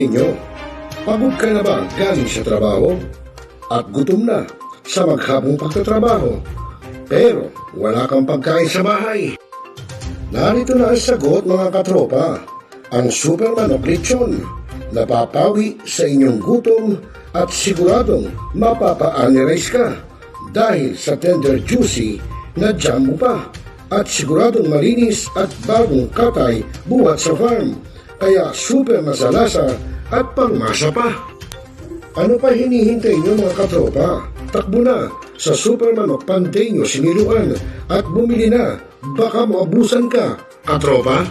Inyo, pagod ka na ba galing sa trabaho? At gutom na sa maghabong pagtatrabaho, pero wala kang pagkain sa bahay? Narito na ang sagot, mga katropa, ang super manok lechon. Napapawi sa inyong gutom at siguradong mapapa-analyze ka dahil sa tender juicy na jam mo pa at siguradong malinis at bagong katay buhat sa farm. Kaya super masalasa at pangmasa pa. Ano pa hinihintay nyo, mga katropa? Takbo na sa Super Manok Panteño Siniluan at bumili na. Baka maabusan ka, katropa.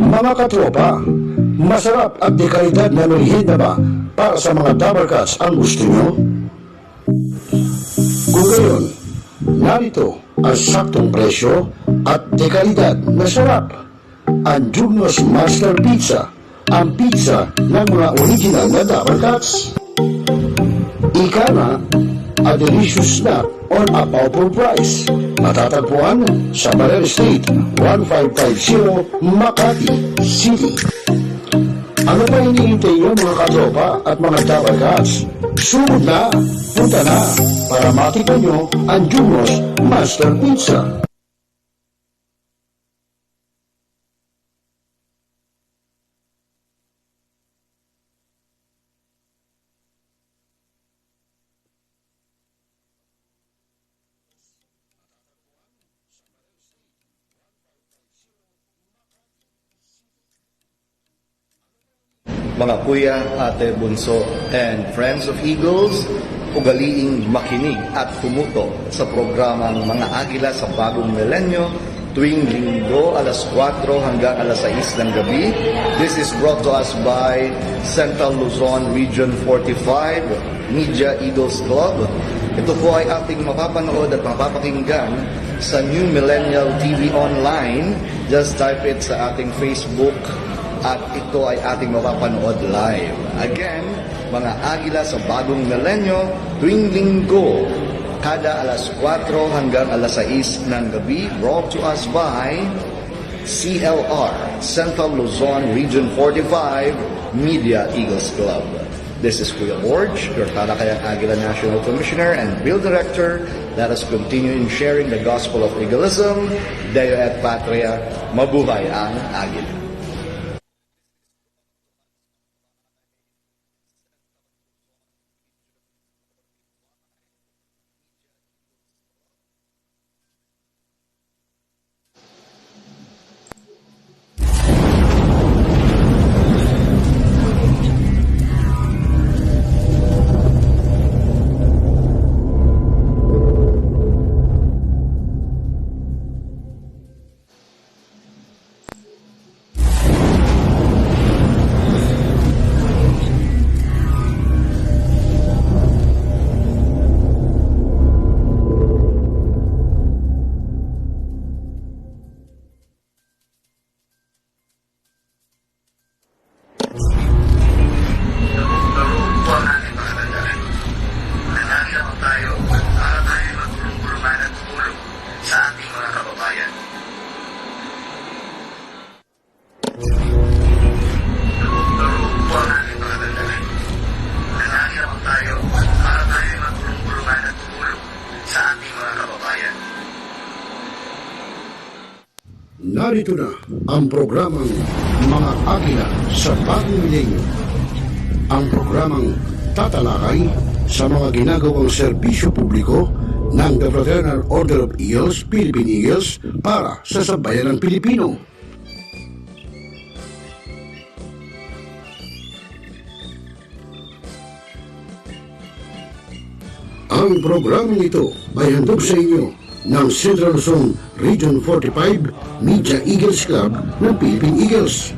Mga katropa, masarap at de kalidad na merienda ba para sa mga dabarkats ang gusto nyo? Kung gayon, narito ang saktong presyo at de kalidad na sarap. Ang Jugnos Master Pizza, ang pizza ng mga original na dabarkats. Ika na, a delicious snack on a powerful price. Matatagpuan sa Millennial Street, 1550 Makati City. Ano pa hinihintay nyo mga katropa at mga dabarkats? Sumod na, punta na para matikman nyo ang Jugnos Master Pizza. Mga kuya, ate, bunso, and friends of Eagles, ugaliing makinig at tumuto sa programang Mga Agila sa Bagong Milenyo tuwing Linggo alas 4 hanggang alas 6 ng gabi. This is brought to us by Central Luzon Region 45 Media Eagles Club. Ito po ay ating mapapanood at mapapakinggan sa New Millennial TV Online. Just type it sa ating Facebook at ito ay ating mapapanood live. Again, Mga Agila sa Bagong Milenyo, tuwing Linggo, kada alas 4 hanggang alas 6 ng gabi, brought to us by CLR, Central Luzon Region 45 Media Eagles Club. This is Kuya Borge, your Talakayang Agila National Commissioner and Bill Director. Let us continue in sharing the gospel of Eagleism. Deo et Patria, mabuhay ang Agila. Narito na ang programang Mga Agila sa Bagong Milenyo. Ang programang tatalakay sa mga ginagawang serbisyo publiko ng The Fraternal Order of Eagles, Philippine Eagles, para sa sambayanang Pilipino. Ang programang ito ay handog sa inyo ng Central Luzon Region 45 Media Eagles Club ng Philippine Eagles.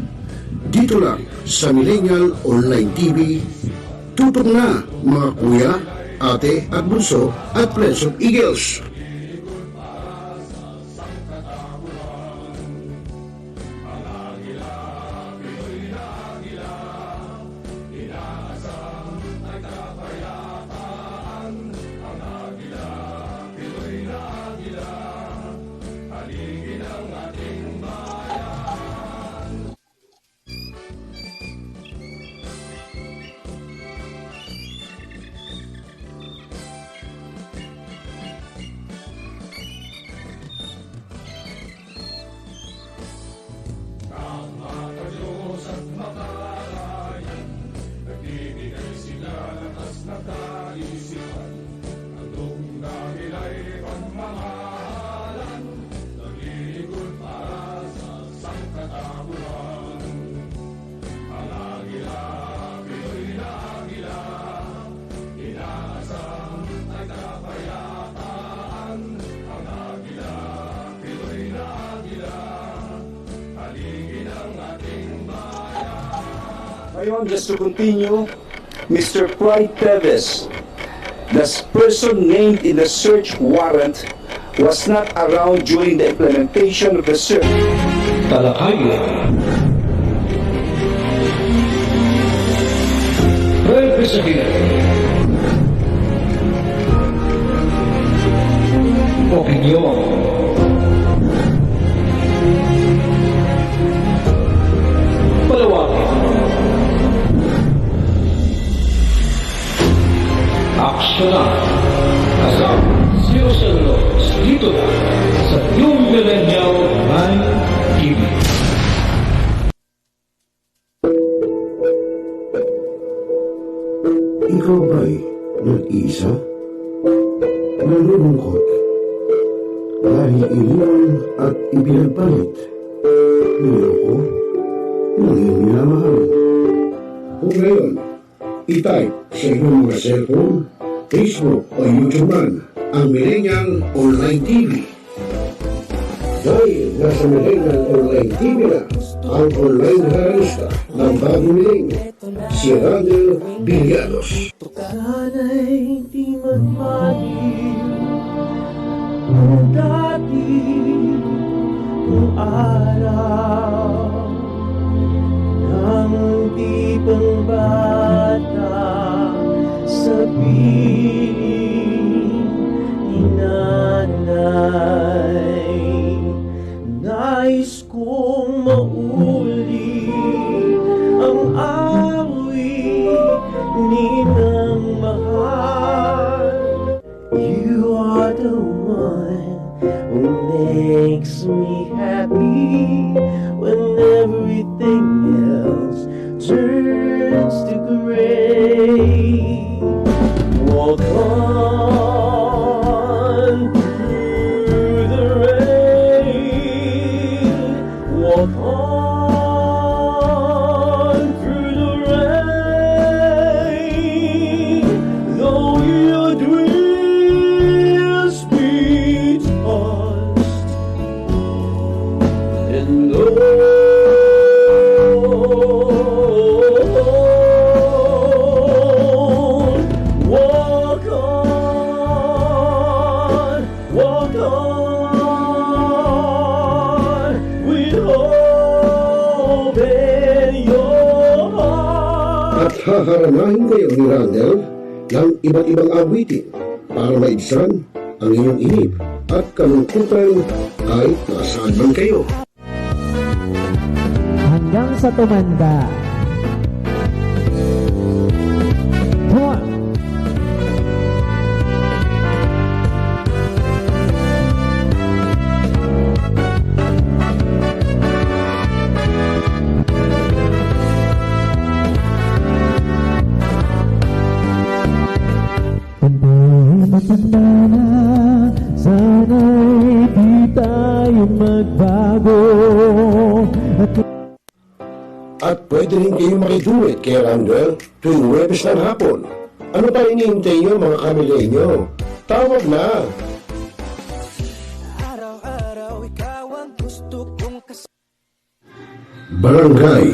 Dito lang sa Millennial Online TV. Tutok na mga kuya, ate at bunso at friends of Eagles. Haligin ang Ngayon, just to continue, Mr. Clyde Teves, the person named in the search warrant, was not around during the implementation of the search. Talakaya. Representative. Opinion. Palawakin. Aksyonan. Kasama si ROCEL dito na sa New Millennial Online TV. Ikaw ba'y nag-iisa? Nalulungkot? Dahil iniwan at ipinagpalit? Niloko? Nanging minamahal? Kung ngayon, i-type sa iyong mga cellphone, Facebook o YouTube man ang Millennial Online TV. Dahil nasa Millennial Online TV na ang online haralista ng bagong milenyo, si Randel Villanos. Sana'y di magmahal kung dati kung araw ng di pang bata sa piling ni nanay. Nais kong mauli ang awit ninang mahal. You are the one who makes me happy when everything else turns to gray. Walk on through the rain. Walk on through the rain. Though your dreams be tossed and low. Walk on with hope in your heart. At haharanahin kayo ni Randel ng iba't ibang awitin para maibsan ang inyong inip at kalungkutan kahit nasaan man kayo. Hanggang sa tumanda. Come on. Matanda na, sana'y di tayo magbago. At pwede rin kayo makiduit kay Randel tuwing Huwebes ng hapon. Ano pa hinihintay nyo mga kamilenyo? Tawag na! Araw-araw ikaw ang gusto kong Barangay,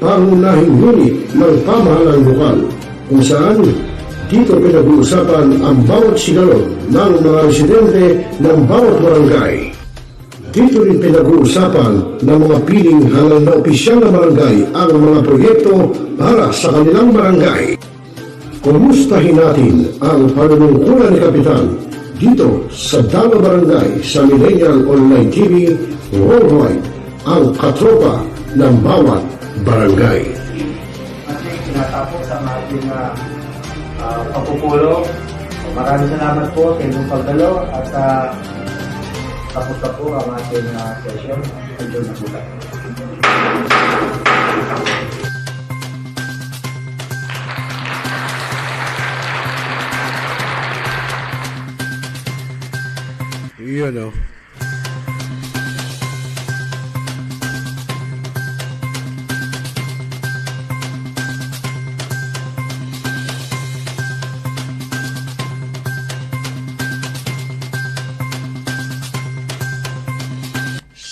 pangunahing unit ng pamahalaan lokal kung saan dito pinag-uusapan ang bawat sigalot ng mga residente ng bawat barangay. Dito rin pinag-uusapan ng mga piling halal na opisyal na barangay ang mga proyekto para sa kanilang barangay. Kumustahin natin ang panunungkulan ni Kapitan dito sa Dalo Barangay sa Millennial Online TV worldwide, ang katropa ng bawat barangay. Ating tinatapos ang ating pagpupulong. Maraming salamat po sa inyong pagdalo at tapos na po ang ating session. Ayun na po tayo. Yun o.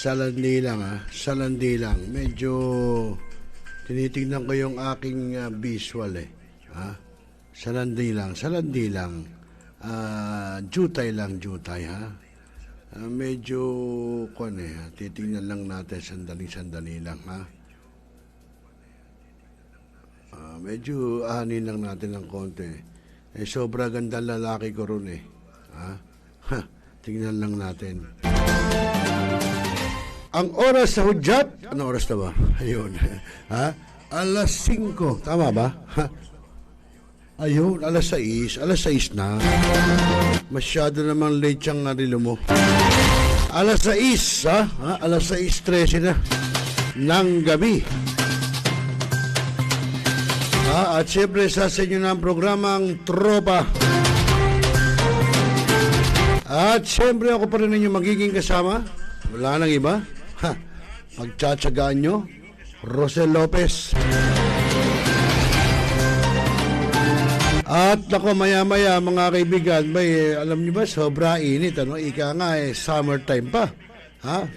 Salandi lang salandi lang. Medyo Tinitingnan ko yung aking visual eh. Ha? Salandi lang. Jutay ha. Medyo titingnan lang natin sandali lang ha. Medyo ahanin lang natin ng konti. Sobra ganda lalaki ko ron eh. Ha? Tingnan lang natin. Ang oras sa hudyat, ano oras na ba? Ayun. Ha? Alas 5. Tama ba? Ha? Ayun, alas 6. Alas 6 na. Masyado namang late siyang rilo mo. Alas 6, ha? Alas 6:13 na ng gabi. At siyempre sa inyo na ang programang Tropa. At siyempre ako pa rin ninyo magiging kasama. Wala nang iba. Pagtsatsagaan nyo, ROCEL LOPEZ. At ako maya-maya mga kaibigan, alam nyo ba, sobra init. Ika nga summertime pa.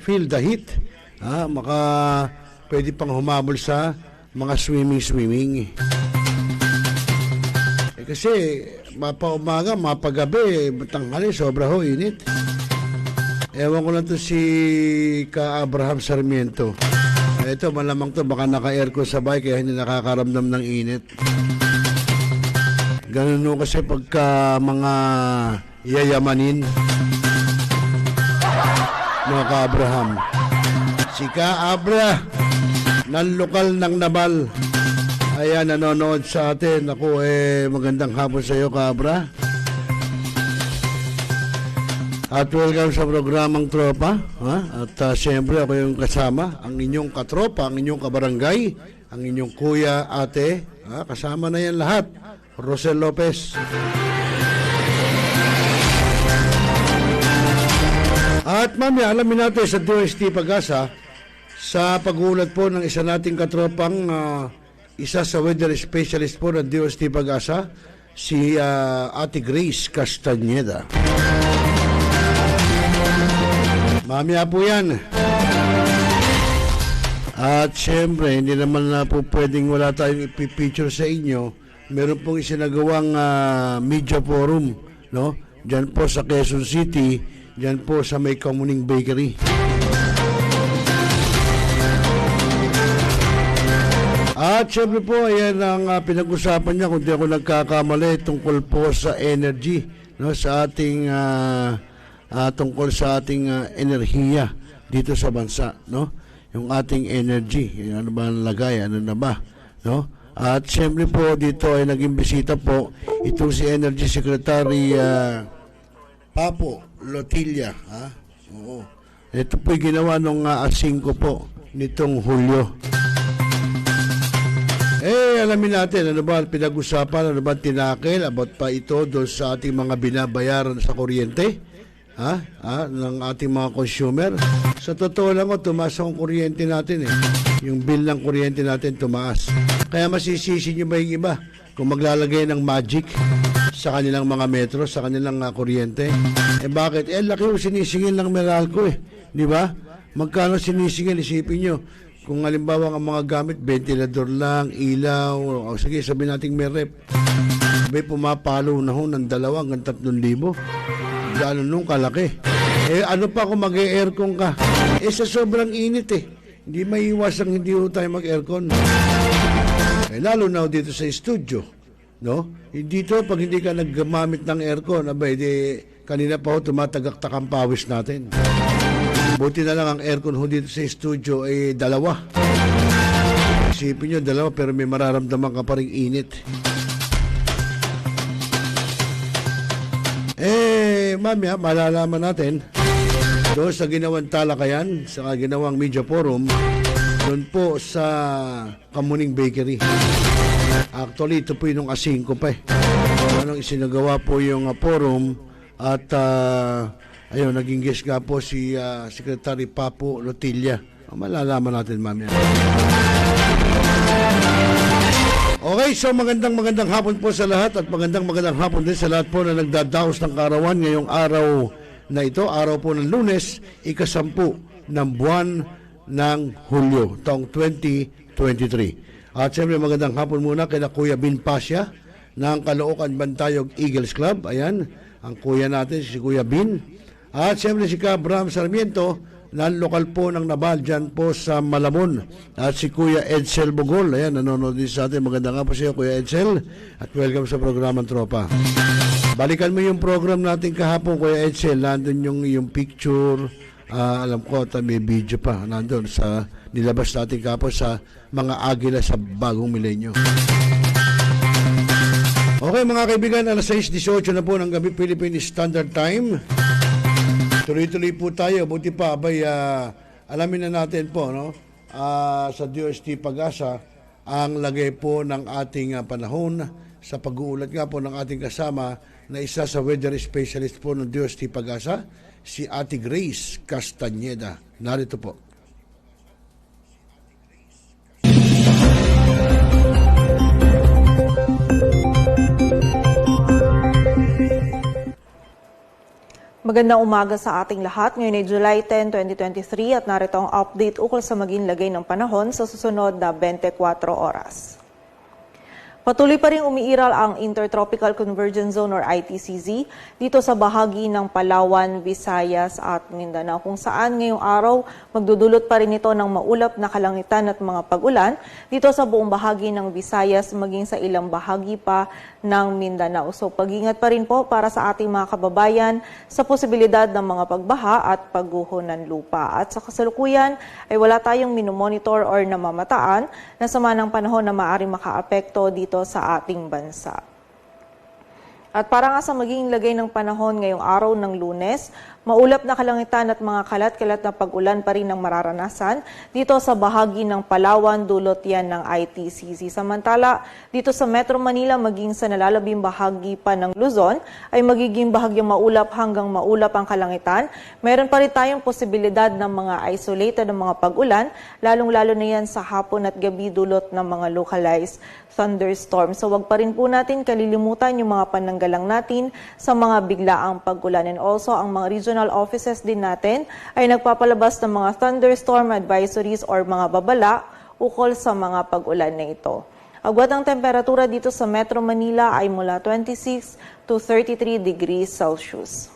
Feel the heat. Pwede pang humabol sa mga swimming. Kasi mapa-umaga, mapagabi, tanghali, sobra ho init. Ewan ko lang to si Abraham Sarmiento. Ito, malamang to, baka naka-aircon sa bike kaya hindi nakakaramdam ng init. Ganun no kasi pagka mga yayamanin. No, Ka-Abraham. Si Ka-Abra, ng lokal ng Nabal. Ayan, nanonood sa atin. Ako, magandang hapon sa iyo, Ka-Abra. At welcome sa programang Tropa. At siyempre ako yung kasama, ang inyong katropa, ang inyong kabarangay, ang inyong kuya, ate. Kasama na yan lahat. ROCEL LOPEZ. At mamaya, alamin natin sa DOST Pag-asa, sa pag-uulat po ng isa nating katropang, isa sa weather specialist po ng DOST Pag-asa, si Ate Grace Castañeda. Mamaya po yan. At syempre, hindi naman na po pwedeng wala tayong ipipicture sa inyo. Meron pong isinagawang media forum, no? Diyan po sa Quezon City, diyan po sa may Kamuning Bakery. At syempre po, ayan ang pinag-usapan niya, kung di ako nagkakamali, tungkol po sa energy, no? Sa ating tungkol sa ating enerhiya dito sa bansa, no? Yung ating energy, ano ba ang lagay, ano na ba, no? At siyempre po dito ay naging bisita po itong si Energy Secretary Papo Lotilla, Oo. Ito po ginawa nung 5 po nitong Hulyo. Alamin natin ano ba pinag-usapan, ano ba tinakil about pa ito doon sa ating mga binabayaran sa kuryente. Ng ating mga consumer. Sa totoo lang tumaas ang kuryente natin Yung bill ng kuryente natin tumaas. Kaya masisisi nyo ba yung iba kung maglalagay ng magic sa kanilang mga metro, sa kanilang kuryente? Bakit? Laki yung sinisingil ng Meralco di ba? Magkano sinisingil? Isipin nyo. Kung halimbawa ang mga gamit, ventilador lang, ilaw, sige sabihin natin may rep. Pumapalo na ho ng 2 hanggang 3,000. Lalo nung kalaki. Ano pa kung mag-e-aircon ka? Sa sobrang init Hindi maiwasang hindi ho tayo mag-aircon. Lalo na dito sa studio. No? Dito, pag hindi ka naggamamit ng aircon, kanina pa ho tumatagaktak ang pawis natin. Buti na lang ang aircon ho dito sa studio 2. Isipin nyo, 2 pero may mararamdaman ka pa rin init. Mamaya, malalaman natin doon sa ginawang talakayan, sa ginawang media forum, doon po sa Kamuning Bakery. Actually, ito po yung 5 pa Anong isinagawa po yung forum at ayun, naging guest nga po si Secretary Papo Lotilla. Malalaman natin mamaya. Okay, so magandang hapon po sa lahat at magandang hapon din sa lahat po na nagdadaos ng kaarawan ngayong araw na ito, araw po ng Lunes, 10 ng buwan ng Hulyo, taong 2023. At siyempre magandang hapon muna kay Kuya Bin Pasya ng Caloocan Bantayog Eagles Club. Ayan, ang kuya natin si Kuya Bin. At siyempre si Abraham Sarmiento ng lokal po ng Nabal dyan po sa Malamon. At si Kuya Edsel Bugol. Ayan, nanonood din sa atin. Magandang hapon sa iyo, Kuya Edsel. At welcome sa programang Tropa. Balikan mo yung program natin kahapon, Kuya Edsel. Nandun yung picture. Alam ko, may video pa. Nandun sa nilabas natin kahapon sa mga agila sa bagong milenyo. Okay mga kaibigan, alas 6:18 na po ng gabi Philippine Standard Time. Tuloy-tuloy po tayo. Buti pa, alamin na natin po, no? Sa DOST Pag-asa, ang lagay po ng ating panahon sa pag-uulat nga po ng ating kasama na isa sa weather specialist po ng DOST Pag-asa, si Ate Grace Castañeda. Narito po. Magandang umaga sa ating lahat. Ngayon ay July 10, 2023 at narito ang update ukol sa maging lagay ng panahon sa susunod na 24 oras. Patuloy pa rin umiiral ang Intertropical Convergence Zone or ITCZ dito sa bahagi ng Palawan, Visayas at Mindanao kung saan ngayong araw magdudulot pa rin ito ng maulap na kalangitan at mga pag-ulan dito sa buong bahagi ng Visayas maging sa ilang bahagi pa ng Mindanao. So pag-ingat pa rin po para sa ating mga kababayan sa posibilidad ng mga pagbaha at pagguho ng lupa. At sa kasalukuyan ay wala tayong minomonitor or namamataan na sama ng panahon na maaaring makaapekto dito sa ating bansa. At para nga sa magiging lagay ng panahon ngayong araw ng Lunes, maulap na kalangitan at mga kalat-kalat na pag-ulan pa rin ang mararanasan dito sa bahagi ng Palawan, dulot yan ng ITCZ. Samantala, dito sa Metro Manila maging sa nalalabing bahagi pa ng Luzon ay magiging bahagyang maulap hanggang maulap ang kalangitan. Meron pa rin tayong posibilidad ng mga isolated na mga pag-ulan, lalong-lalo na yan sa hapon at gabi dulot ng mga localized thunderstorms. So wag pa rin po natin kalilimutan yung mga pananggalang natin sa mga biglaang pag-ulan. And also ang mga regional offices din natin ay nagpapalabas ng mga thunderstorm advisories or mga babala ukol sa mga pag-ulan na ito. Agwat ang temperatura dito sa Metro Manila ay mula 26 to 33 degrees Celsius.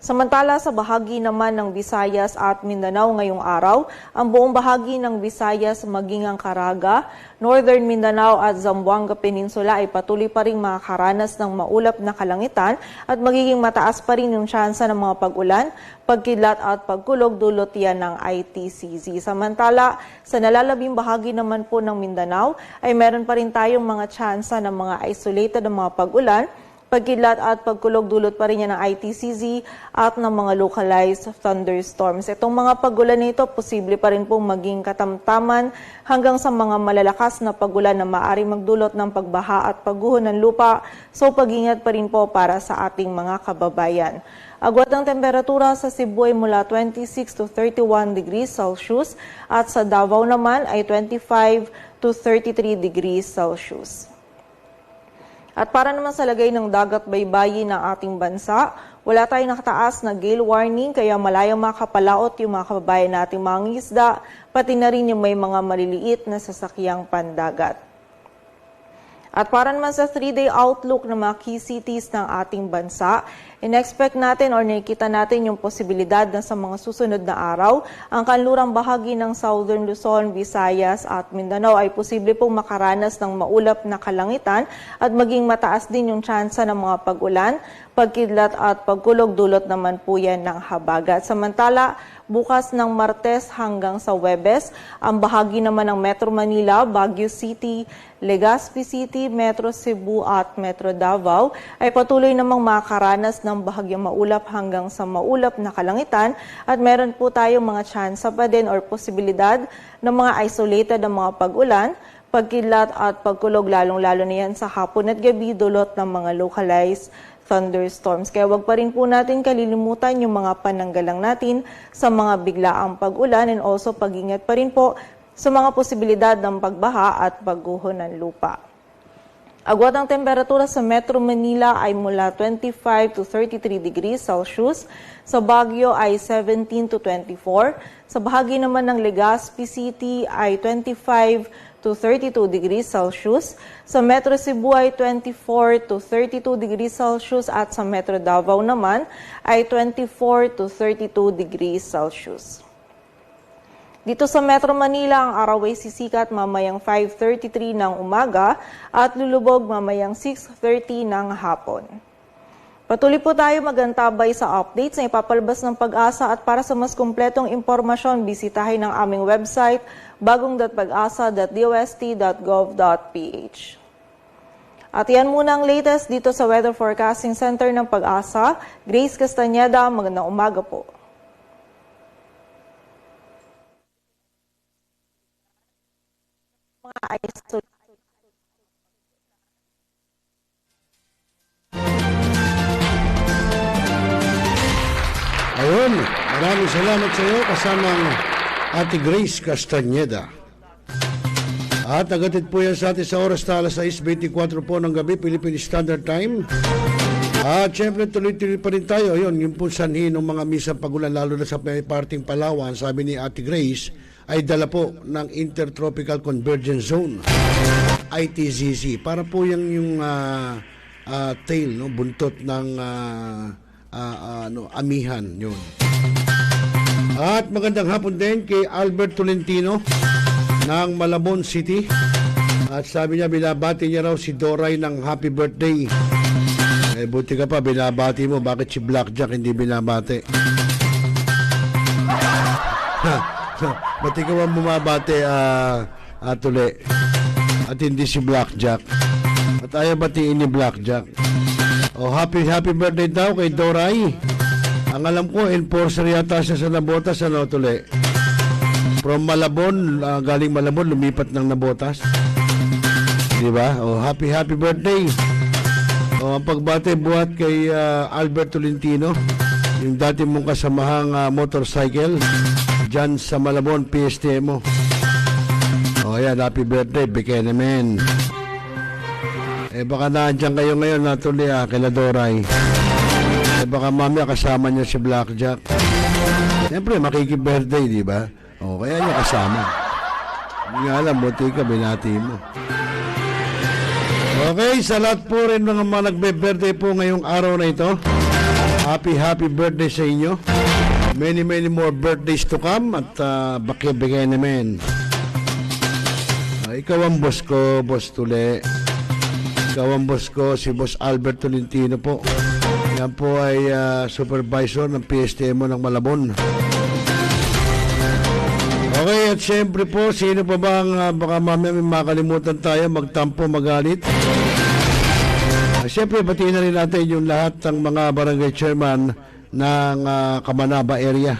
Samantala sa bahagi naman ng Visayas at Mindanao ngayong araw, ang buong bahagi ng Visayas maging ang Caraga, Northern Mindanao at Zamboanga Peninsula ay patuloy pa ring makakaranas ng maulap na kalangitan at magiging mataas pa rin yung tsansa ng mga pag-ulan, pagkidlat at pagkulog dulot yan ng ITCZ. Samantala sa nalalabing bahagi naman po ng Mindanao ay meron pa rin tayong mga tsansa ng mga isolated na mga pag-ulan, pagkidlat at pagkulog dulot pa rin yan ng ITCZ at ng mga localized thunderstorms. Itong mga pag-ulan nito, posible pa rin pong maging katamtaman hanggang sa mga malalakas na pag-ulan na maaari magdulot ng pagbaha at pagguho ng lupa. So pag-ingat pa rin po para sa ating mga kababayan. Agwat ang temperatura sa Cebu ay mula 26 to 31 degrees Celsius at sa Davao naman ay 25 to 33 degrees Celsius. At para naman sa lagay ng dagat baybayin ng ating bansa, wala tayong nakataas na gale warning kaya malayang makapalaot yung mga kababayan nating mga isda, pati na rin yung may mga maliliit na sasakyang pandagat. At para naman sa 3-day outlook ng mga key cities ng ating bansa, in-expect natin or nakikita natin yung posibilidad na sa mga susunod na araw, ang kanlurang bahagi ng Southern Luzon, Visayas at Mindanao ay posible pong makaranas ng maulap na kalangitan at maging mataas din yung tsansa ng mga pag-ulan, pagkidlat at pagkulog dulot naman po yan ng habagat. Samantala, bukas ng Martes hanggang sa Huwebes, ang bahagi naman ng Metro Manila, Baguio City, Legazpi City, Metro Cebu at Metro Davao ay patuloy namang makaranas ng bahagyang maulap hanggang sa maulap na kalangitan at meron po tayong mga tsansa pa din or posibilidad ng mga isolated na mga pag-ulan, pagkidlat at pagkulog lalong-lalo na yan sa hapon at gabi dulot ng mga localized thunderstorms. Kaya wag pa rin po natin kalilimutan yung mga pananggalang natin sa mga biglaang pag-ulan and also pag-ingat pa rin po sa mga posibilidad ng pagbaha at pagguho ng lupa. Agwat ang temperatura sa Metro Manila ay mula 25 to 33 degrees Celsius. Sa Baguio ay 17 to 24. Sa bahagi naman ng Legazpi City ay 25 to 32 degrees Celsius. Sa Metro Cebu ay 24 to 32 degrees Celsius at sa Metro Davao naman ay 24 to 32 degrees Celsius. Dito sa Metro Manila, ang araw ay sisikat mamayang 5:33 ng umaga at lulubog mamayang 6:30 ng hapon. Patuloy po tayo magantabay sa updates na ipapalabas ng Pag-asa at para sa mas kumpletong impormasyon, bisitahin ang aming website bagong.pag-asa.dost.gov.ph. At yan muna ang latest dito sa Weather Forecasting Center ng Pag-asa. Grace Castañeda, magandang umaga po. Ayun, maraming salamat sa iyo kasamang Ate Grace Castañeda. At nagatid po yan sa atin sa oras na alas 6:24 po ng gabi, Philippine Standard Time. At syempre tuloy-tuloy pa rin tayo. Ayun, yung po sanhi ng mga misang pagulan, lalo na sa parting Palawan, sabi ni Ate Grace, ay dala po ng Intertropical Convergence Zone, ITCZ. Para po yung tail, no, buntot ng amihan yun. At magandang hapon din kay Albert Tolentino ng Malabon City. At sabi niya, binabati niya raw si Doray ng happy birthday. Eh buti ka pa, binabati mo. Bakit si Blackjack hindi binabati? Ba't ikaw ang bumabati, Tule? At hindi si Blackjack. At ayaw batiin ni Blackjack. Oh, happy birthday daw kay Doray. Ang alam ko, enforcer yata siya sa Nabotas, ano, Tule? From Malabon, galing Malabon, lumipat ng Nabotas. Diba? Oh, happy birthday. Oh, ang pagbate buhat kay Albert Tolentino, yung dati mong kasamahang motorcycle, dyan sa Malabon, PST mo. Oh, yan, happy birthday, bigay naman. Eh baka nandiyan kayo ngayon na Tuli, kila Doray. Eh baka mamaya kasama niya si Blackjack. Siyempre makiki-birthday, di ba? O kaya niya kasama. Hindi nga alam, buti ka, binati mo. Okay, sa lahat po rin mga nagbe-birthday po ngayong araw na ito, happy birthday sa inyo. Many more birthdays to come at bigay naman. Ikaw ang boss ko, Boss Tule. Ikaw ang boss ko, si Boss Albert Tolentino po. Yan po ay supervisor ng PSTMO ng Malabon. Okay, at siyempre po, sino pa ba ang baka mamaya may makalimutan tayo, magtampo, magalit? Siyempre, batiin na rin natin yung lahat ng mga barangay chairman ng Kamanaba area.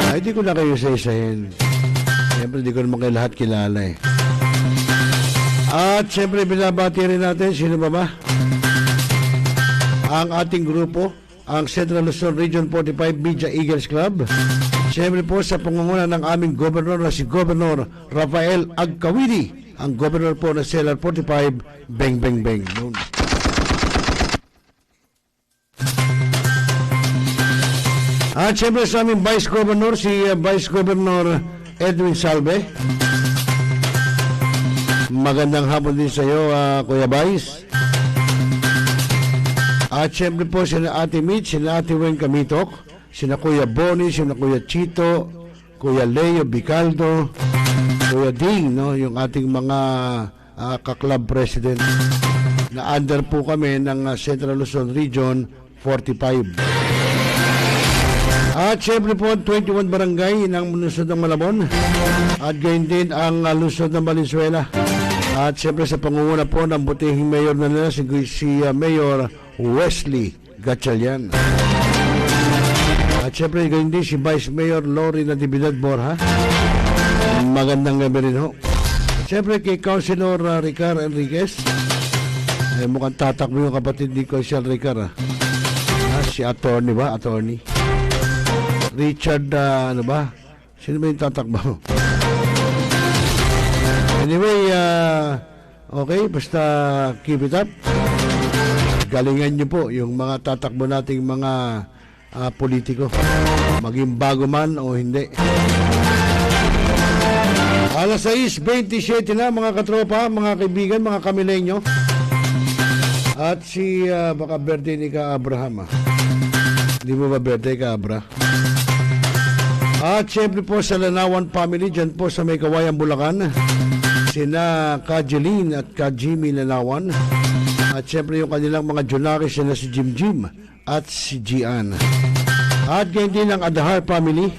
Ay, di ko na kayo isa-isahin. Siyempre, di ko naman kayo lahat kilala eh. At siyempre binabati rin natin, sino ba? Ang ating grupo, ang Central Luzon Region 45 Media Eagles Club. Siyempre po sa pangunguna ng aming gobernador na si Governor Rafael Agkawidi, ang gobernador po ng Cellar 45, Beng Beng Beng. At siyempre sa aming Vice Governor, si Vice Governor Edwin Salve. Magandang hapon din sa iyo, Kuya Vice. At siyempre po sina Ate Mitch, sina Ate Wen Kamitok, sina Kuya Bonnie, sina Kuya Chito, Kuya Leo Bicaldo, Kuya Ding, no, yung ating mga ka-club president na under po kami ng Central Luzon Region 45. At siyempre po 21 barangay ng Luzon ng Malabon at gayon din ang Luzon ng Valenzuela. At siyempre sa pangunguna po ng butihing mayor na nila si Mayor Wesley Gatchalian. At siyempre gayon din si Vice Mayor Lori Natividad Borja. Magandang gabi rin ho. At siyempre kay Councilor Ricar Enriquez. Ay mukhang tatakbo yung kapatid ni Councilor Ricar. Si attorney ba? Attorney Richard, ano ba? Sino ba yung tatakbo? Anyway, okay, basta keep it up. Galingan nyo po yung mga tatakbo nating mga politiko. Maging bago man o hindi. Alas 6:27 na mga katropa, mga kaibigan, mga kamilenyo. At si baka birthday ni Ka Abraham. Hindi mo ba birthday Ka Abra? At syempre po sa Lanawan family dyan po sa may Kawayan, Bulacan. Sina Ka Jeline at Ka Jimmy Lanawan. At syempre yung kanilang mga junakis sila si Jim Jim at si Gian. At ganyan din ang Adahar family.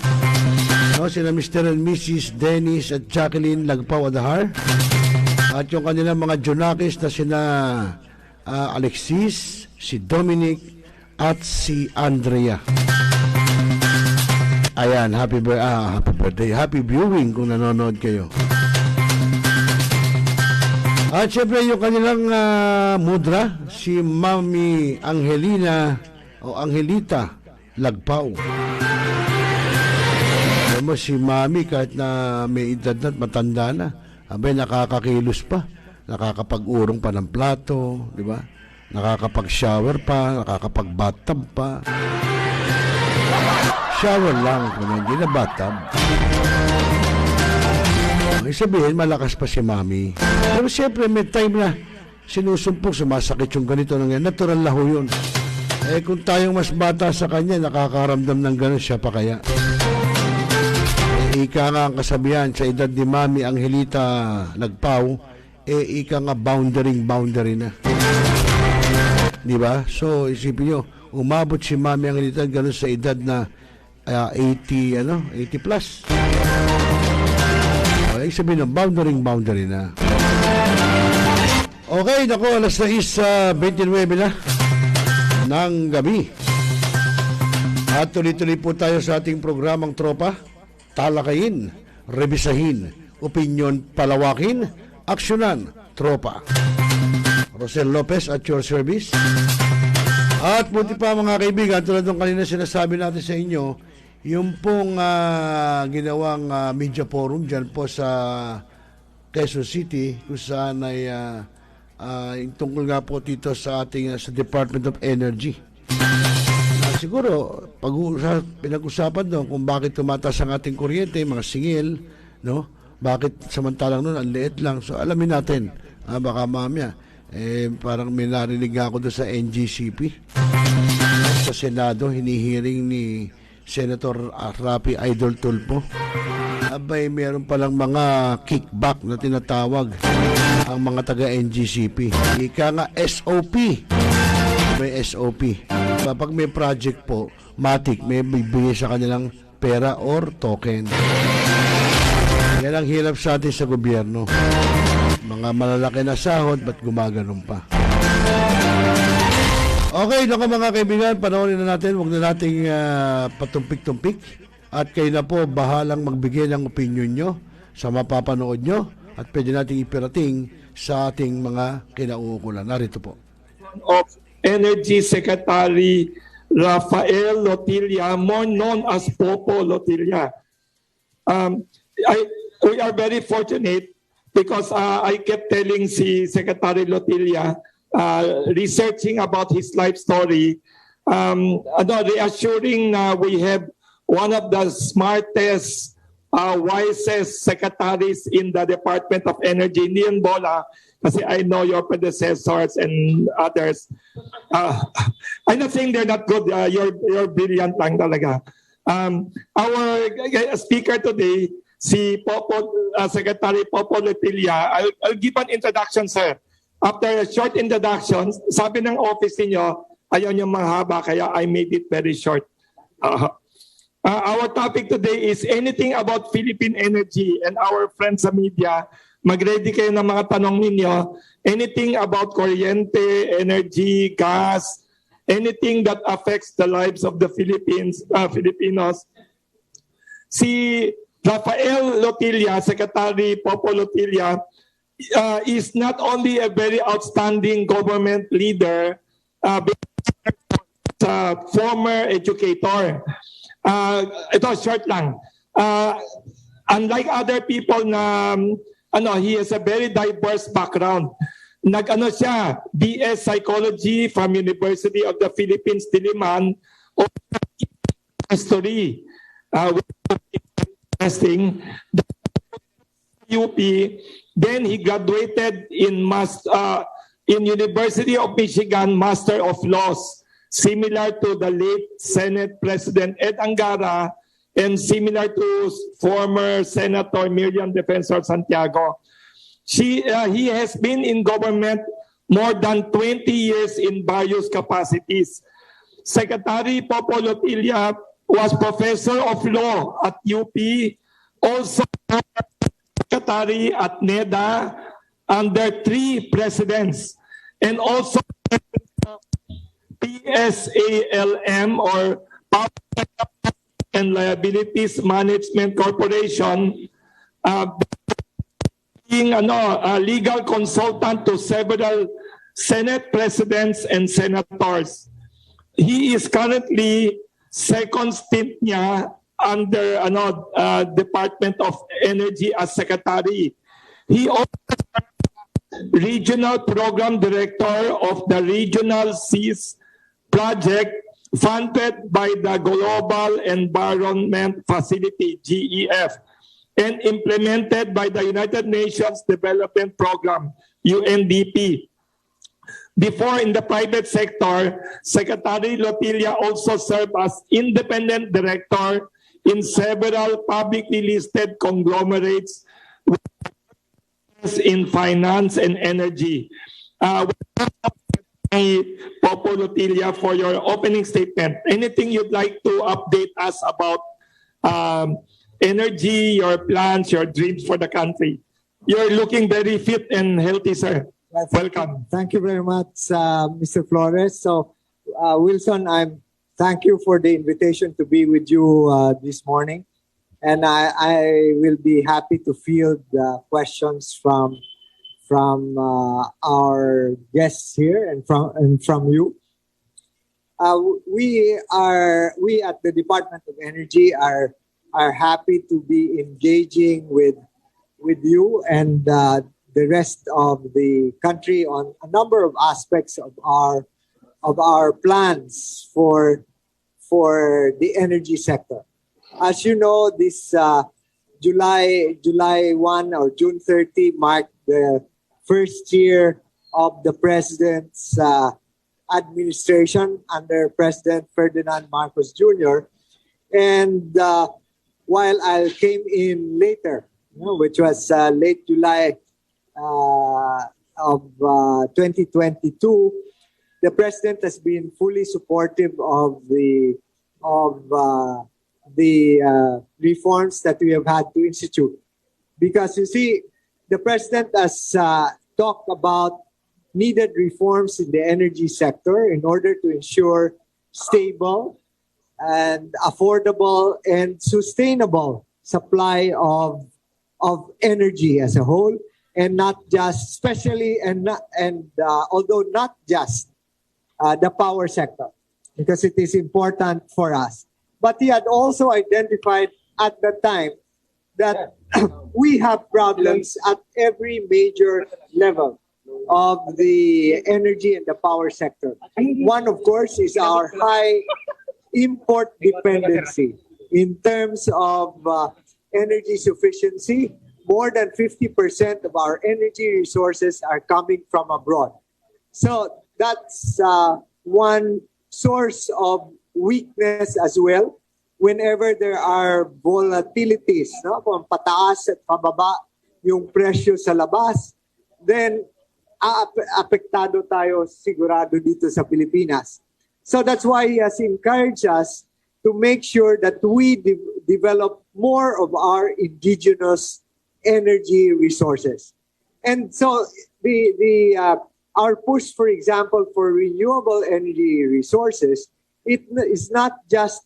No, sila Mr. and Mrs. Dennis at Jacqueline Lagpaw Adahar. At yung kanilang mga junakis na sina Alexis, si Dominic at si Andrea. Ayan, happy birthday, happy viewing kung nanonood kayo. At syempre yung kanilang mudra, si Mami Angelina o Angelita Lagpaw. Alam mo si Mami kahit na may edad na at matanda na, abay nakakakilos pa, nakakapag-urong pa ng plato, di ba? Nakakapag-shower pa, nakakapag-bathtub pa. Shower lang, kung hindi na bathtub. Ay sabihin, malakas pa si Mami. Pero siyempre, may time na sinusumpok, sumasakit yung ganito ng yan. Natural lang ho yun. Eh, kung tayong mas bata sa kanya, nakakaramdam ng gano'n siya pa kaya. Ika nga ang kasabihan sa edad ni Mami Angelita Lagpaw, ika nga boundary na. Di ba? So, isipin nyo, umabot si Mami Angelita gano'n sa edad na 80 plus. Ay, sabihin ng boundary na. Okay, naku, alas 6:29 na ng gabi. At tuloy-tuloy po tayo sa ating programang Tropa. Talakayin, rebisahin, opinyon palawakin, aksyonan, Tropa. ROCEL Lopez at your service. At buti pa mga kaibigan, tulad ng kanina sinasabi natin sa inyo, yung pong ginawang media forum dyan po sa Quezon City, kung saan ay tungkol nga po dito sa ating sa Department of Energy. Siguro, pinag-usapan doon kung bakit tumataas ang ating kuryente, mga singil, no? Bakit samantalang noon, ang liit lang. So, alamin natin, baka mamaya, parang may narinig ako doon sa NGCP. Sa Senado, hinihiring ni Senator T.R.O.P.A Idol Tulfo. Abay, meron palang mga kickback na tinatawag ang mga taga-NGCP. Ika nga SOP. May SOP. Kapag may project po, matik, may bibigay sa kanilang pera or token. Yan ang hirap sa atin sa gobyerno. Mga malalaki na sahod, ba't gumaganon pa? Okay, naku mga kaibigan, panoorin na natin. Huwag na nating patumpik-tumpik. At kayo na po, bahalang magbigay ng opinion nyo sa mapapanood nyo at pwede nating ipirating sa ating mga kinauukulan. Narito po. Of Energy Secretary Rafael Lotilla, more known as Popo Lotilla. We are very fortunate because I kept telling si Secretary Lotilla, researching about his life story, reassuring we have one of the smartest, wisest secretaries in the Department of Energy, Nian Bola, kasi I know your predecessors and others. I'm not saying they're not good. You're brilliant lang talaga. Our speaker today, si Popo, Secretary Popo Lotilla, I'll give an introduction, sir. After a short introduction, sabi ng office niyo, ayaw niyo mahaba, kaya I made it very short. Our topic today is anything about Philippine energy, and our friends sa media, mag-ready kayo ng mga tanong ninyo. Anything about kuryente, energy, gas, anything that affects the lives of the Filipinos. Si Rafael Lotilla, Secretary Popo Lotilla, is not only a very outstanding government leader, but a former educator. Ito, short lang. Unlike other people na, he has a very diverse background. Siya, BS Psychology from University of the Philippines, Diliman, of history. Interesting. UP. Then he graduated in University of Michigan Master of Laws, similar to the late Senate President Ed Angara and similar to former Senator Miriam Defensor Santiago. He has been in government more than 20 years in various capacities. Secretary Popo Lotilla was professor of law at UP, also secretary at NEDA under 3 presidents, and also PSALM or Public and Liabilities Management Corporation, being a legal consultant to several Senate presidents and senators. He is currently second stint niya under Department of Energy as secretary. He also regional program director of the Regional Seas Project funded by the Global Environment Facility, GEF, and implemented by the United Nations Development Program, UNDP. Before in the private sector, Secretary Lotilla also served as independent director in several publicly listed conglomerates in finance and energy. Popo Lotilla, for your opening statement. Anything you'd like to update us about energy, your plans, your dreams for the country? You're looking very fit and healthy, sir. Welcome. Thank you very much, Mr. Flores. So, Wilson, thank you for the invitation to be with you this morning. And I will be happy to field questions from our guests here and from you. We at the Department of Energy are happy to be engaging with you and the rest of the country on a number of aspects of our plans for the energy sector. As you know, this July 1 or June 30 marked the first year of the President's administration under President Ferdinand Marcos Jr. And while I came in later, which was late July of 2022, the President has been fully supportive of the reforms that we have had to institute. Because you see, the President has talked about needed reforms in the energy sector in order to ensure stable and affordable and sustainable supply of energy as a whole, and not just, especially although not just the power sector, because it is important for us. But he had also identified at the time that we have problems at every major level of the energy and the power sector. One, of course, is our high import dependency in terms of energy sufficiency. More than 50% of our energy resources are coming from abroad. So that's one source of weakness as well. Whenever there are volatilities, kung pataas at pababa yung presyo sa labas, then apektado tayo sigurado dito sa Pilipinas. So that's why he has encouraged us to make sure that we develop more of our indigenous energy resources. And so our push, for example, for renewable energy resources, it is not just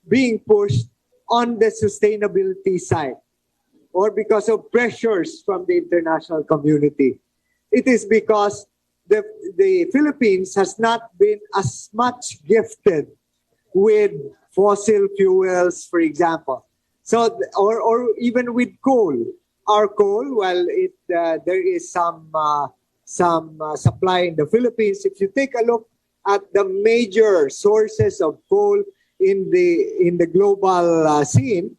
being pushed on the sustainability side or because of pressures from the international community. It is because the Philippines has not been as much gifted with fossil fuels, for example. So, or even with coal. Our coal, while there is some supply in the Philippines, if you take a look at the major sources of coal in the global scene,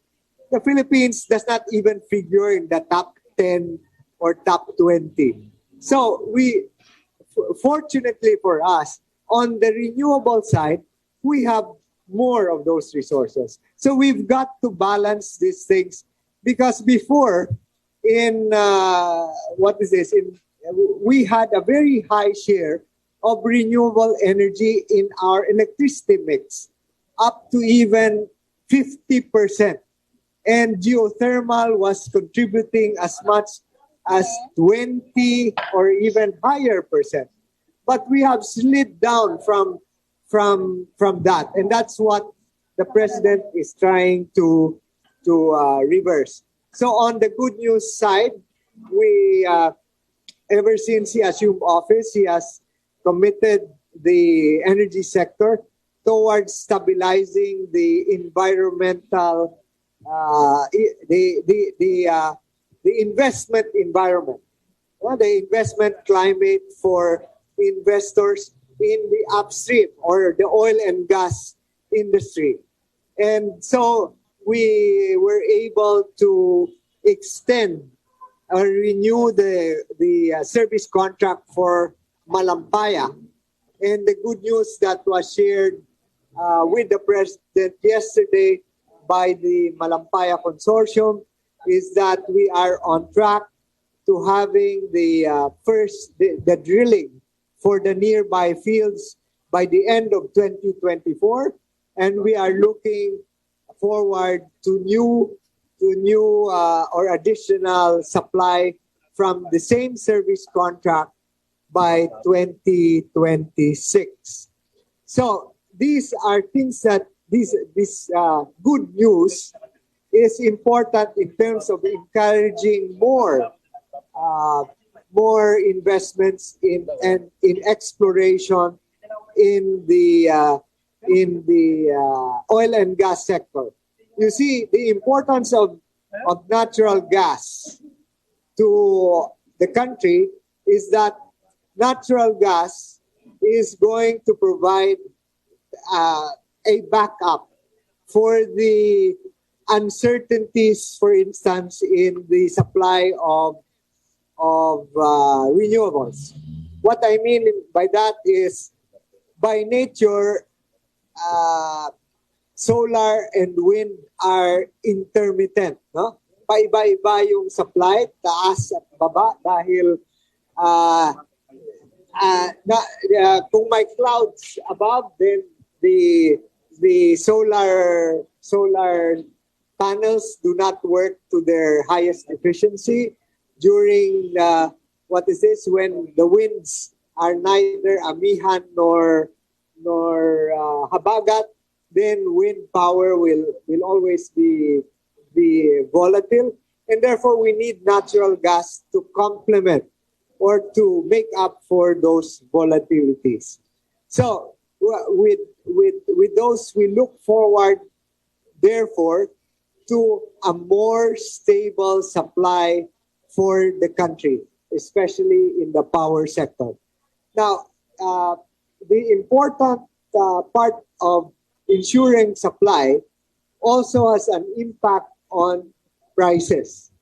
the Philippines does not even figure in the top 10 or top 20. So fortunately for us, on the renewable side, we have more of those resources. So we've got to balance these things because before, in what is this? We had a very high share of renewable energy in our electricity mix, up to even 50%. And geothermal was contributing as much as 20 or even higher percent. But we have slid down from that, and that's what the president is trying to reverse. So on the good news side, we ever since he assumed office, he has committed the energy sector towards stabilizing the environmental, the investment environment, the investment climate for investors in the upstream or the oil and gas industry. And so we were able to extend or renew the service contract for Malampaya. And the good news that was shared with the president yesterday by the Malampaya Consortium is that we are on track to having the drilling for the nearby fields by the end of 2024, and we are looking forward to new or additional supply from the same service contract by 2026. So these are things that this good news is important in terms of encouraging more investments in exploration in the oil and gas sector. You see, the importance of natural gas to the country is that natural gas is going to provide a backup for the uncertainties, for instance, in the supply of renewables. What I mean by that is, by nature, solar and wind are intermittent, no? Paiba-iba yung supply, taas at baba, dahil kung may clouds above, then the solar panels do not work to their highest efficiency during when the winds are neither amihan nor habagat. Then wind power will always be volatile, and therefore we need natural gas to complement or to make up for those volatilities. So with those, we look forward, therefore, to a more stable supply for the country, especially in the power sector. Now, the important part of ensuring supply also has an impact on prices.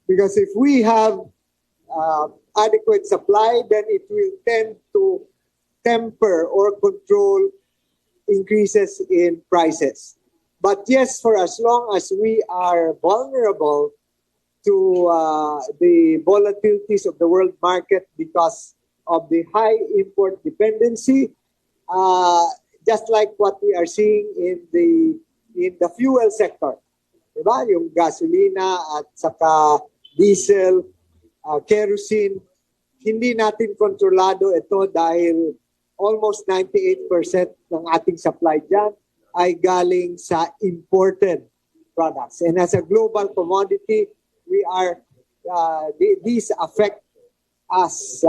Because if we have adequate supply, then it will tend to temper or control increases in prices. But yes, for as long as we are vulnerable to the volatilities of the world market because of the high import dependency, just like what we are seeing in the fuel sector, diba? Yung gasolina at saka diesel, kerosene, hindi natin kontrolado ito dahil almost 98% ng ating supply dyan ay galing sa imported products. And as a global commodity, these affect us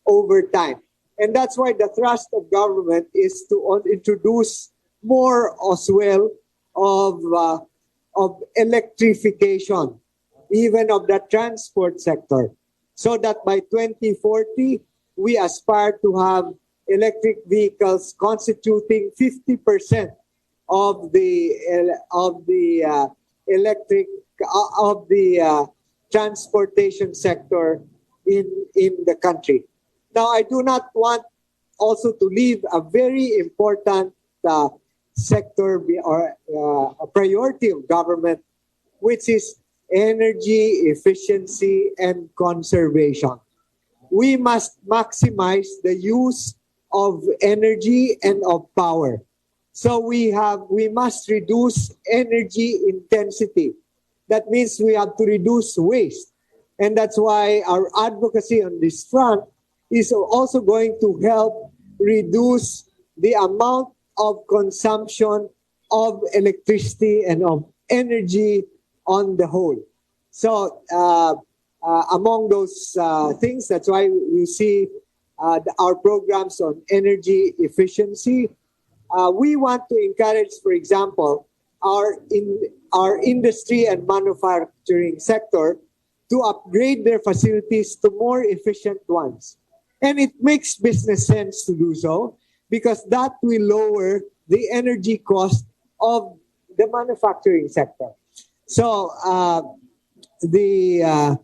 over time. And that's why the thrust of government is to introduce more as well of electrification, even of the transport sector, so that by 2040, we aspire to have electric vehicles constituting 50% of the electric of the transportation sector in the country. Now, I do not want also to leave a very important sector or a priority of government, which is energy efficiency and conservation. We must maximize the use of energy and of power. So we must reduce energy intensity. That means we have to reduce waste. And that's why our advocacy on this front is also going to help reduce the amount of consumption of electricity and of energy on the whole. So among those things, that's why you see our programs on energy efficiency. We want to encourage, for example, our industry and manufacturing sector to upgrade their facilities to more efficient ones. And it makes business sense to do so because that will lower the energy cost of the manufacturing sector. So the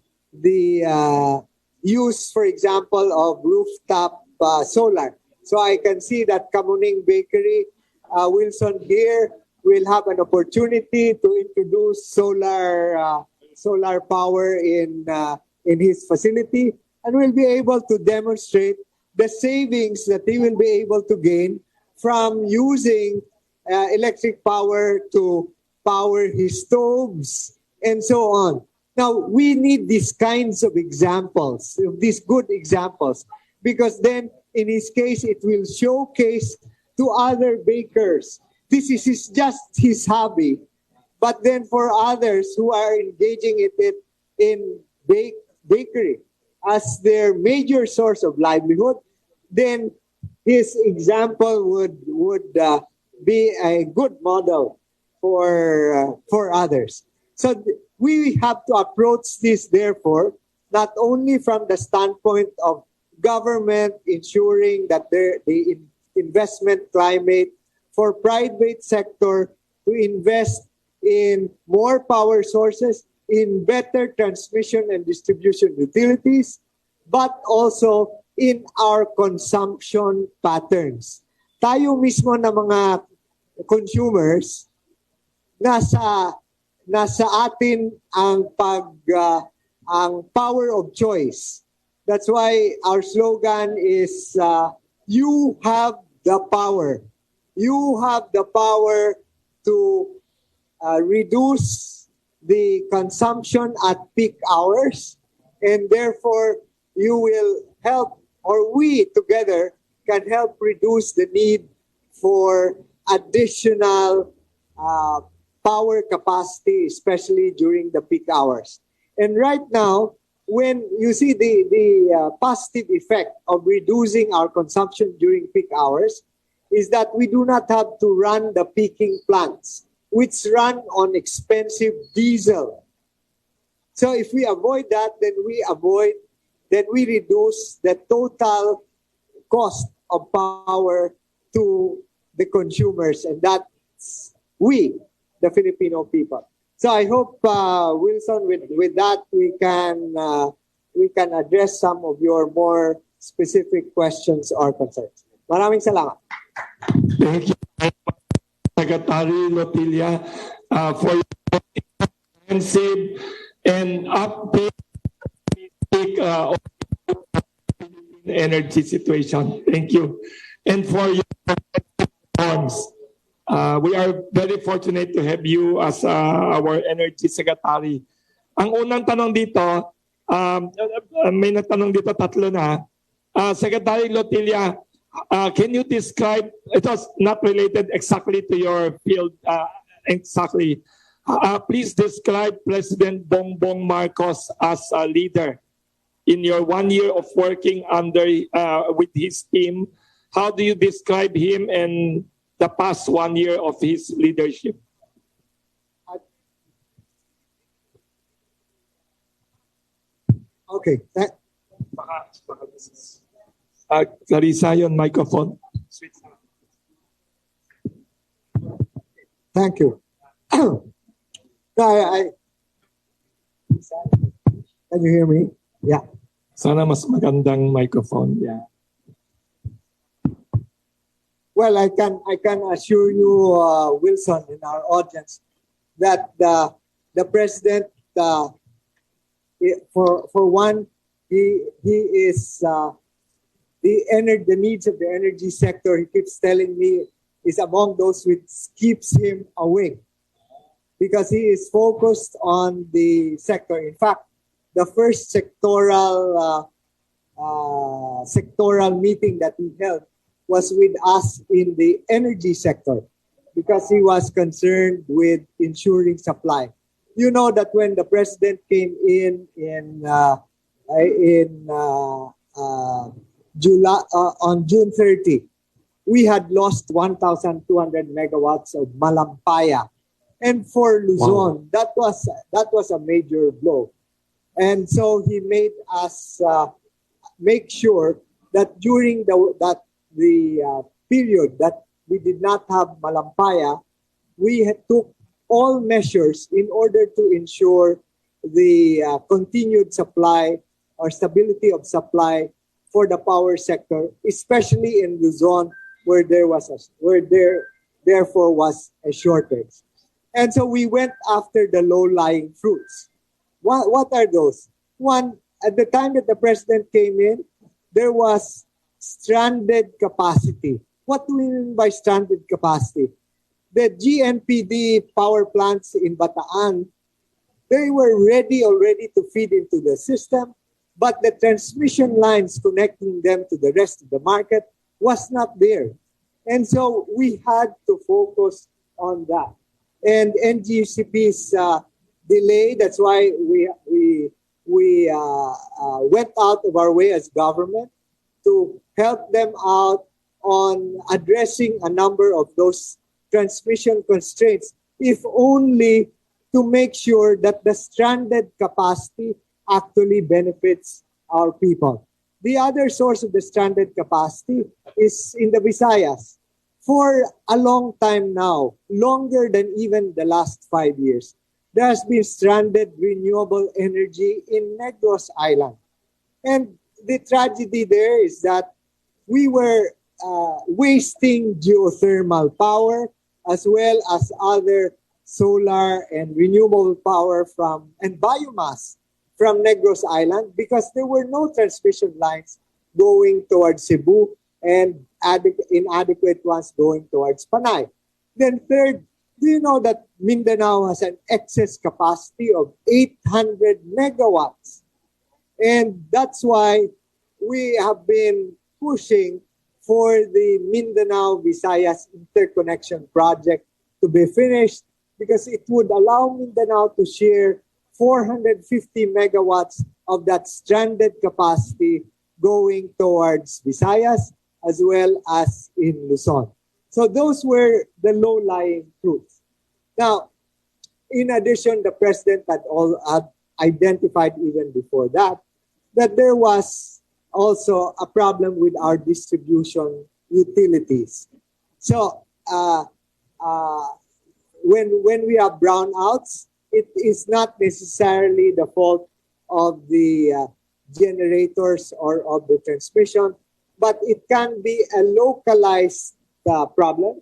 use, for example, of rooftop solar. So I can see that Kamuning Bakery, Wilson here, will have an opportunity to introduce solar power in his facility, and will be able to demonstrate the savings that he will be able to gain from using electric power to power his stoves and so on. Now, we need these kinds of examples, these good examples, because then in his case, it will showcase to other bakers. This is just his hobby. But then for others who are engaging it in bakery as their major source of livelihood, then his example would be a good model for others. So we have to approach this, therefore, not only from the standpoint of government ensuring that the investment climate for private sector to invest in more power sources, in better transmission and distribution utilities, but also in our consumption patterns. Tayo mismo na mga consumers, nasa atin ang power of choice. That's why our slogan is you have the power. You have the power to reduce the consumption at peak hours, and therefore you will help, or we together can help reduce the need for additional power capacity, especially during the peak hours. And right now, when you see the positive effect of reducing our consumption during peak hours, is that we do not have to run the peaking plants, which run on expensive diesel. So if we avoid that, then we reduce the total cost of power to the consumers, and that's we, the Filipino people. So I hope, Wilson, with that we can address some of your more specific questions or concerns. Maraming salamat. Thank you, Secretary Lotilia, for your comprehensive and update on the energy situation. Thank you. And for your response. We are very fortunate to have you as our Energy Secretary. Ang unang tanong dito, may natanong dito tatlo na. Secretary Lotilia, can you describe, it was not related exactly to your field, exactly. Please describe President Bongbong Marcos as a leader in your 1 year of working under with his team. How do you describe him and the past 1 year of his leadership? Okay. Clarissa, your microphone. Thank you. Can you hear me? Yeah. Sana mas magandang microphone. Yeah. Well, I can assure you, Wilson, and our audience, that the president, for one, he is the needs of the energy sector. He keeps telling me is among those which keeps him awake, because he is focused on the sector. In fact, the first sectoral meeting that he held was with us in the energy sector, because he was concerned with ensuring supply. You know that when the president came in July on June 30, we had lost 1,200 megawatts of Malampaya, and for Luzon, that was a major blow. And so he made us make sure that during the period that we did not have Malampaya, we took all measures in order to ensure the continued supply or stability of supply for the power sector, especially in Luzon, where there therefore was a shortage. And so we went after the low-lying fruits. What are those? One, at the time that the president came in, there was stranded capacity. What do we mean by stranded capacity? The GNPD power plants in Bataan, they were ready already to feed into the system, but the transmission lines connecting them to the rest of the market was not there. And so we had to focus on that. And NGCP's delay, that's why we went out of our way as government to help them out on addressing a number of those transmission constraints, if only to make sure that the stranded capacity actually benefits our people. The other source of the stranded capacity is in the Visayas. For a long time now, longer than even the last 5 years, there has been stranded renewable energy in Negros Island. And the tragedy there is that we were wasting geothermal power as well as other solar and renewable power and biomass from Negros Island, because there were no transmission lines going towards Cebu and inadequate ones going towards Panay. Then third, do you know that Mindanao has an excess capacity of 800 megawatts? And that's why we have been pushing for the Mindanao-Visayas interconnection project to be finished, because it would allow Mindanao to share 450 megawatts of that stranded capacity going towards Visayas as well as in Luzon. So those were the low-lying fruits. Now, in addition, the president had identified even before that there was also a problem with our distribution utilities. So when we have brownouts, it is not necessarily the fault of the generators or of the transmission, but it can be a localized problem,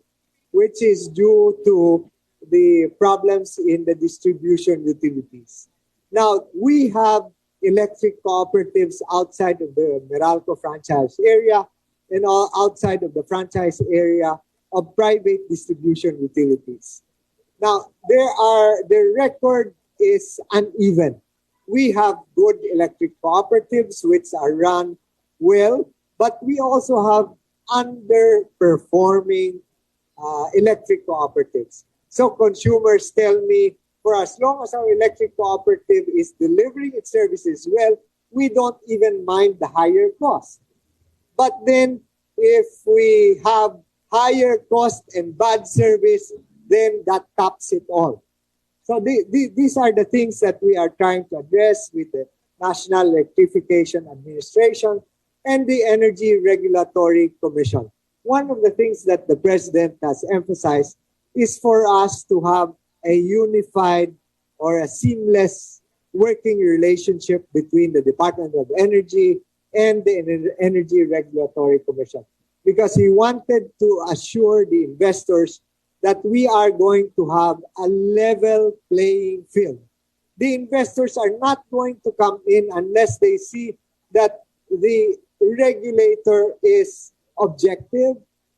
which is due to the problems in the distribution utilities. Now, we have electric cooperatives outside of the Meralco franchise area and all outside of the franchise area of private distribution utilities. Now, the record is uneven. We have good electric cooperatives which are run well, but we also have underperforming electric cooperatives. So consumers tell me, for as long as our electric cooperative is delivering its services well, we don't even mind the higher cost. But then if we have higher cost and bad service, then that tops it all. So these are the things that we are trying to address with the National Electrification Administration and the Energy Regulatory Commission. One of the things that the President has emphasized is for us to have a unified or a seamless working relationship between the Department of Energy and the Energy Regulatory Commission, because he wanted to assure the investors that we are going to have a level playing field. The investors are not going to come in unless they see that the regulator is objective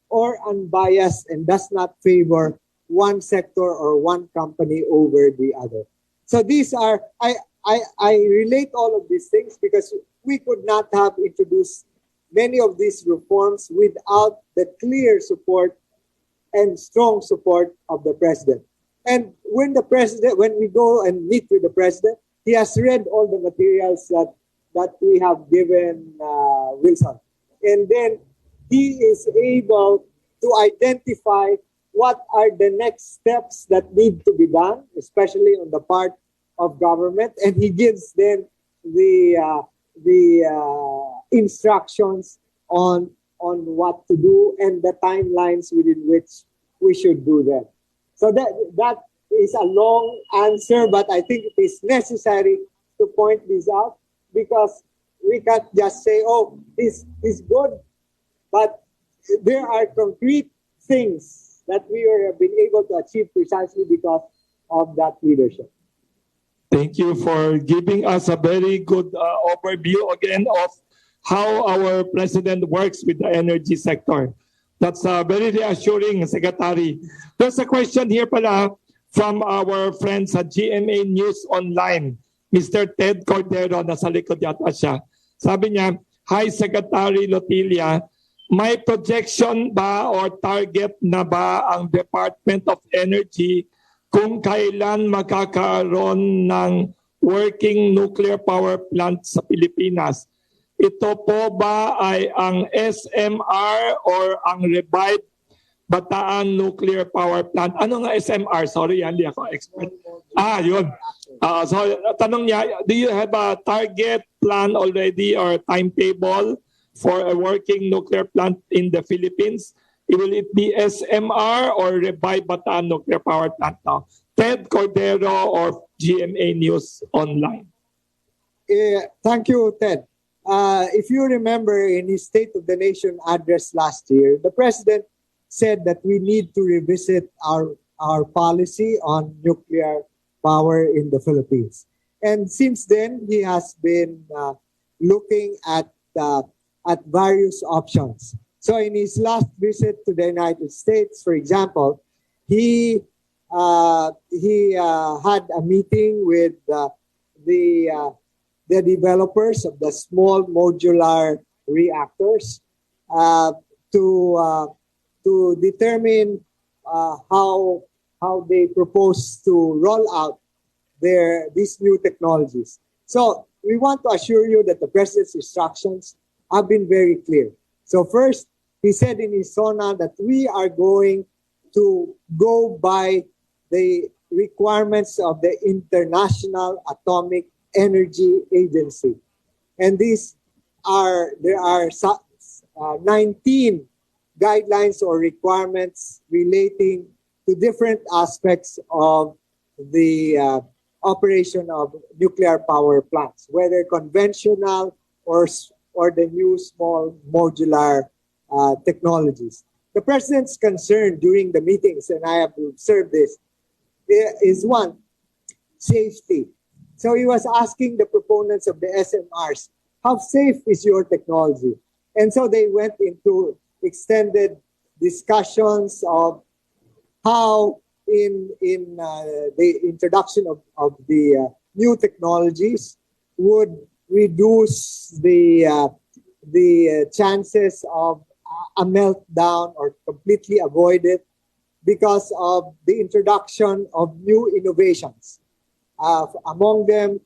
or unbiased and does not favor one sector or one company over the other. So these are, I relate all of these things because we could not have introduced many of these reforms without the clear support and strong support of the president. And when we go and meet with the president, he has read all the materials that we have given Wilson. And then he is able to identify what are the next steps that need to be done, especially on the part of government. And he gives them the instructions on what to do and the timelines within which we should do them. So that is a long answer, but I think it is necessary to point this out because we can't just say, oh, he's good, but there are concrete things that we have been able to achieve precisely because of that leadership. Thank you for giving us a very good overview again of how our president works with the energy sector. That's very reassuring, Secretary. There's a question here pala from our friends at GMA News Online. Mr. Ted Cordero, nasa likod yata siya. Sabi niya, hi Secretary Lotilla, may projection ba or target na ba ang Department of Energy kung kailan magkakaroon ng working nuclear power plant sa Pilipinas? Ito po ba ay ang SMR or ang revived Bataan Nuclear Power Plant? Ano nga SMR? Sorry, hindi ako expert. Yun. So, tanong niya, do you have a target plan already or timetable for a working nuclear plant in the Philippines? Will it be SMR or revived Bataan Nuclear Power Plant now? Ted Cordero or GMA News Online. Thank you, Ted. If you remember in his State of the Nation address last year, the president said that we need to revisit our policy on nuclear power in the Philippines. And since then, he has been looking at various options. So in his last visit to the United States, for example, he had a meeting with the developers of the small modular reactors to determine how they propose to roll out these new technologies. So we want to assure you that the president's instructions have been very clear. So first, he said in his SONA that we are going to go by the requirements of the International Atomic Energy Agency. And there are 19 guidelines or requirements relating to different aspects of the operation of nuclear power plants, whether conventional or the new small modular technologies. The president's concern during the meetings, and I have observed this, is one, safety. So he was asking the proponents of the SMRs, how safe is your technology? And so they went into extended discussions of how in the introduction of the new technologies would reduce the chances of a meltdown or completely avoid it because of the introduction of new innovations. Among them,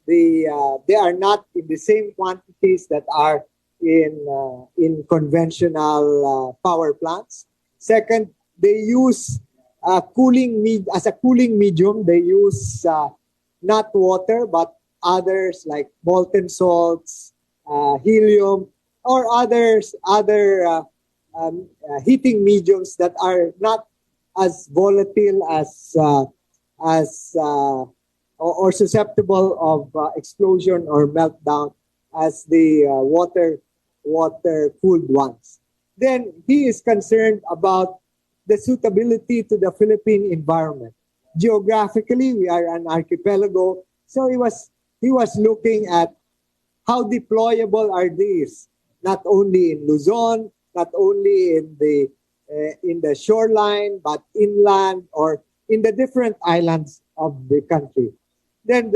they are not in the same quantities that are in conventional power plants. Second, they use as a cooling medium. They use not water but others like molten salts, helium, or other heating mediums that are not as volatile as as or susceptible of explosion or meltdown as the water cooled ones. Then he is concerned about the suitability to the Philippine environment. Geographically, we are an archipelago, so he was looking at how deployable are these, not only in Luzon, not only in the shoreline, but inland or in the different islands of the country. Then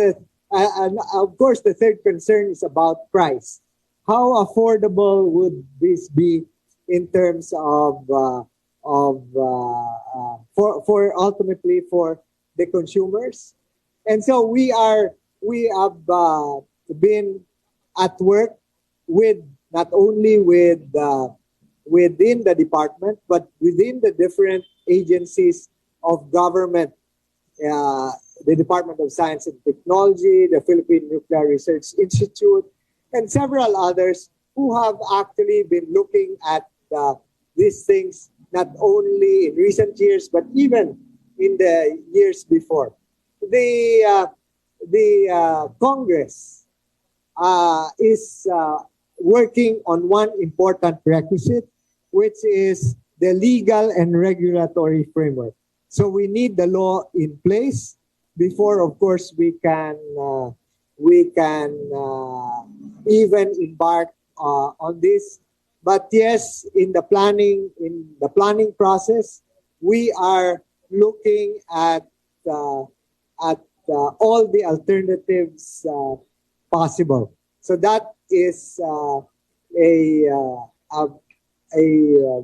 and of course, the third concern is about price. How affordable would this be in terms of for ultimately for the consumers? And so we have been at work with not only within the department but within the different agencies of government, the Department of Science and Technology, the Philippine Nuclear Research Institute, and several others who have actually been looking at these things not only in recent years but even in the years before. The Congress is working on one important requisite, which is the legal and regulatory framework. So we need the law in place before, of course, we can even embark on this. But yes, in the planning process, we are looking at all the alternatives possible. So that is a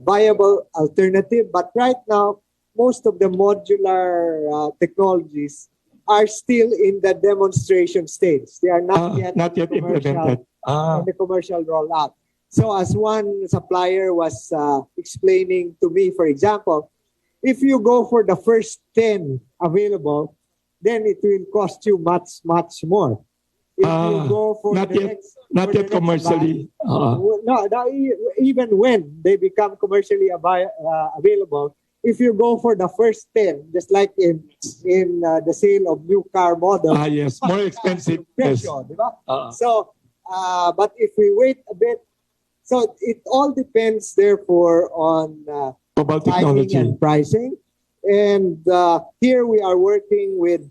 viable alternative. But right now, most of the modular technologies are still in the demonstration stage. They are not yet implemented. In the commercial rollout. So as one supplier was explaining to me, for example, if you go for the first 10 available, then it will cost you much, much more. If you go for not the yet, next, not for the yet next commercially. batch, no, even when they become commercially available, if you go for the first 10, just like in the sale of new car models, yes, more expensive. Yes. presyo, diba? So, but if we wait a bit, so it all depends, therefore, on Mobile timing technology. and pricing. And here we are working with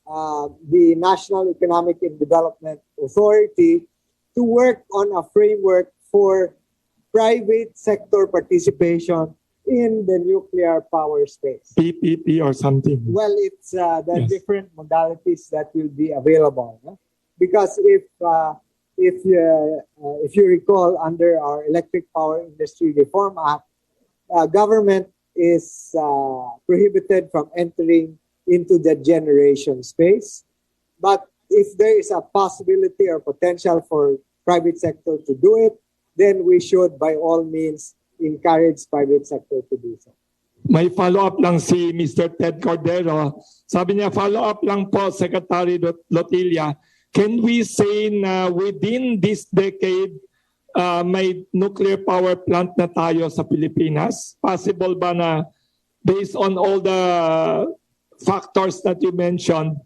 the National Economic and Development Authority to work on a framework for private sector participation in the nuclear power space. PPP or something. Well, it's the Yes. different modalities that will be available. No? Because if you recall, under our Electric Power Industry Reform Act, government is prohibited from entering into the generation space. But if there is a possibility or potential for private sector to do it, then we should by all means encourage private sector to do so. May follow-up lang si Mr. Ted Cordero. Sabi niya, follow-up lang po, Secretary Lotilla. Can we say na within this decade, may nuclear power plant na tayo sa Pilipinas? Possible ba na based on all the factors that you mentioned,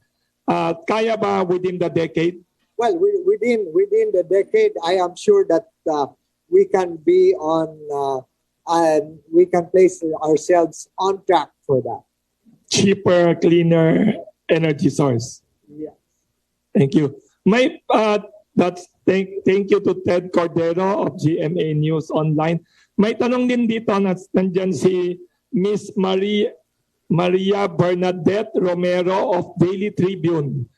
kaya ba within the decade? Well, within the decade, I am sure that we can be on and we can place ourselves on track for that. Cheaper, cleaner energy source. Yeah. Thank you. Thank you to Ted Cordero of GMA News Online. May tanong din dito, nandyan si Miss Maria Bernadette Romero of Daily Tribune.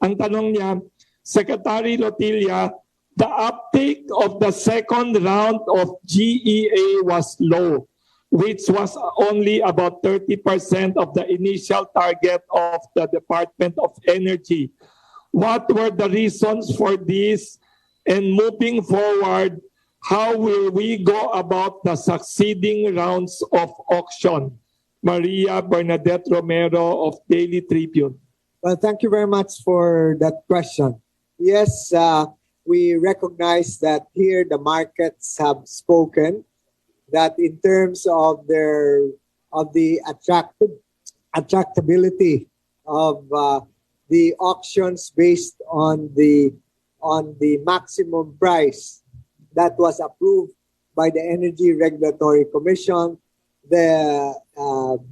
Ang tanong niya, Secretary Lotilla, the uptake of the second round of GEA was low, which was only about 30% of the initial target of the Department of Energy. What were the reasons for this? And moving forward, how will we go about the succeeding rounds of auction? Maria Bernadette Romero of Daily Tribune. Well, thank you very much for that question. Yes, we recognize that here the markets have spoken that in terms of the attractability the auctions based on the maximum price that was approved by the Energy Regulatory Commission. The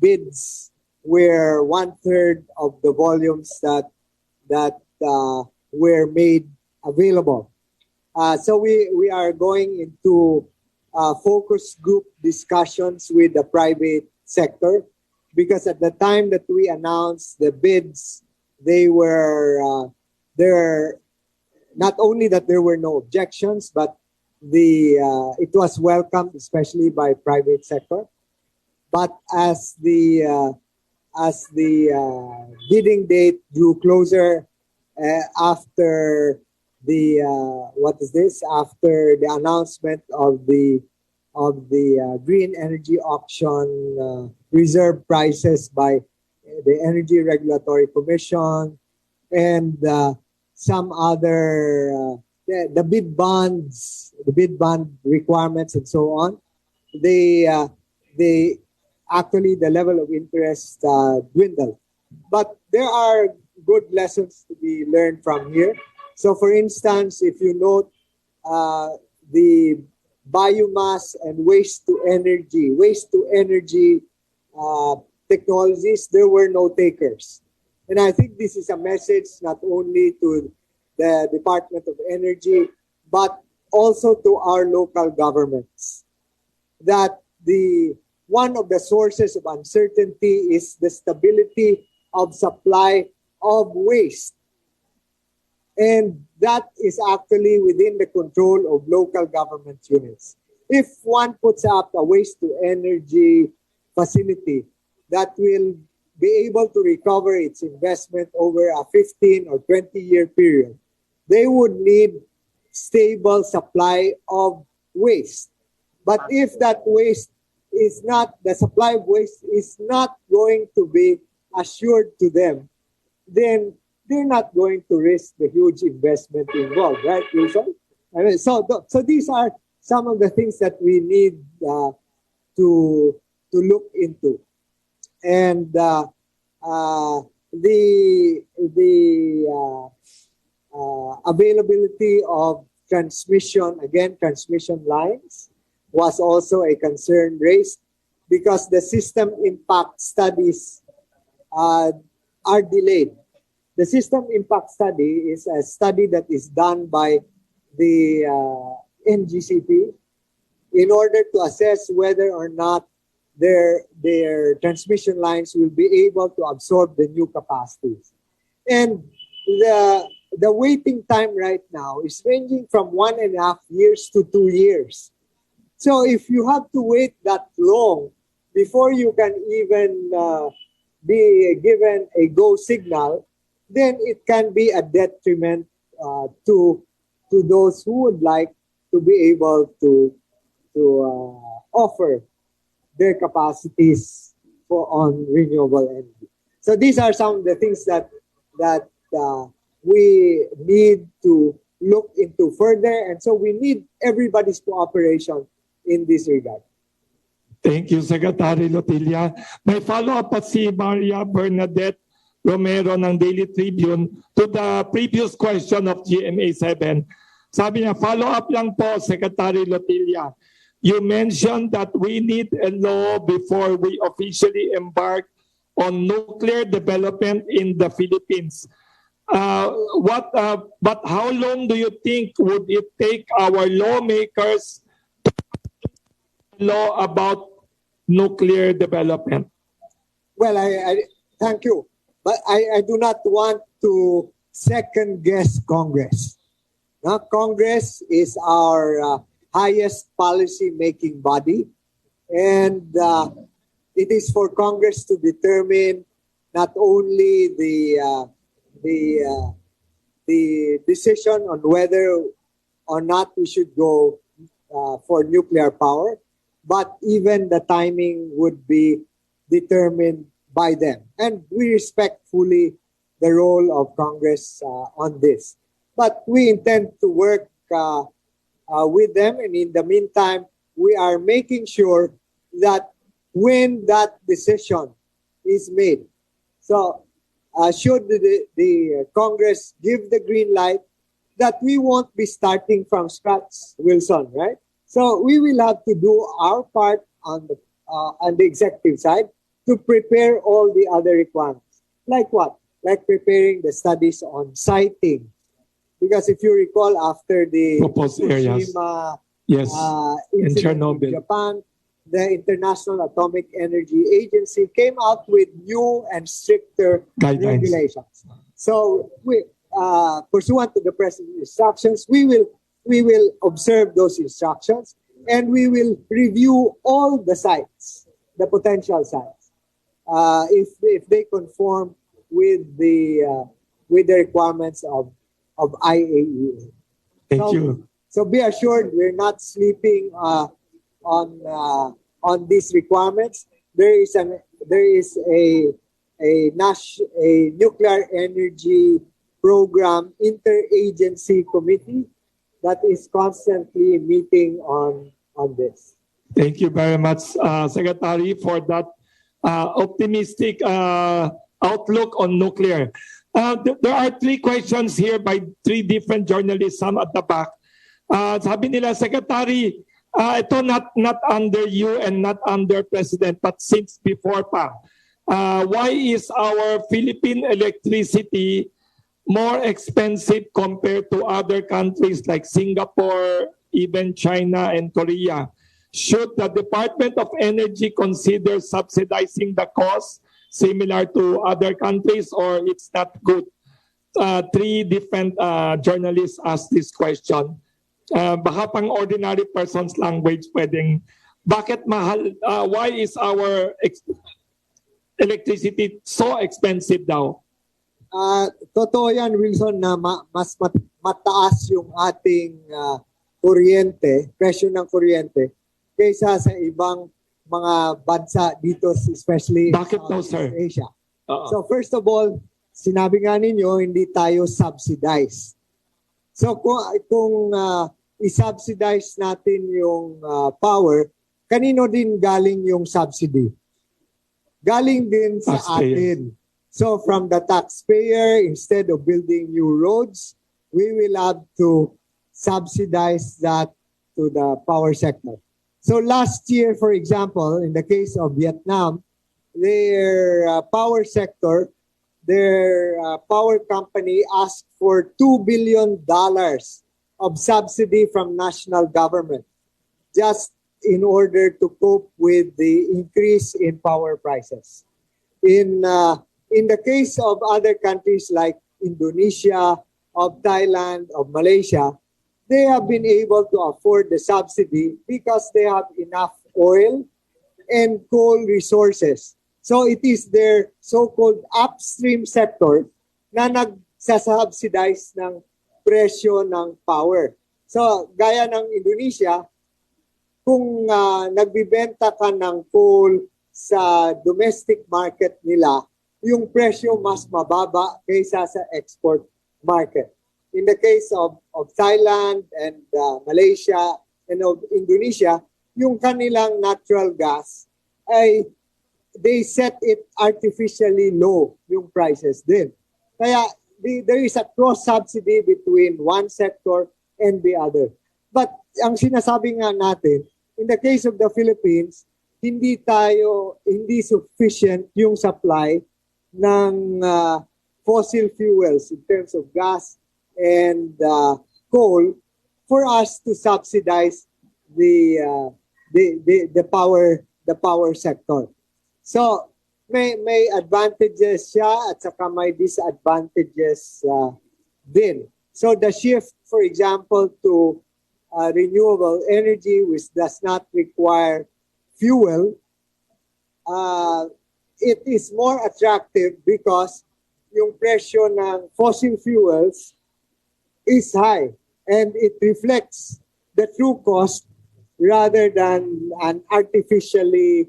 bids were 1/3 of the volumes that were made available. So we are going into focus group discussions with the private sector, because at the time that we announced the bids, they were there. Not only that there were no objections, but it was welcomed, especially by private sector. But as the bidding date drew closer, after the after the announcement of the green energy auction reserve prices by the Energy Regulatory Commission and some other the bid bonds, the bid bond requirements, and so on, they actually the level of interest dwindled. But there are good lessons to be learned from here. So, for instance, if you note the biomass and waste to energy technologies, there were no takers. And I think this is a message not only to the Department of Energy, but also to our local governments, that one of the sources of uncertainty is the stability of supply of waste. And that is actually within the control of local government units. If one puts up a waste-to-energy facility that will be able to recover its investment over a 15 or 20-year period, they would need stable supply of waste. But if that waste is not, the supply of waste is not going to be assured to them, then they're not going to risk the huge investment involved, right, Wilson? I mean, so these are some of the things that we need to look into, and the availability of transmission lines was also a concern raised, because the system impact studies are delayed. The system impact study is a study that is done by the NGCP in order to assess whether or not their transmission lines will be able to absorb the new capacities. And the waiting time right now is ranging from 1.5 years to 2 years. So if you have to wait that long before you can even be given a go signal, then it can be a detriment to those who would like to be able to offer their capacities on renewable energy. So these are some of the things that we need to look into further, and so we need everybody's cooperation in this regard. Thank you, Secretary Lotilla. May follow-up pa si Maria Bernadette Romero ng Daily Tribune to the previous question of GMA7. Sabi niya, follow-up lang po, Secretary Lotilla. You mentioned that we need a law before we officially embark on nuclear development in the Philippines. But how long do you think would it take our lawmakers to law about nuclear development? Well, I thank you. But I do not want to second-guess Congress. Now, Congress is our highest policy-making body, and it is for Congress to determine not only the decision on whether or not we should go for nuclear power, but even the timing would be determined by them. And we respect fully the role of Congress on this. But we intend to work with them, and in the meantime, we are making sure that when that decision is made, so should the Congress give the green light, that we won't be starting from scratch, Wilson, right? So we will have to do our part on the executive side to prepare all the other requirements. Like what? Like preparing the studies on siting. Because if you recall, after the Proposed areas. Fukushima Yes, in incident Chernobyl. in Japan, the International Atomic Energy Agency came out with new and stricter Guidelines. regulations. So we, pursuant to the President's instructions, we will observe those instructions, and we will review all the sites, the potential sites, if they conform with the requirements of IAEA. Thank you. So be assured, we're not sleeping on these requirements. There is a nuclear energy program interagency committee that is constantly meeting on this. Thank you very much, Secretary, for that optimistic outlook on nuclear. There are 3 questions here by 3 different journalists, some at the back. Sabi nila, Secretary, ito not under you and not under President, but since before pa. Why is our Philippine electricity more expensive compared to other countries like Singapore, even China and Korea? Should the Department of Energy consider subsidizing the cost similar to other countries, or it's not good? 3 different journalists asked this question. Baka pang ordinary person's language pwedeng, bakit mahal, why is our electricity so expensive daw? Totoo yan, Wilson, na mas mataas yung ating kuryente, presyo ng kuryente, kaysa sa ibang mga bansa dito, especially bakit daw, sir? Asia. So first of all, sinabi nga ninyo, hindi tayo subsidized. So kung i-subsidize natin yung power, kanino din galing yung subsidy? Galing din sa atin. So from the taxpayer, instead of building new roads, we will have to subsidize that to the power sector. So last year, for example, in the case of Vietnam, their power sector, their power company asked for $2 billion of subsidy from national government just in order to cope with the increase in power prices. In the case of other countries like Indonesia, of Thailand, of Malaysia, they have been able to afford the subsidy because they have enough oil and coal resources. So it is their so-called upstream sector na nagsasubsidize ng presyo ng power. So gaya ng Indonesia, kung nagbibenta ka ng coal sa domestic market nila, yung presyo mas mababa kaysa sa export market. In the case of Thailand and Malaysia and of Indonesia, yung kanilang natural gas ay they set it artificially low, yung prices din. Kaya there is a cross-subsidy between one sector and the other. But ang sinasabi nga natin, in the case of the Philippines, hindi sufficient yung supply ng fossil fuels in terms of gas and coal for us to subsidize the power sector. So may advantages siya at saka may disadvantages din. So the shift, for example, to renewable energy which does not require fuel, it is more attractive because yung presyo ng fossil fuels is high and it reflects the true cost rather than an artificially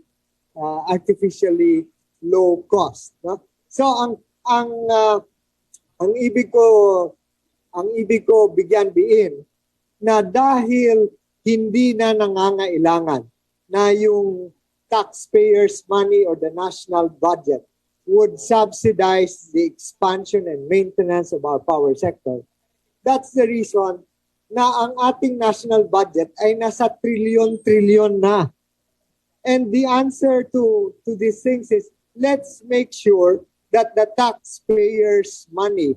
low cost, no? So ang ibig ko bigyan diin na dahil hindi na nangangailangan na yung taxpayers' money or the national budget would subsidize the expansion and maintenance of our power sector. That's the reason na ang ating national budget ay nasa trilyon-trilyon na. And the answer to these things is, let's make sure that the taxpayers' money,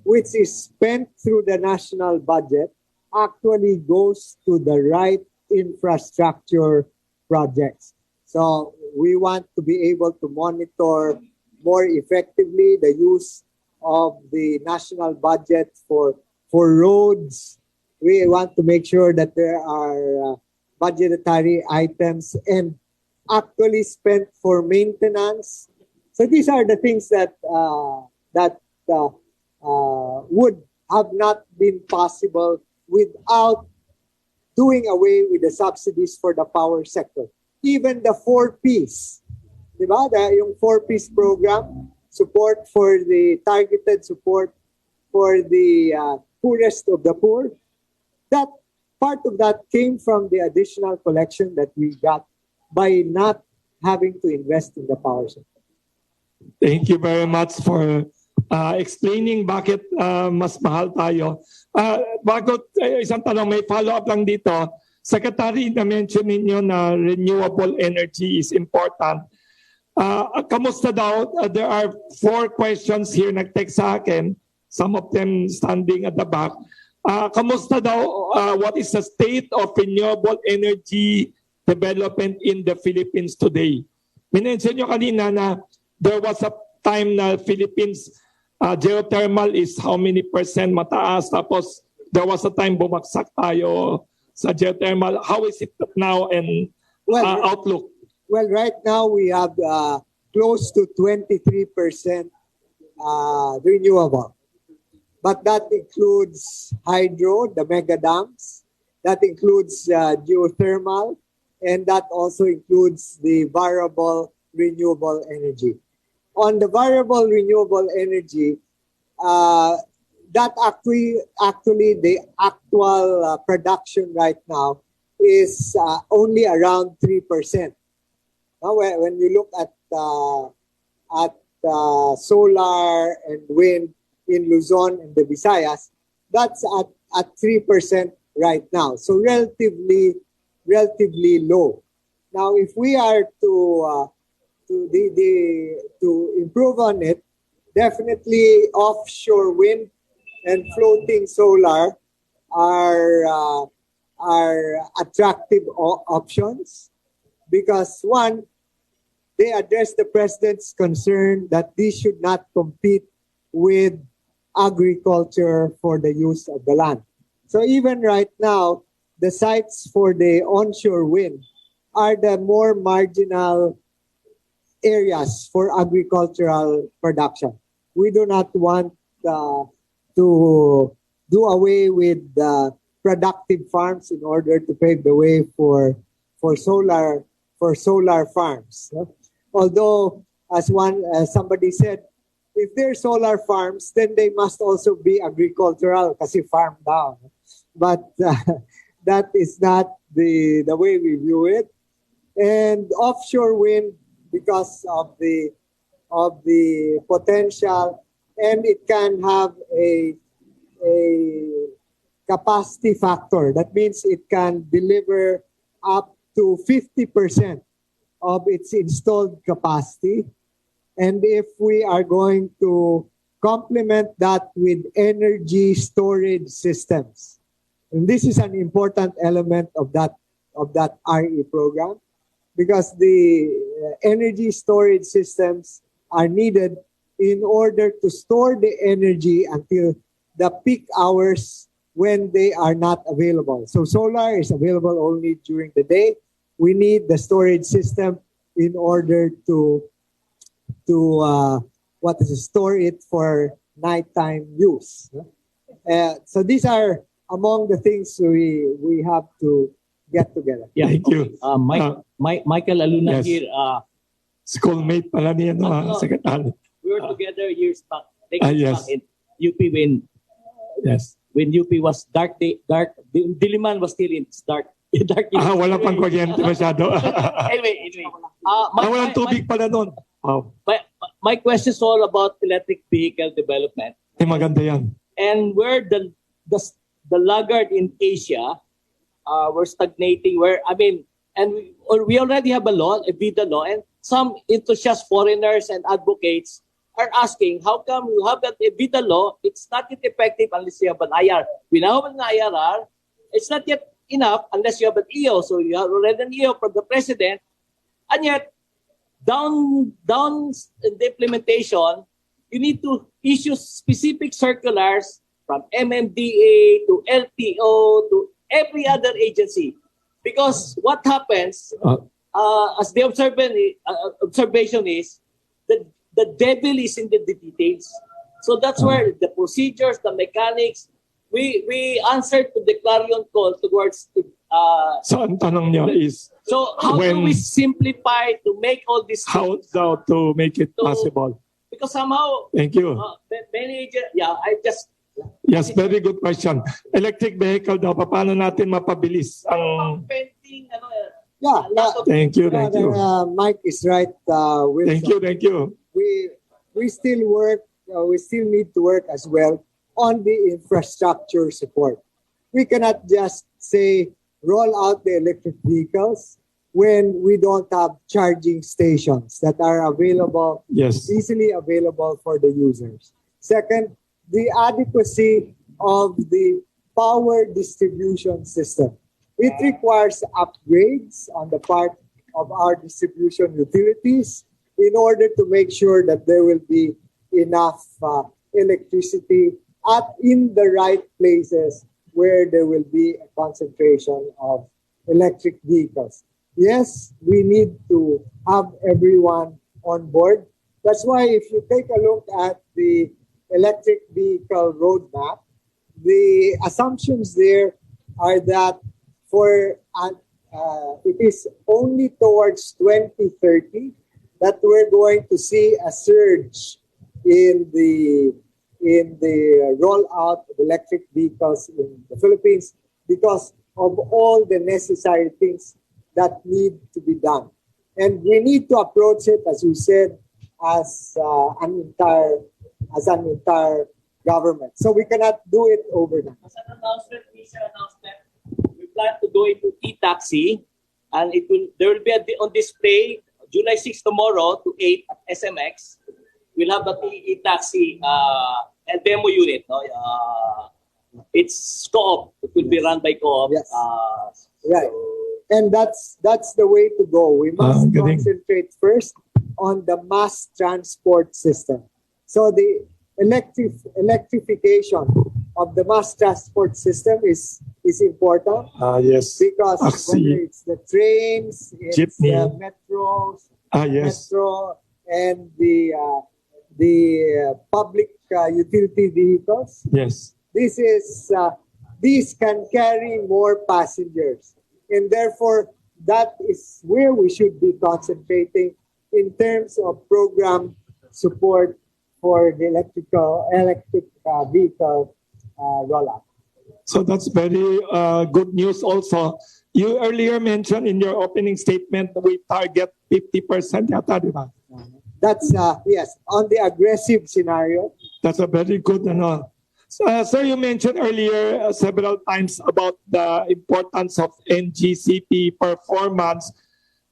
which is spent through the national budget, actually goes to the right infrastructure projects. So we want to be able to monitor more effectively the use of the national budget for roads. We want to make sure that there are budgetary items and actually spent for maintenance. So these are the things that would have not been possible without doing away with the subsidies for the power sector. Even the 4Ps, di ba? Yung 4Ps program, support for the targeted support for the poorest of the poor, that part of that came from the additional collection that we got by not having to invest in the power sector. Thank you very much for explaining bakit mas mahal tayo. Bago isang tanong, may follow-up lang dito. Secretary, na-mention ninyo na renewable energy is important. Kamusta daw? There are 4 questions here nag-text sa akin. Some of them standing at the back. Kamusta daw? What is the state of renewable energy development in the Philippines today? Minention nyo kanina na there was a time na Philippines geothermal is how many percent mataas, tapos there was a time bumagsak tayo sa geothermal. How is it now and outlook? Well, right now we have close to 23% renewable. But that includes hydro, the mega dams, that includes geothermal, and that also includes the variable renewable energy. On the variable renewable energy, that actually the actual production right now is only around 3%. When you look at solar and wind in Luzon and the Visayas, that's at 3% right now. So relatively low. Now, if we are to improve on it, definitely offshore wind and floating solar are attractive options because, one, they address the president's concern that these should not compete with agriculture for the use of the land. So even right now, the sites for the onshore wind are the more marginal areas for agricultural production. We do not want to do away with productive farms in order to pave the way for solar farms. Although, as somebody said, if they're solar farms, then they must also be agricultural kasi farm down. But that is not the way we view it. And offshore wind, because of the potential, and it can have a capacity factor. That means it can deliver up to 50% of its installed capacity. And if we are going to complement that with energy storage systems, and this is an important element of that RE program, because the energy storage systems are needed in order to store the energy until the peak hours when they are not available. So solar is available only during the day. We need the storage system in order to store it for nighttime use. So these are among the things we have to get together. Yeah, thank you. Michael Aluna Yes. here. Schoolmate pala niya, Secretary. We were together years back. Decades Yes. back in UP when UP was dark. Diliman was still in dark. Wala pang kuryente masyado. Anyway. Walang tubig pala nun. Wow. my question is all about electric vehicle development. Maganda yan. And we're the laggard in Asia. We're stagnating. We already have a law, a VIDA law, and some enthusiast foreigners and advocates are asking, how come you have that VIDA law? It's not yet effective unless you have an IR. We now have an IRR. It's not yet enough unless you have an EO. So you have already an EO from the president, and yet down in the implementation, you need to issue specific circulars from MMDA to LTO to every other agency. Because what happens, as the observation is, the devil is in the details. So that's where the procedures, the mechanics, we answered to the clarion call towards So ang tanong niyo is, so how do we simplify to make all this? How to make it possible? Because somehow, thank you. Many, Yes, very good question. Electric vehicle daw, paano natin mapabilis ang... Thank you. Mike is right. Thank you. We still work. We still need to work as well on the infrastructure support. We cannot just say roll out the electric vehicles when we don't have charging stations that are available, easily available for the users. Second, the adequacy of the power distribution system. It requires upgrades on the part of our distribution utilities in order to make sure that there will be enough electricity in the right places where there will be a concentration of electric vehicles. Yes, we need to have everyone on board. That's why if you take a look at the electric vehicle roadmap, the assumptions there are that it is only towards 2030 that we're going to see a surge in the rollout of electric vehicles in the Philippines because of all the necessary things that need to be done. And we need to approach it, as we said, as an entire government. So we cannot do it overnight. As an announcement, we plan to go into e-taxi, and there will be on display July 6 tomorrow to 8 at SMX. We'll have the e-taxi demo unit. No? It's Co-op. It will be run by Co-op. Yes. Right. And that's the way to go. We must concentrate first on the mass transport system. So the electrification of the mass transport system is important. Yes. Because whether it's the trains, it's the metros, metro, and the public utility vehicles. Yes. These can carry more passengers. And therefore, that is where we should be concentrating in terms of program support for the electric vehicle rollout. So that's very good news also. You earlier mentioned in your opening statement that we target 50% yata, di ba? That's, yes, on the aggressive scenario. That's a very good, Sir, you mentioned earlier several times about the importance of NGCP performance.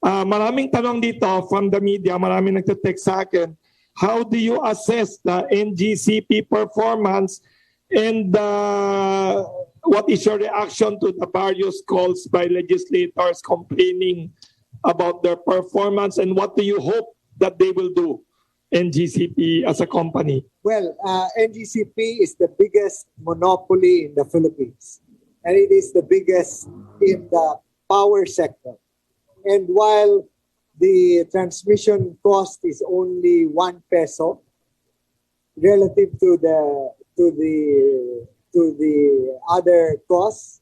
Maraming tanong dito from the media, maraming nagte-text sa akin. How do you assess the NGCP performance and what is your reaction to the various calls by legislators complaining about their performance, and what do you hope that they will do, NGCP as a company? Well, NGCP is the biggest monopoly in the Philippines, and it is the biggest in the power sector. And while the transmission cost is only 1 peso relative to the other costs,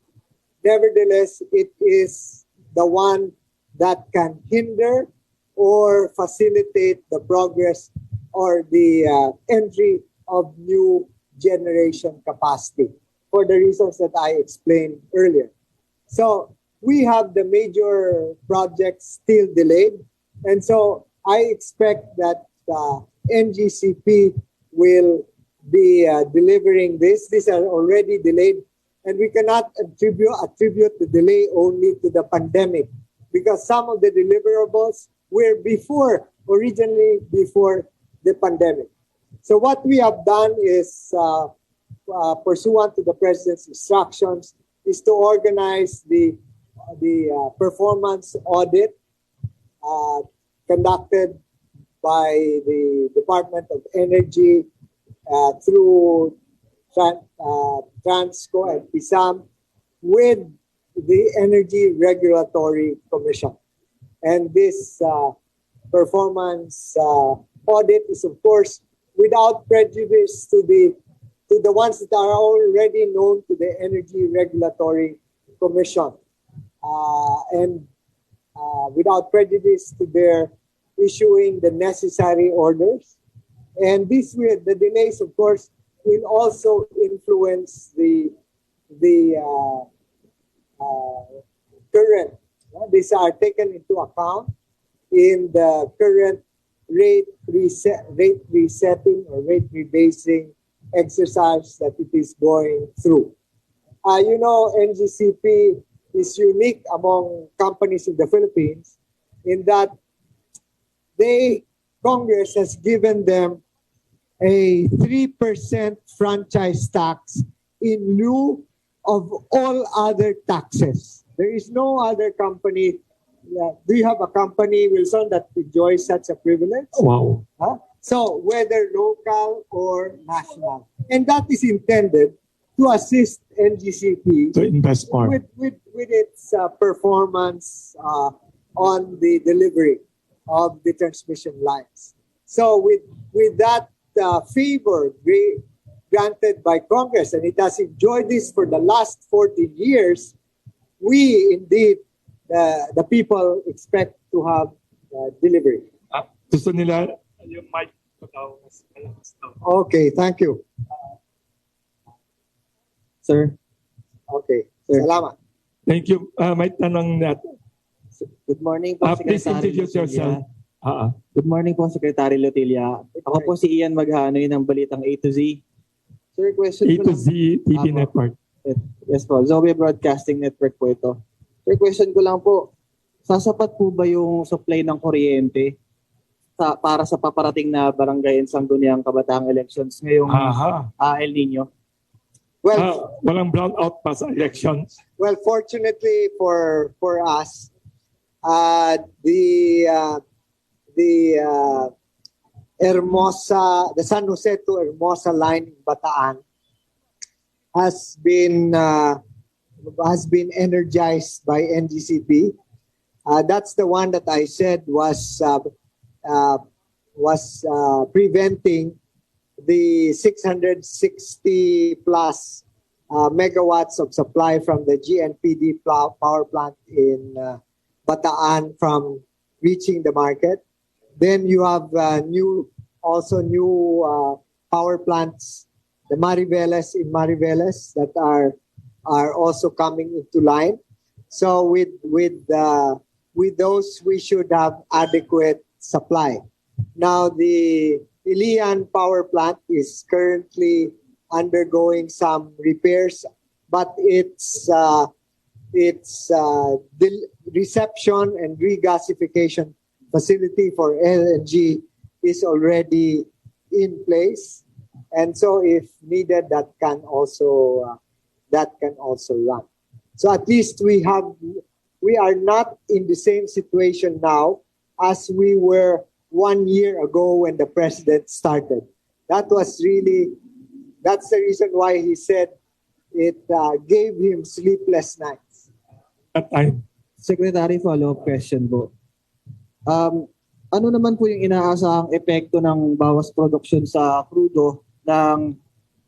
nevertheless, it is the one that can hinder or facilitate the progress or the entry of new generation capacity for the reasons that I explained earlier. So we have the major projects still delayed. And so I expect that NGCP will be delivering this. These are already delayed, and we cannot attribute the delay only to the pandemic, because some of the deliverables were originally before the pandemic. So what we have done is, pursuant to the President's instructions, is to organize the performance audit conducted by the Department of Energy through Transco and PISAM with the Energy Regulatory Commission. And this performance audit is, of course, without prejudice to the ones that are already known to the Energy Regulatory Commission, and without prejudice to their issuing the necessary orders. And the delays, of course, will also influence the current. These are taken into account in the current rate resetting or rate rebasing exercise that it is going through. NGCP is unique among companies in the Philippines in that Congress has given them a 3% franchise tax in lieu of all other taxes. There is no other company. Do you have a company, Wilson, that enjoys such a privilege? Wow. Huh? So whether local or national. And that is intended to assist NGCP To invest more. with its performance on the delivery of the transmission lines. So with that favor granted by Congress, and it has enjoyed this for the last 14 years, we indeed, the people, expect to have delivery. Gusto nila yung mic ko daw mas malakas daw. Okay, thank you. Sir, Okay, Sir. salamat. Thank you. May tanong natin. good morning po, Please Secretary introduce yourself. Lotilla. Good morning po, Secretary Lotilla. Ako po si Ian Maghanoy ng Balitang A to Z. Sir, question A ko to lang. Z TV Apo. Network. Yes po, Zoe Broadcasting Network po ito. Sir, question ko lang po, sasapat po ba yung supply ng kuryente para sa paparating na barangay and sangguniang kabataang elections ngayong El Nino? Well, Walang brownout pa sa elections. well, fortunately for us, the San Jose to Hermosa line in Bataan has been energized by NGCP. That's the one that I said was preventing the 660 plus megawatts of supply from the GNPD power plant in Bataan from reaching the market. Then you have new power plants, the Mariveles in Mariveles, that are also coming into line. So with those, we should have adequate supply. Now the Ilian power plant is currently undergoing some repairs, but its reception and regasification facility for LNG is already in place, and so if needed, that can also run. So at least we are not in the same situation now as we were 1 year ago when the president started. That's the reason why he said it gave him sleepless nights. That time. Secretary, follow-up question po. Ano naman po yung inaasahang epekto ng bawas production sa crudo ng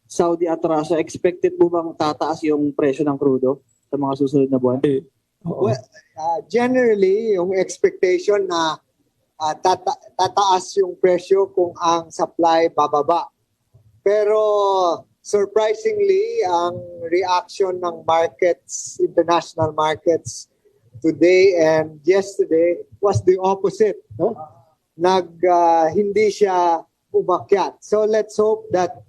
Saudi at Russia? Expected po bang tataas yung presyo ng crudo sa mga susunod na buwan? Well, generally, yung expectation na tataas yung presyo kung ang supply bababa. Pero surprisingly, ang reaction ng markets, international markets, today and yesterday was the opposite. No? hindi siya umakyat. So let's hope that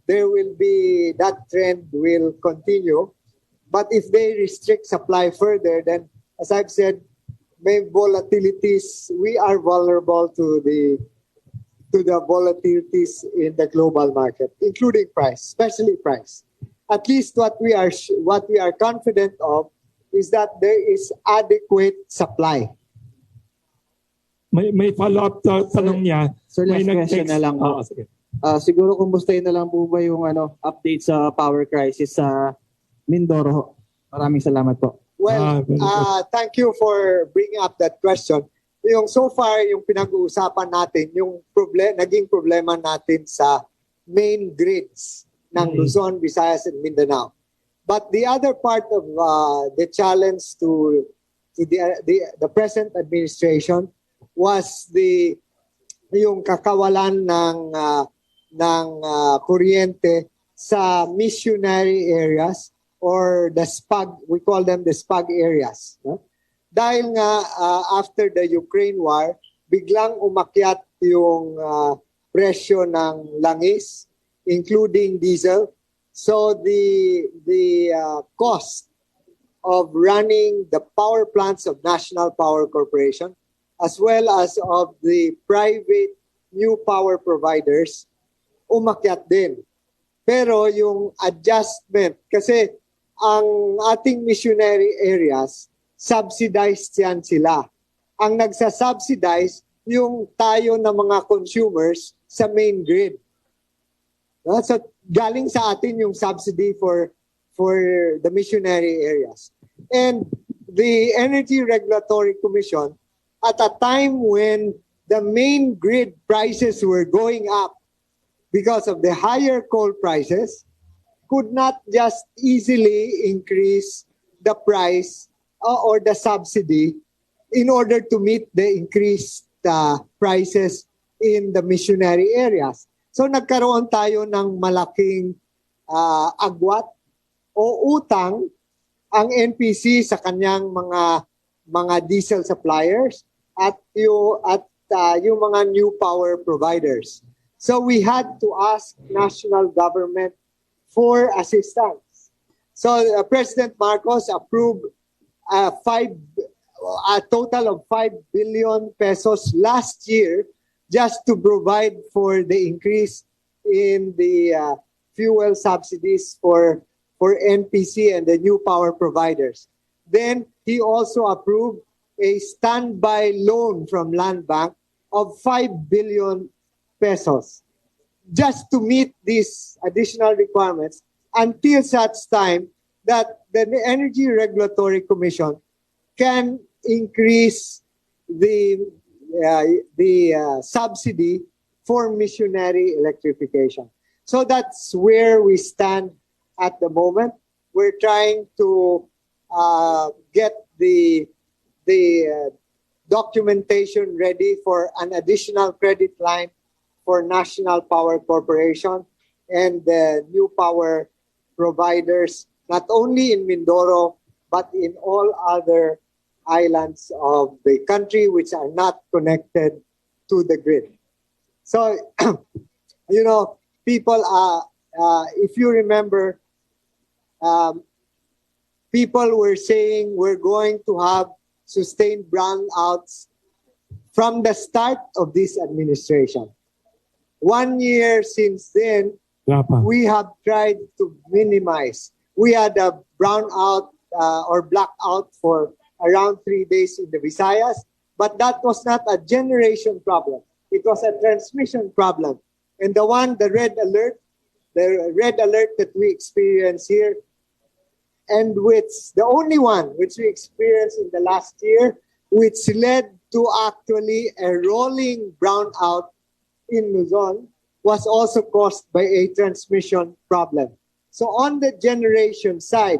that trend will continue. But if they restrict supply further, then as I've said, may volatilities, we are vulnerable to the volatilities in the global market, including price, especially price. At least what we are confident of is that there is adequate supply. May follow-up tanong niya. Sir, May last question nag-text. na lang. Sige. Siguro kumustahin na lang po ba yung update sa power crisis sa Mindoro? Maraming salamat po. Well, thank you for bringing up that question. So far, yung pinag-uusapan natin, yung naging problema natin sa main grids ng Luzon, Visayas, and Mindanao. But the other part of the challenge to the present administration was yung kakawalan ng kuryente sa missionary areas or the SPAG, we call them the SPAG areas. No? Dahil nga after the Ukraine war, biglang umakyat yung presyo ng langis, including diesel. So the cost of running the power plants of National Power Corporation as well as of the private new power providers umakyat din. Pero yung adjustment, kasi ang ating missionary areas, subsidized yan sila. Ang nagsasubsidize yung tayo na mga consumers sa main grid. So galing sa atin yung subsidy for the missionary areas. And the Energy Regulatory Commission, at a time when the main grid prices were going up because of the higher coal prices, could not just easily increase the price or the subsidy in order to meet the increased prices in the missionary areas. So nagkaroon tayo ng malaking agwat o utang ang NPC sa kanyang mga diesel suppliers at yung mga new power providers. So we had to ask national government for assistance. So President Marcos approved a total of 5 billion pesos last year just to provide for the increase in the fuel subsidies for NPC and the new power providers. Then he also approved a standby loan from Land Bank of 5 billion pesos just to meet these additional requirements until such time that the Energy Regulatory Commission can increase the subsidy for missionary electrification. So that's where we stand at the moment. We're trying to get the documentation ready for an additional credit line for National Power Corporation and the new power providers, not only in Mindoro, but in all other islands of the country which are not connected to the grid. So, people if you remember, people were saying we're going to have sustained brownouts from the start of this administration. 1 year since then, we have tried to minimize. We had a brownout or blackout for around 3 days in the Visayas, but that was not a generation problem. It was a transmission problem. And the red alert that we experience here, and the only one which we experienced in the last year, which led to actually a rolling brownout in Luzon, was also caused by a transmission problem. So on the generation side,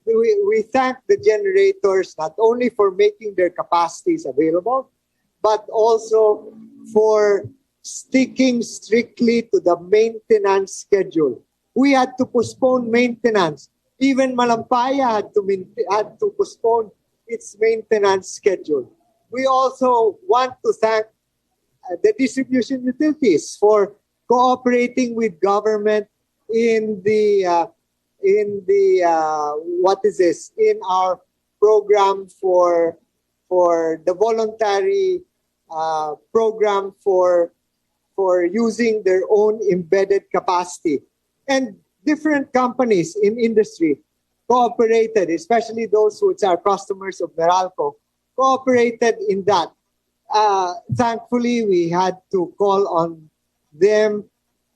we thank the generators not only for making their capacities available, but also for sticking strictly to the maintenance schedule. We had to postpone maintenance. Even Malampaya had to postpone its maintenance schedule. We also want to thank the distribution utilities for cooperating with government in the in our program for the voluntary program for using their own embedded capacity. And different companies in industry cooperated, especially those which are customers of Meralco, cooperated in that. Thankfully, we had to call on them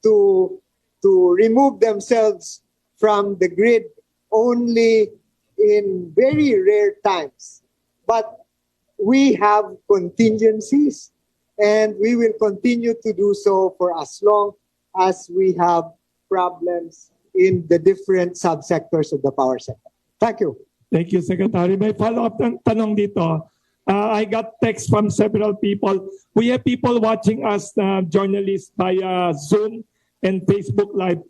to remove themselves from the grid only in very rare times. But we have contingencies, and we will continue to do so for as long as we have problems in the different subsectors of the power sector. Thank you. Thank you, Secretary. May follow-up tanong dito. I got texts from several people. We have people watching us, journalists, via Zoom and Facebook Live.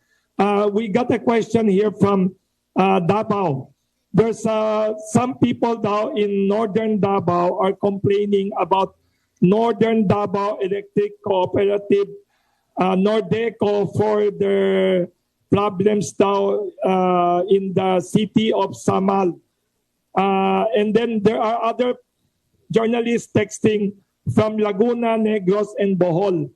We got a question here from Davao. There's some people now in Northern Davao are complaining about Northern Davao Electric Cooperative, Nordeco, for their problems now in the city of Samal. And then there are other journalists texting from Laguna, Negros, and Bohol.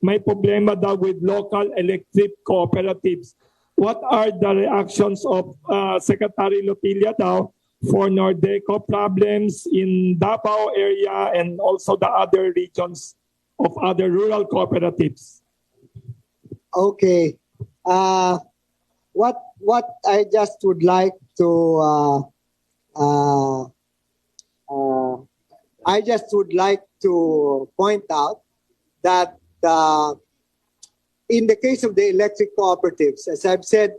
May problema daw with local electric cooperatives. What are the reactions of Secretary Lopilla daw for Nordeco problems in Davao area and also the other regions of other rural cooperatives? Okay. What I just would like to point out that in the case of the electric cooperatives, as I've said,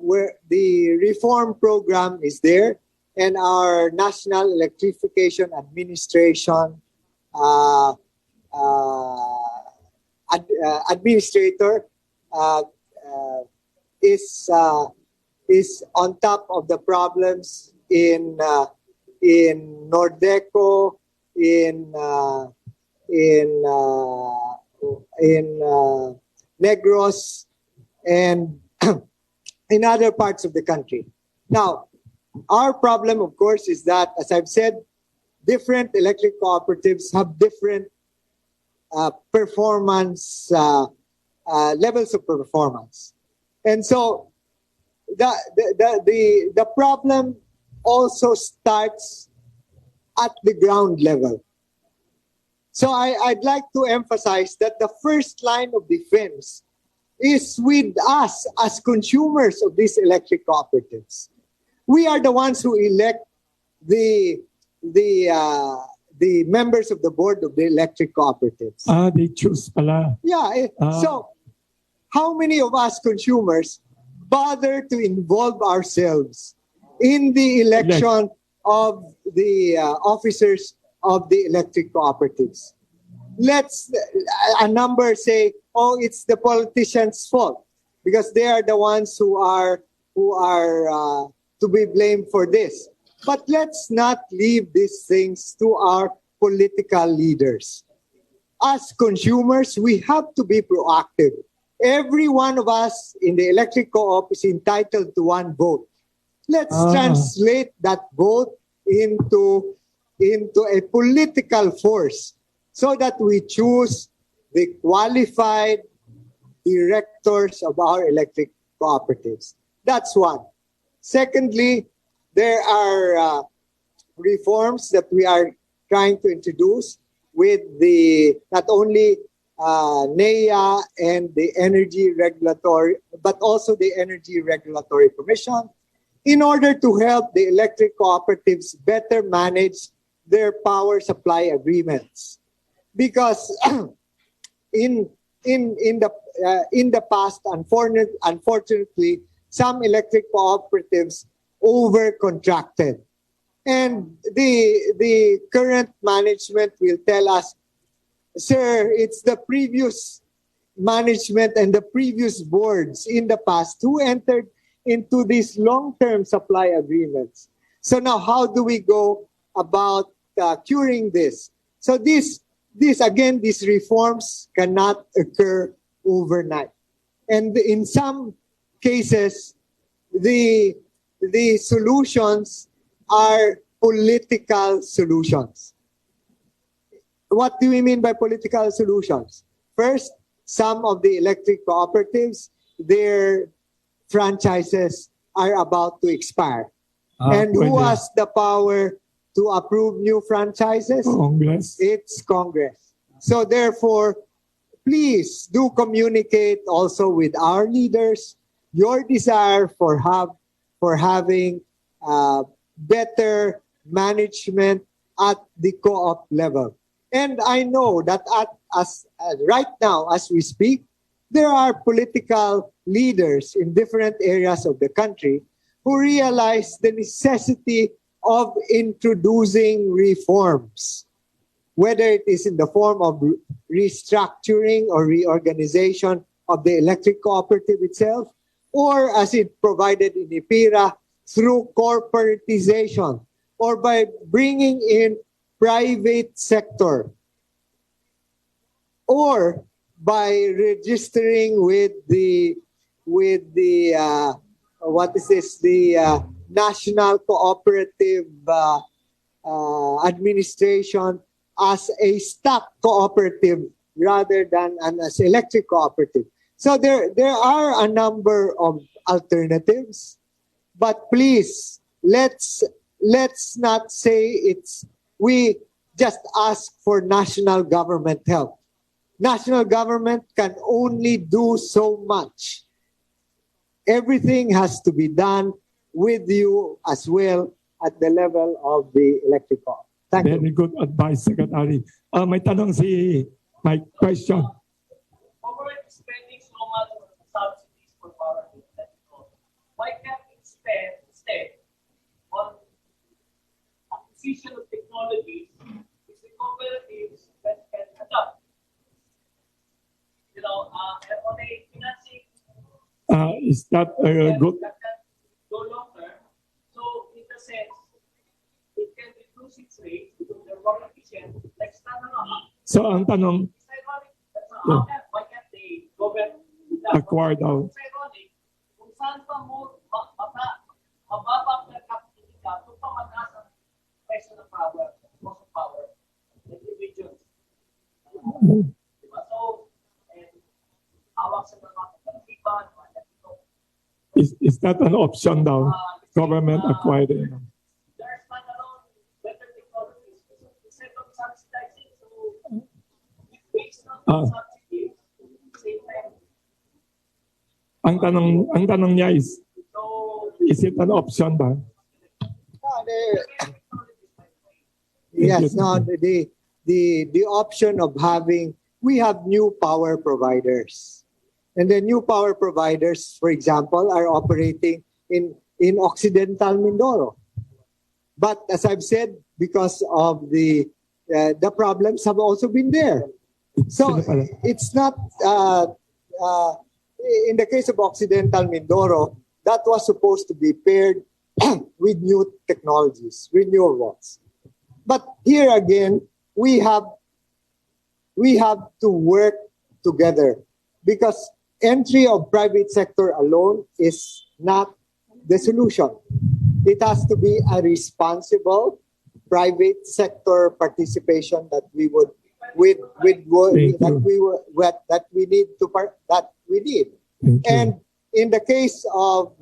where the reform program is there, and our National Electrification Administration administrator is on top of the problems in Nordeco, in Negros, and in other parts of the country. Now, our problem, of course, is that, as I've said, different electric cooperatives have different performance levels of performance, and so the problem also starts at the ground level. So I'd like to emphasize that the first line of defense is with us as consumers of these electric cooperatives. We are the ones who elect the members of the board of the electric cooperatives. They choose pala. Yeah. So how many of us consumers bother to involve ourselves in the election of the officers of the electric cooperatives? Let's a number say, oh, it's the politicians' fault because they are the ones who are to be blamed for this. But let's not leave these things to our political leaders. As consumers, we have to be proactive. Every one of us in the electric co-op is entitled to one vote. Let's translate that vote into a political force so that we choose the qualified directors of our electric cooperatives. That's one. Secondly, there are reforms that we are trying to introduce with the not only NEA and the Energy Regulatory, but also the Energy Regulatory Commission, in order to help the electric cooperatives better manage their power supply agreements. Because in the past, unfortunately, some electric cooperatives over-contracted. And the current management will tell us, sir, it's the previous management and the previous boards in the past who entered into these long-term supply agreements. So now how do we go about curing this? So this these reforms cannot occur overnight. And in some cases, the solutions are political solutions. What do we mean by political solutions? First, some of the electric cooperatives, their franchises are about to expire. And who has the power to approve new franchises? Congress. It's Congress. So therefore, please do communicate also with our leaders your desire for having better management at the co-op level. And I know that right now, as we speak, there are political leaders in different areas of the country who realize the necessity of introducing reforms, whether it is in the form of restructuring or reorganization of the electric cooperative itself, or as it provided in IPIRA, through corporatization, or by bringing in private sector, or by registering with the National Cooperative Administration as a stock cooperative rather than as electric cooperative. So there are a number of alternatives, but please let's not say we just ask for national government help. National government can only do so much. Everything has to be done with you as well at the level of the electric co-op. Thank you. Very good advice, Secretary. May tanong my question. Over spending so much on subsidies for power electrical, why can't we spend instead on acquisition of technologies which the cooperatives that can adopt? On a financing. Is that good? That can go longer. So, in the sense, it can reduce its rate because they're more efficient. Like standalone. So, ang tanong, why can't the government acquire daw? It's ironic, kung saan pa mo mababa ang capacity ka, kung pa mataas ang presyo ng power, cost of power, the regions. Diba? So, hawak sa mga katipan, Is that an option daw? Government acquiring? there's standalone better technologies. Instead of subsidizing, so based on subsidies, same time. Ang tanong niya is it an option ba? Yes, no, the option of we have new power providers. And the new power providers, for example, are operating in Occidental Mindoro. But as I've said, because of the problems have also been there. So it's not, in the case of Occidental Mindoro, that was supposed to be paired with new technologies, renewables. But here again, we have to work together because entry of private sector alone is not the solution. It has to be a responsible private sector participation that we need. And in the case of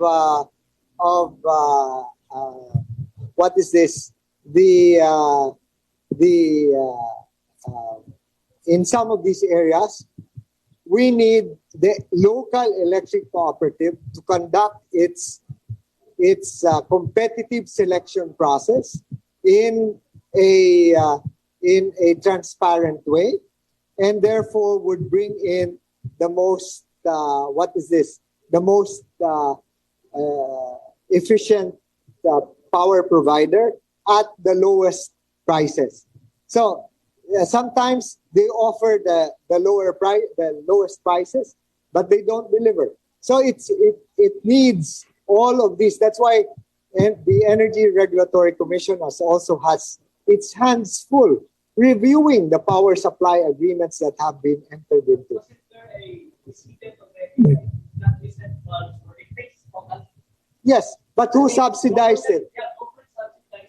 what is this? In some of these areas, we need the local electric cooperative to conduct its competitive selection process in a transparent way, and therefore would bring in the most efficient power provider at the lowest prices. So sometimes they offer the lowest prices, but they don't deliver. So it needs all of this. That's why the Energy Regulatory Commission has its hands full reviewing the power supply agreements that have been entered into. Yes, but who subsidized it?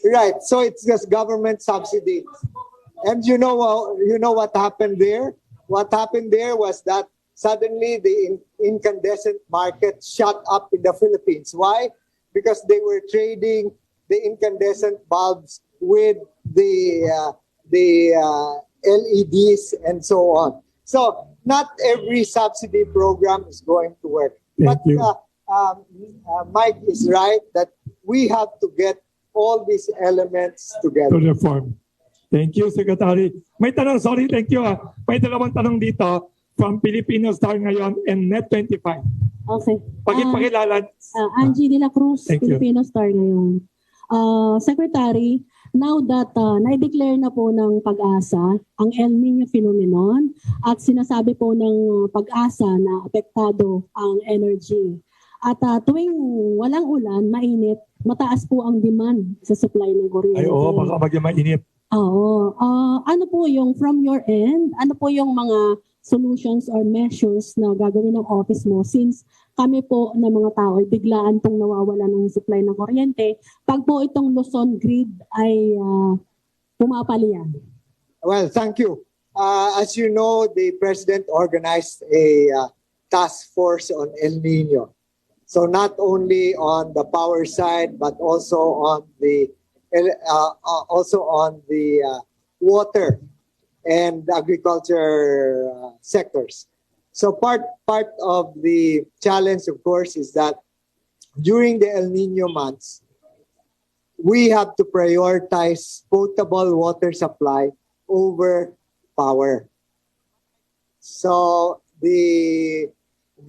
Right, so it's just government subsidy. And you know what happened there? What happened there was that suddenly the incandescent market shot up in the Philippines. Why? Because they were trading the incandescent bulbs with the LEDs and so on. So not every subsidy program is going to work. Thank you. Mike is right that we have to get all these elements together. To reform. Thank you, Secretary. May tanong, sorry, thank you. May dalawang tanong dito from Filipino Star ngayon and Net25. Okay. Pakilala. Angie de la Cruz, Thank you. Filipino Star ngayon. Secretary, now that na-declare na po ng Pag-asa ang El Nino phenomenon at sinasabi po ng Pag-asa na apektado ang energy. At tuwing walang ulan, mainit, mataas po ang demand sa supply ng kuryente. Ay, oo, baka maging mainit. Oo. Ano po yung from your end? Ano po yung mga solutions or measures na gagawin ng office mo since kami po na mga tao ay biglaan pong nawawala ng supply ng kuryente pag po itong Luzon grid ay pumapalian? Well, thank you. As you know, the President organized a task force on El Nino. So not only on the power side, but also on the water and agriculture sectors. So part of the challenge, of course, is that during the El Nino months, we have to prioritize potable water supply over power. So the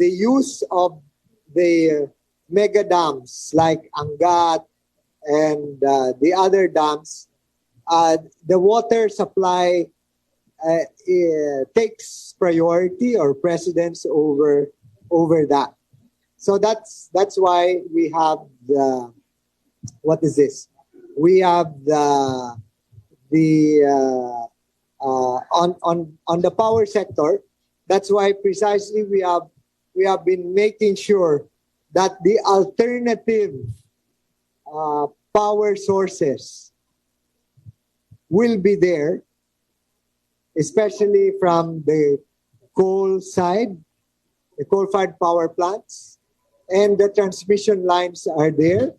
use of the mega dams like Angat and the other dams, the water supply takes priority or precedence over that. So that's why we have the we have on the power sector. That's why precisely we have been making sure that the alternative power sources will be there, especially from the coal side, the coal-fired power plants, and the transmission lines are there.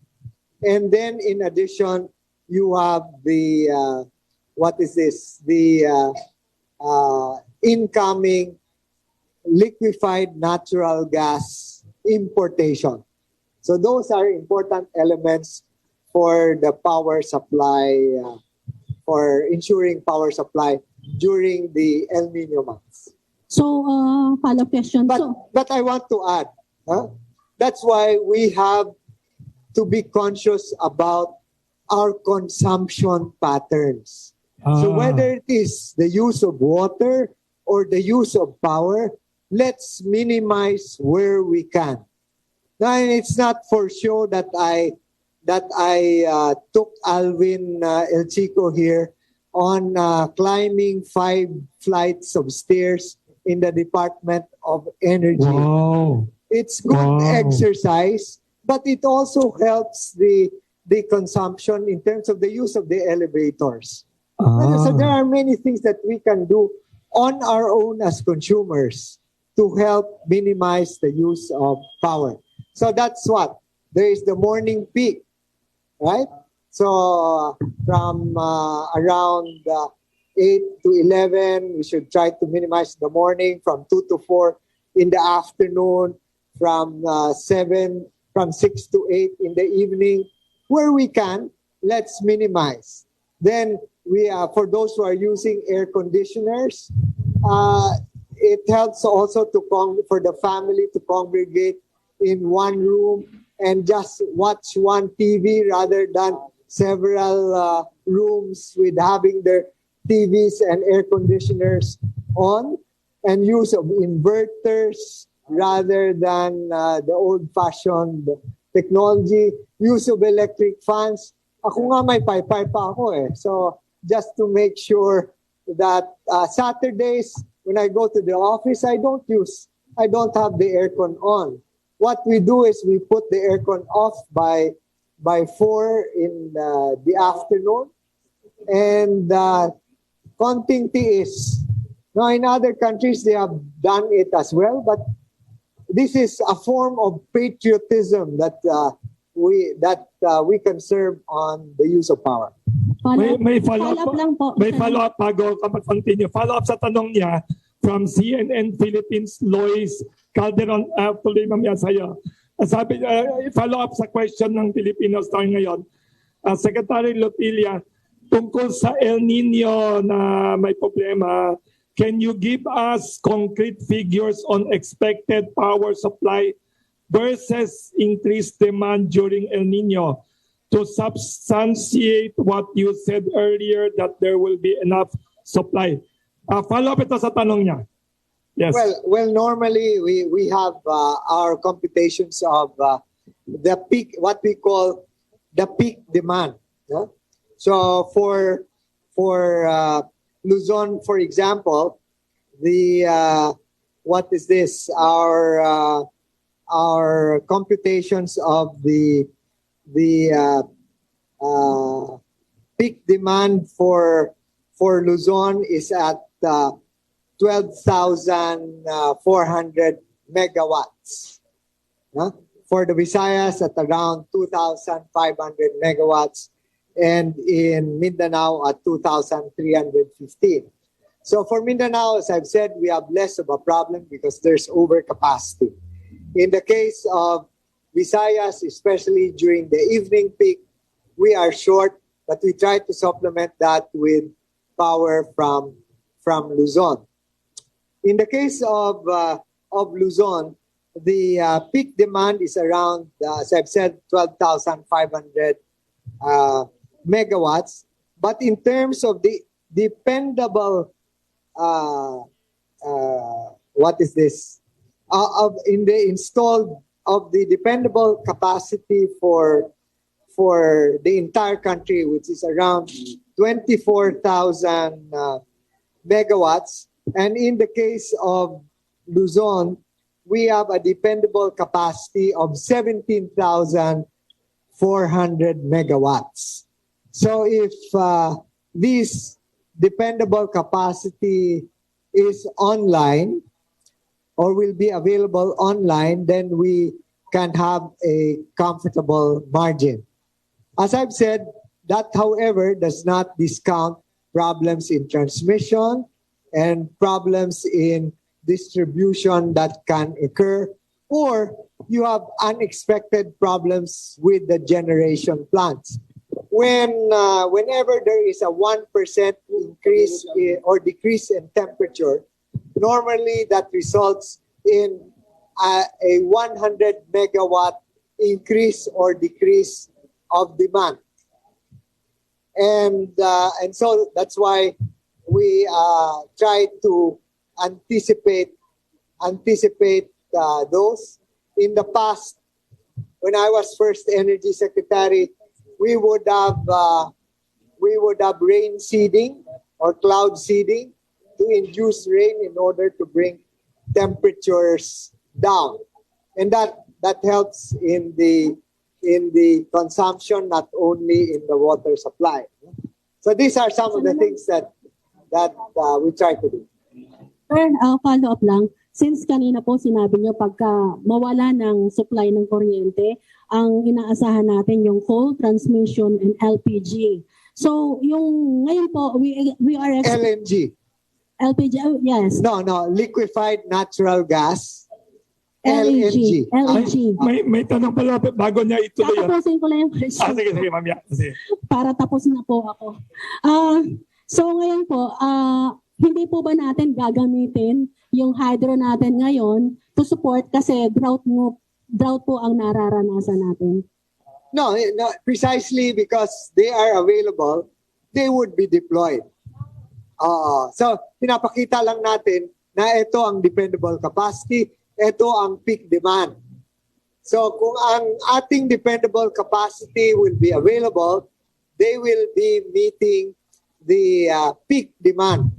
And then in addition, you have the, incoming liquefied natural gas importation. So those are important elements for the power supply, for ensuring power supply during the El Nino months. So, follow-up question. But I want to add, that's why we have to be conscious about our consumption patterns. So whether it is the use of water or the use of power, let's minimize where we can. Now, it's not for sure that I took Alvin El Chico here on climbing 5 flights of stairs in the Department of Energy. Wow. It's good exercise, but it also helps the consumption in terms of the use of the elevators. So there are many things that we can do on our own as consumers to help minimize the use of power. So that's what. There is the morning peak, right? So from around 8 to 11, we should try to minimize the morning. From 2 to 4 in the afternoon. From 6 to 8 in the evening. Where we can, let's minimize. Then for those who are using air conditioners, it helps also for the family to congregate in one room and just watch one TV rather than several rooms with having their TVs and air conditioners on, and use of inverters rather than the old-fashioned technology, use of electric fans. Ako nga may paypay pa ako eh. So just to make sure Saturdays when I go to the office, I don't have the aircon on. What we do is we put the aircon off by 4 in the afternoon, and konting tiis. Now, in other countries, they have done it as well, but this is a form of patriotism that we conserve on the use of power. May follow-up lang po. May follow-up bago ka mag-continue. Follow-up sa tanong niya from CNN Philippines, Lois Calderon. Tuloy mamaya sa'yo. Sabi, follow-up sa question ng Filipinos tayo ngayon. Secretary Lotilla, tungkol sa El Nino na may problema, can you give us concrete figures on expected power supply versus increased demand during El Nino to substantiate what you said earlier that there will be enough supply? Follow up ito sa tanong niya. Yes. Well, normally we have our computations of the peak, what we call the peak demand. Yeah? So for Luzon, for example, the what is this? Our computations of the peak demand for Luzon is at 12,400 megawatts. For the Visayas at around 2,500 megawatts, and in Mindanao at 2,315. So for Mindanao, as I've said, we have less of a problem because there's overcapacity. In the case of Visayas, especially during the evening peak, we are short, but we try to supplement that with power from Luzon. In the case of Luzon, the peak demand is around, as I've said, 12,500 megawatts. But in terms of the dependable, what is this? In the installed of the dependable capacity for the entire country, which is around 24,000 megawatts. And in the case of Luzon, we have a dependable capacity of 17,400 megawatts. So if this dependable capacity is online or will be available online, then we can have a comfortable margin. As I've said, that, however, does not discount problems in transmission and problems in distribution that can occur, or you have unexpected problems with the generation plants. Whenever there is a 1% increase or decrease in temperature, normally that results in a 100 megawatt increase or decrease of demand. And so that's why we try to anticipate those. In the past, when I was first Energy Secretary, we would have rain seeding or cloud seeding to induce rain in order to bring temperatures down, and that helps in the consumption, not only in the water supply. So these are some of the things that we try to do. Sir, follow-up lang. Since kanina po sinabi niyo pagka mawala ng supply ng kuryente, ang inaasahan natin yung coal, transmission, and LPG. So yung ngayon po, we are... LNG. LPG, oh, yes. No, liquefied natural gas. LNG. May tanong pala bago niya ituloy. Tatapusin ko lang yung question. Sige, mamaya. Sige. Para tapos na po ako. So ngayon po, hindi po ba natin gagamitin yung hydro natin ngayon to support kasi drought po ang nararanasan natin? No, precisely because they are available, they would be deployed. So, pinapakita lang natin na ito ang dependable capacity, ito ang peak demand. So, kung ang ating dependable capacity will be available, they will be meeting the peak demand.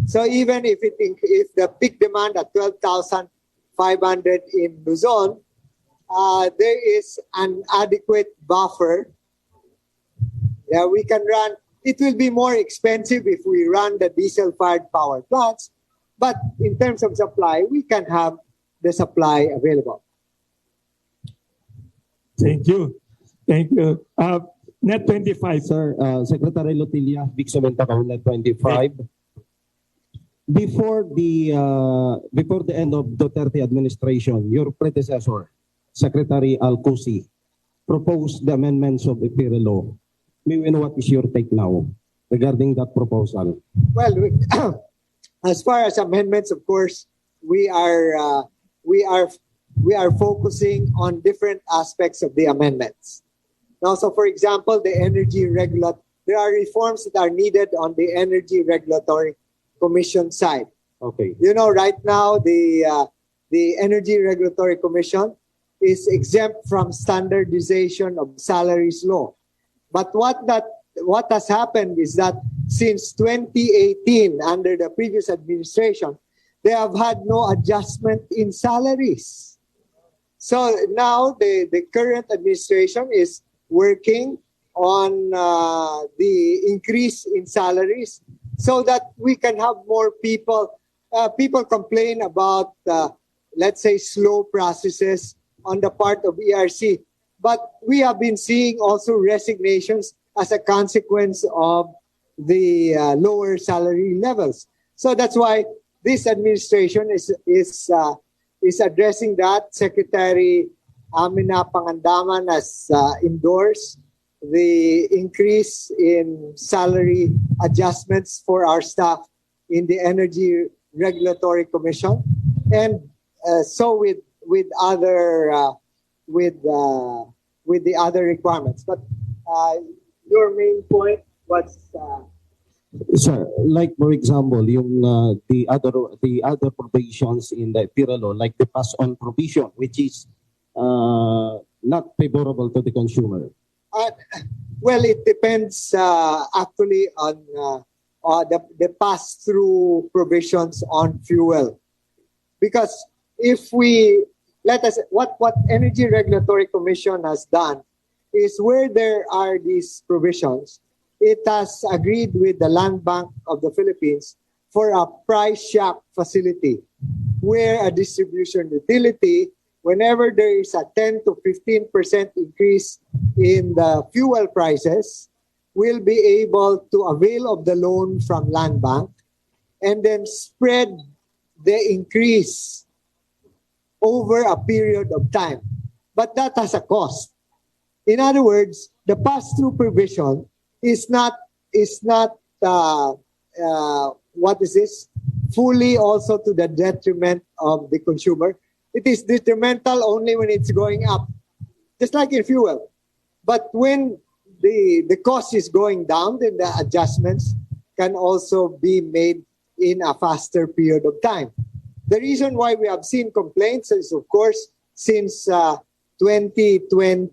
So even if the peak demand at 12,500 in Luzon, there is an adequate buffer. Yeah, we can run. It will be more expensive if we run the diesel-fired power plants, but in terms of supply, we can have the supply available. Thank you. Thank you. Net 25. Sir, Secretary Lotilia, Vic Cementacao, Net 25. Before the end of Duterte administration, your predecessor, Secretary Alcusi, proposed the amendments of the PIRA law. May we know what is your take now regarding that proposal? Well, as far as amendments, of course, we are focusing on different aspects of the amendments. Now, so for example, there are reforms that are needed on the Energy Regulatory Commission side. Okay. You know, right now the Energy Regulatory Commission is exempt from standardization of salaries law. But what has happened is that since 2018, under the previous administration, they have had no adjustment in salaries. So now the current administration is working on the increase in salaries so that we can have more people. People complain about, let's say, slow processes on the part of ERC. But we have been seeing also resignations as a consequence of the lower salary levels. So that's why this administration is addressing that. Secretary Amina Pangandaman has endorsed the increase in salary adjustments for our staff in the Energy Regulatory Commission, and so with the other requirements. But your main point was. Sir, like for example, yung the other provisions in the PIRA law, like the pass-on provision, which is not favorable to the consumer. Well, it depends actually on the pass-through provisions on fuel, because if we what Energy Regulatory Commission has done is where there are these provisions, it has agreed with the Land Bank of the Philippines for a price shock facility where a distribution utility, whenever there is a 10 to 15% increase in the fuel prices, will be able to avail of the loan from Land Bank and then spread the increase over a period of time. But that has a cost. In other words, the pass-through provision is not fully also to the detriment of the consumer. It is detrimental only when it's going up, just like in fuel. But when the cost is going down, then the adjustments can also be made in a faster period of time. The reason why we have seen complaints is, of course, since 2021,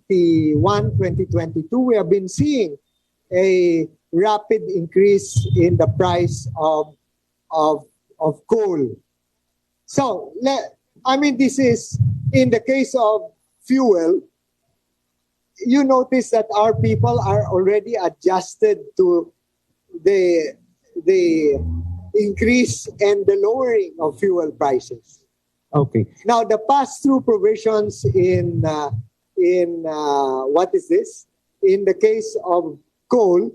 2022, we have been seeing a rapid increase in the price of coal. So, this is, in the case of fuel, you notice that our people are already adjusted to the increase and the lowering of fuel prices. Okay. Now, the pass-through provisions in the case of coal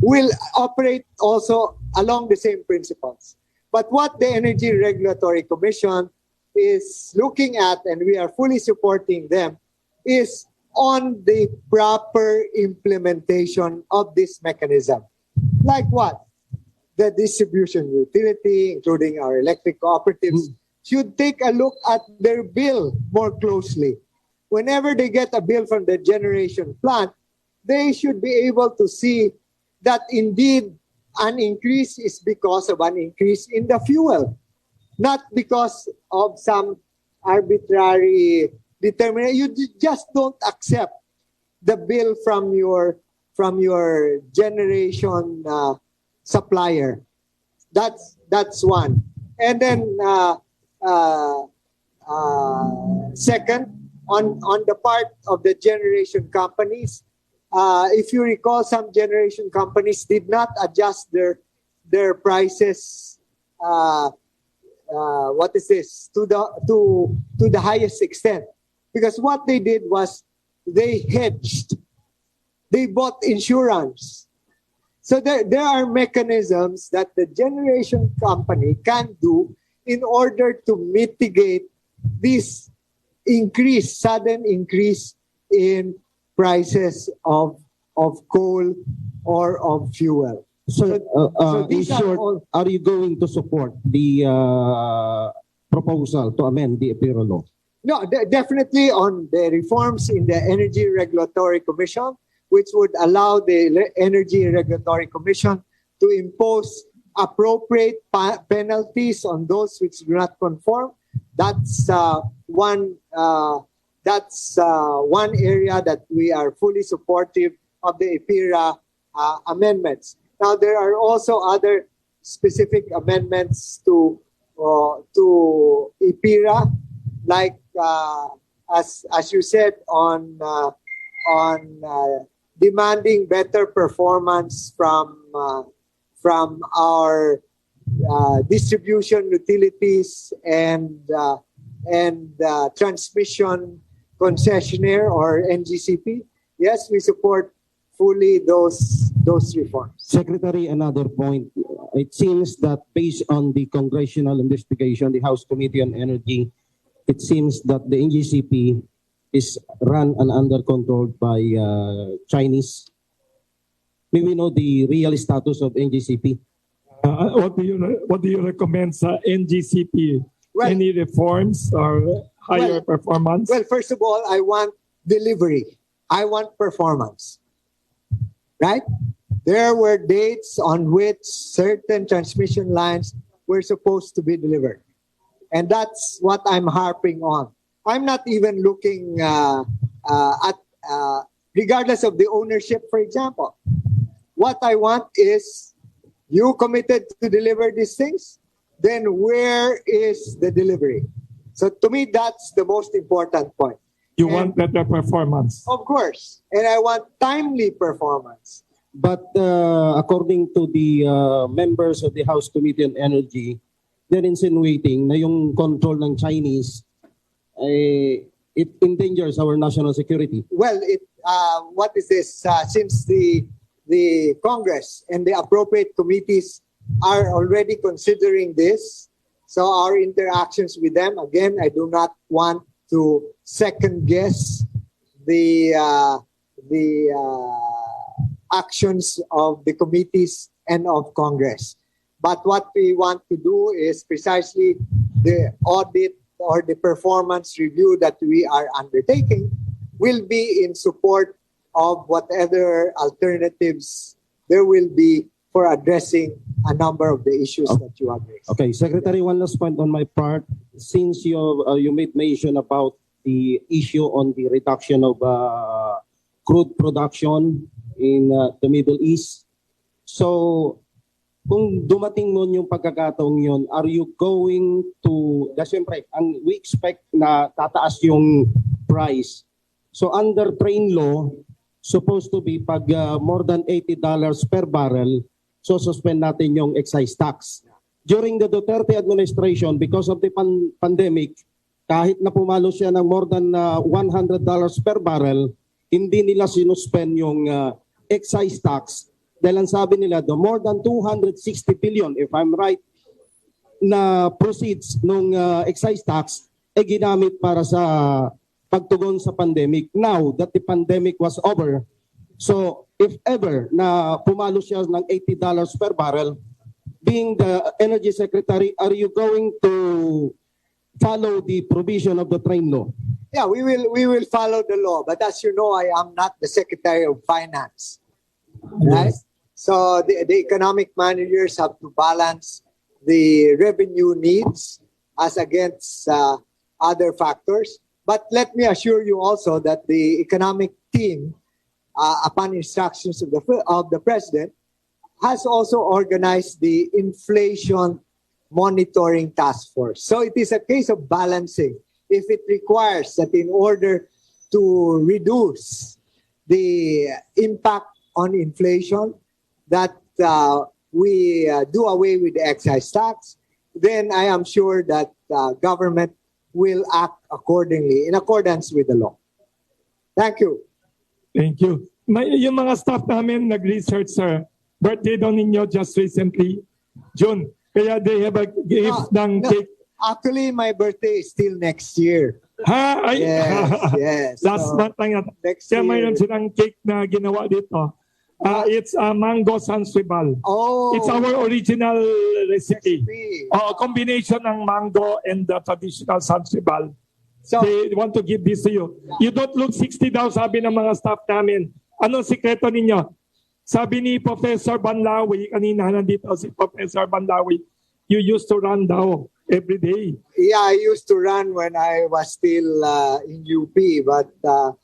will operate also along the same principles. But what the Energy Regulatory Commission is looking at, and we are fully supporting them, is on the proper implementation of this mechanism. Like what? The distribution utility, including our electric cooperatives, should take a look at their bill more closely. Whenever they get a bill from the generation plant, they should be able to see that indeed an increase is because of an increase in the fuel, not because of some arbitrary determination. You just don't accept the bill from your your generation supplier. That's one. And then second, on the part of the generation companies, if you recall, some generation companies did not adjust their prices. What is this, to the highest extent, because what they did was they hedged, they bought insurance. So there are mechanisms that the generation company can do in order to mitigate this sudden increase in prices of coal or of fuel. So, in these short, are you going to support the proposal to amend the EPIRA law? No, definitely on the reforms in the Energy Regulatory Commission, which would allow the Energy Regulatory Commission to impose appropriate penalties on those which do not conform. That's one area that we are fully supportive of the EPIRA amendments. Now, there are also other specific amendments to EPIRA, like as you said, on demanding better performance from our distribution utilities and transmission concessionaire or NGCP. Yes, we support fully those reforms. Secretary, another point. It seems that based on the congressional investigation, the House Committee on Energy, it seems that the NGCP is run and under controlled by Chinese. May we know the real status of NGCP? What do you recommend sa NGCP? Well, any reforms or higher performance? Well, first of all, I want delivery. I want performance. Right? There were dates on which certain transmission lines were supposed to be delivered. And that's what I'm harping on. I'm not even looking at, regardless of the ownership, for example. What I want is, you committed to deliver these things, then where is the delivery? So to me, that's the most important point. You want better performance? Of course. And I want timely performance. But according to the members of the House Committee on Energy, they're insinuating na yung control ng Chinese, it endangers our national security. Well, what is this? Since the Congress and the appropriate committees are already considering this, so our interactions with them, again, I do not want to second guess the actions of the committees and of Congress. But what we want to do is precisely the audit or the performance review that we are undertaking will be in support of whatever alternatives there will be for addressing a number of the issues that you have raised. Okay, Secretary, one last point on my part. Since you made mention about the issue on the reduction of crude production in the Middle East, so kung dumating mo yung pagkakataong yun, are you going to, siyempre, we expect na tataas yung price. So under train law, supposed to be pag more than $80 per barrel, so suspend natin yung excise tax. During the Duterte administration, because of the pandemic, kahit na pumalo siya ng more than $100 per barrel, hindi nila sinuspend yung excise tax. Dahil ang sabi nila, the more than 260 billion, if I'm right, na proceeds ng excise tax, ginamit para sa pagtugon sa pandemic. Now that the pandemic was over, so if ever na pumalo siya ng $80 per barrel, being the Energy Secretary, are you going to follow the provision of the train law? Yeah, we will follow the law. But as you know, I am not the Secretary of Finance. Right? So the economic managers have to balance the revenue needs as against other factors. But let me assure you also that the economic team upon instructions of the President, has also organized the Inflation Monitoring Task Force. So it is a case of balancing. If it requires that in order to reduce the impact on inflation, that we do away with the excise tax, then I am sure that government will act accordingly, in accordance with the law. Thank you. Thank you. Yung mga staff namin nag-research, sir. Birthday daw ninyo just recently, June. Kaya they have a gift ng cake. Actually, my birthday is still next year. Ha? Ay, Yes. Last month lang yata. Next Kaya year. mayroon silang cake na ginawa dito. It's a mango sansibal. Oh. It's our original recipe. Combination ng mango and the traditional sansibal. So, they want to give this to you. You don't look 60 daw, sabi ng mga staff namin. Anong sikreto ninyo? Sabi ni Professor Banlawi, kanina nandito si Professor Banlawi, you used to run daw every day. Yeah, I used to run when I was still in UP, but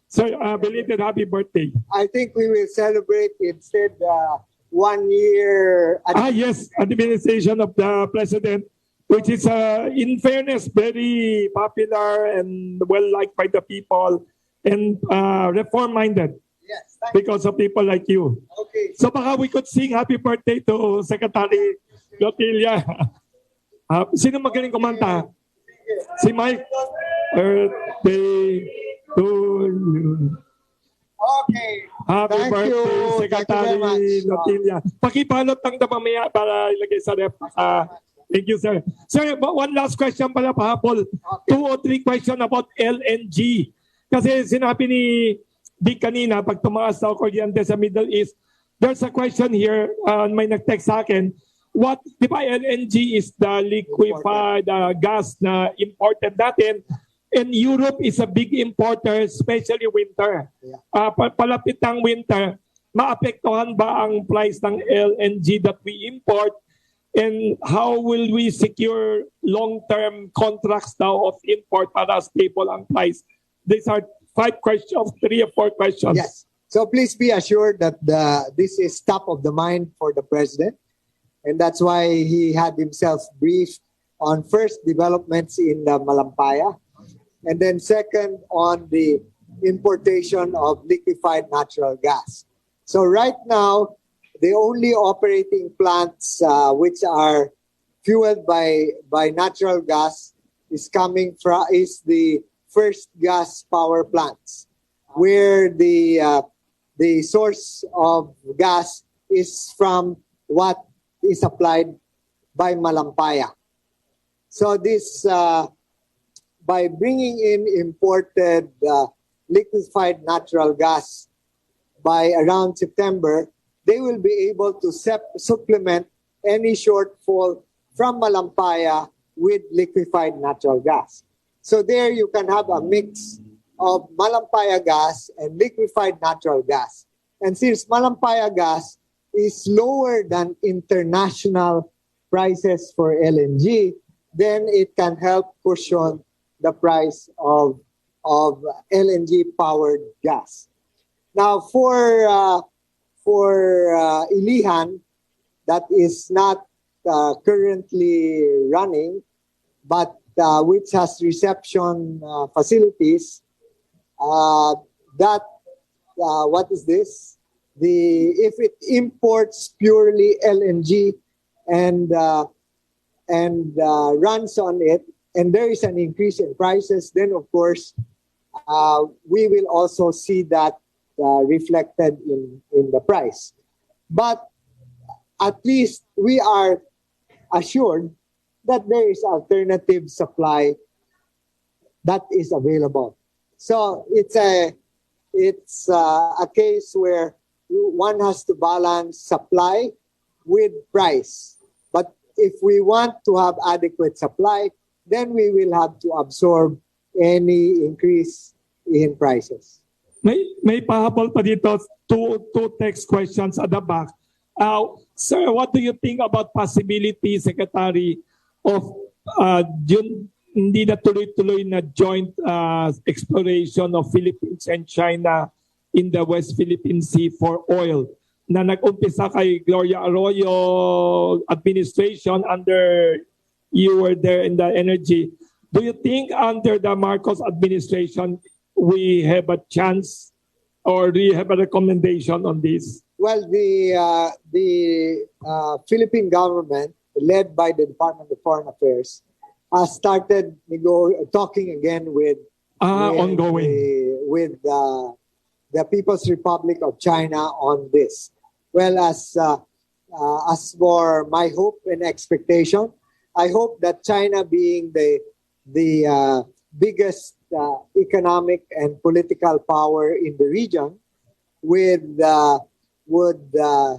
Sir, belated happy birthday. I think we will celebrate instead 1 year. Yes, administration of the President, which is, in fairness, very popular and well-liked by the people and reform-minded. Yes, because of people like you. Okay. So baka we could sing happy birthday to Secretary Lotilla. Sino magaling kumanta? Si Mike. Birthday to you. Okay. Happy Thank birthday, you. Secretary Lotilla. Pakipalot lang na mamaya para ilagay sa ref. Thank you, sir. Sir, one last question pala pahapol. Okay. 2 or 3 questions about LNG. Kasi sinabi ni Di kanina, pag tumaas sa kuryente sa Middle East, there's a question here, may nag-text sa akin, di ba LNG is the liquefied gas na imported natin, and Europe is a big importer, especially winter. Palapit ng winter, maapektuhan ba ang price ng LNG that we import, and how will we secure long-term contracts now of import para stable ang price? These are 5 questions, 3 or 4 questions. Yes. So please be assured that this is top of the mind for the President. And that's why he had himself briefed on first developments in the Malampaya. And then second on the importation of liquefied natural gas. So right now, the only operating plants which are fueled by natural gas is the first gas power plants, where the source of gas is from what is supplied by Malampaya. So this, by bringing in imported liquefied natural gas by around September, they will be able to supplement any shortfall from Malampaya with liquefied natural gas. So there you can have a mix of Malampaya gas and liquefied natural gas. And since Malampaya gas is lower than international prices for LNG, then it can help cushion the price of LNG-powered gas. Now, for Ilihan, that is not currently running, but which has reception facilities, what is this? If it imports purely LNG and runs on it, and there is an increase in prices, then of course we will also see that reflected in the price. But at least we are assured that there is alternative supply that is available. So it's a case where one has to balance supply with price. But if we want to have adequate supply, then we will have to absorb any increase in prices. May pahabol pa dito, two text questions at the back. Sir, what do you think about possibility, Secretary, of hindi na tuloy-tuloy na joint exploration of Philippines and China in the West Philippine Sea for oil na nag-umpisa kay Gloria Arroyo administration under you were there in the energy. Do you think under the Marcos administration we have a chance or do you have a recommendation on this? Well, the Philippine government, led by the Department of Foreign Affairs, started talking again with the People's Republic of China on this. Well, as for my hope and expectation, I hope that China, being the biggest economic and political power in the region, would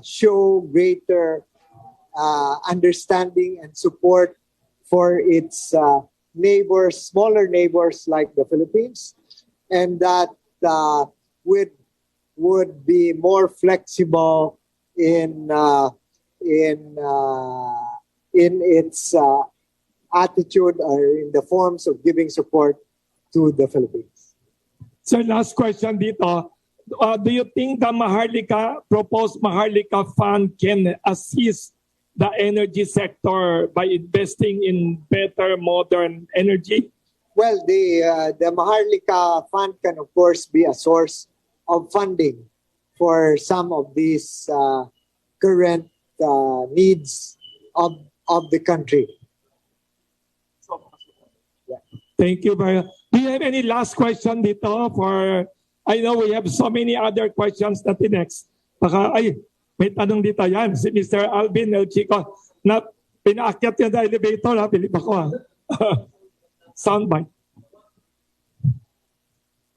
show greater understanding and support for its neighbors, smaller neighbors like the Philippines, and that would be more flexible in its attitude or in the forms of giving support to the Philippines. So last question dito. Do you think the proposed Maharlika Fund can assist the energy sector by investing in better modern energy? Well, the Maharlika Fund can, of course, be a source of funding for some of these current needs of the country. Thank you. Do you have any last question dito? I know we have so many other questions na next. May tanong dito yan. Si Mr. Alvin El Chico na pinaakyat niya na elevator. Pilip ako. Soundbite.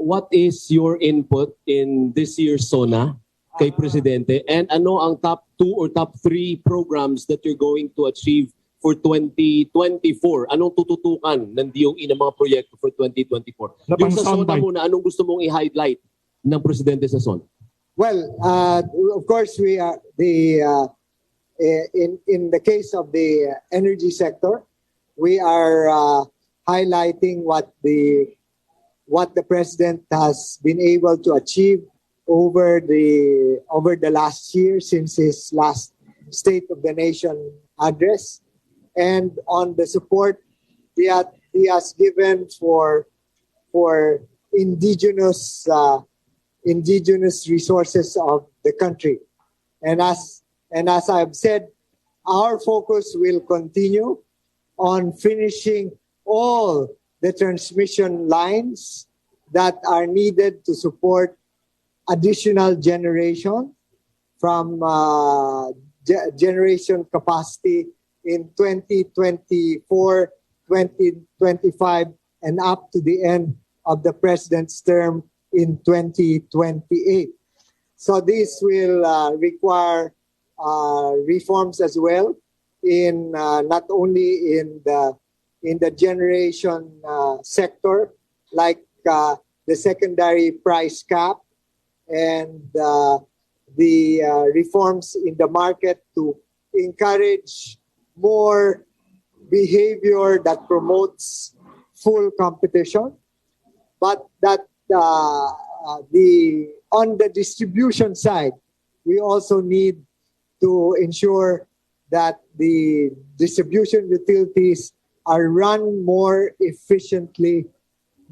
What is your input in this year's SONA kay Presidente? And ano ang top 2 or top 3 programs that you're going to achieve for 2024? Anong tututukan ng DOE ng mga proyekto for 2024? Yung sa SONA muna, anong gusto mong i-highlight ng Presidente sa SONA? Well, of course, we are in the case of the energy sector, we are highlighting what the President has been able to achieve over the last year since his last State of the Nation address, and on the support he has given for indigenous resources of the country. And as I've said, our focus will continue on finishing all the transmission lines that are needed to support additional generation from generation capacity in 2024, 2025, and up to the end of the President's term in 2028. So this will require reforms as well in not only in the generation sector, like the secondary price cap and the reforms in the market to encourage more behavior that promotes full competition, but that on the distribution side, we also need to ensure that the distribution utilities are run more efficiently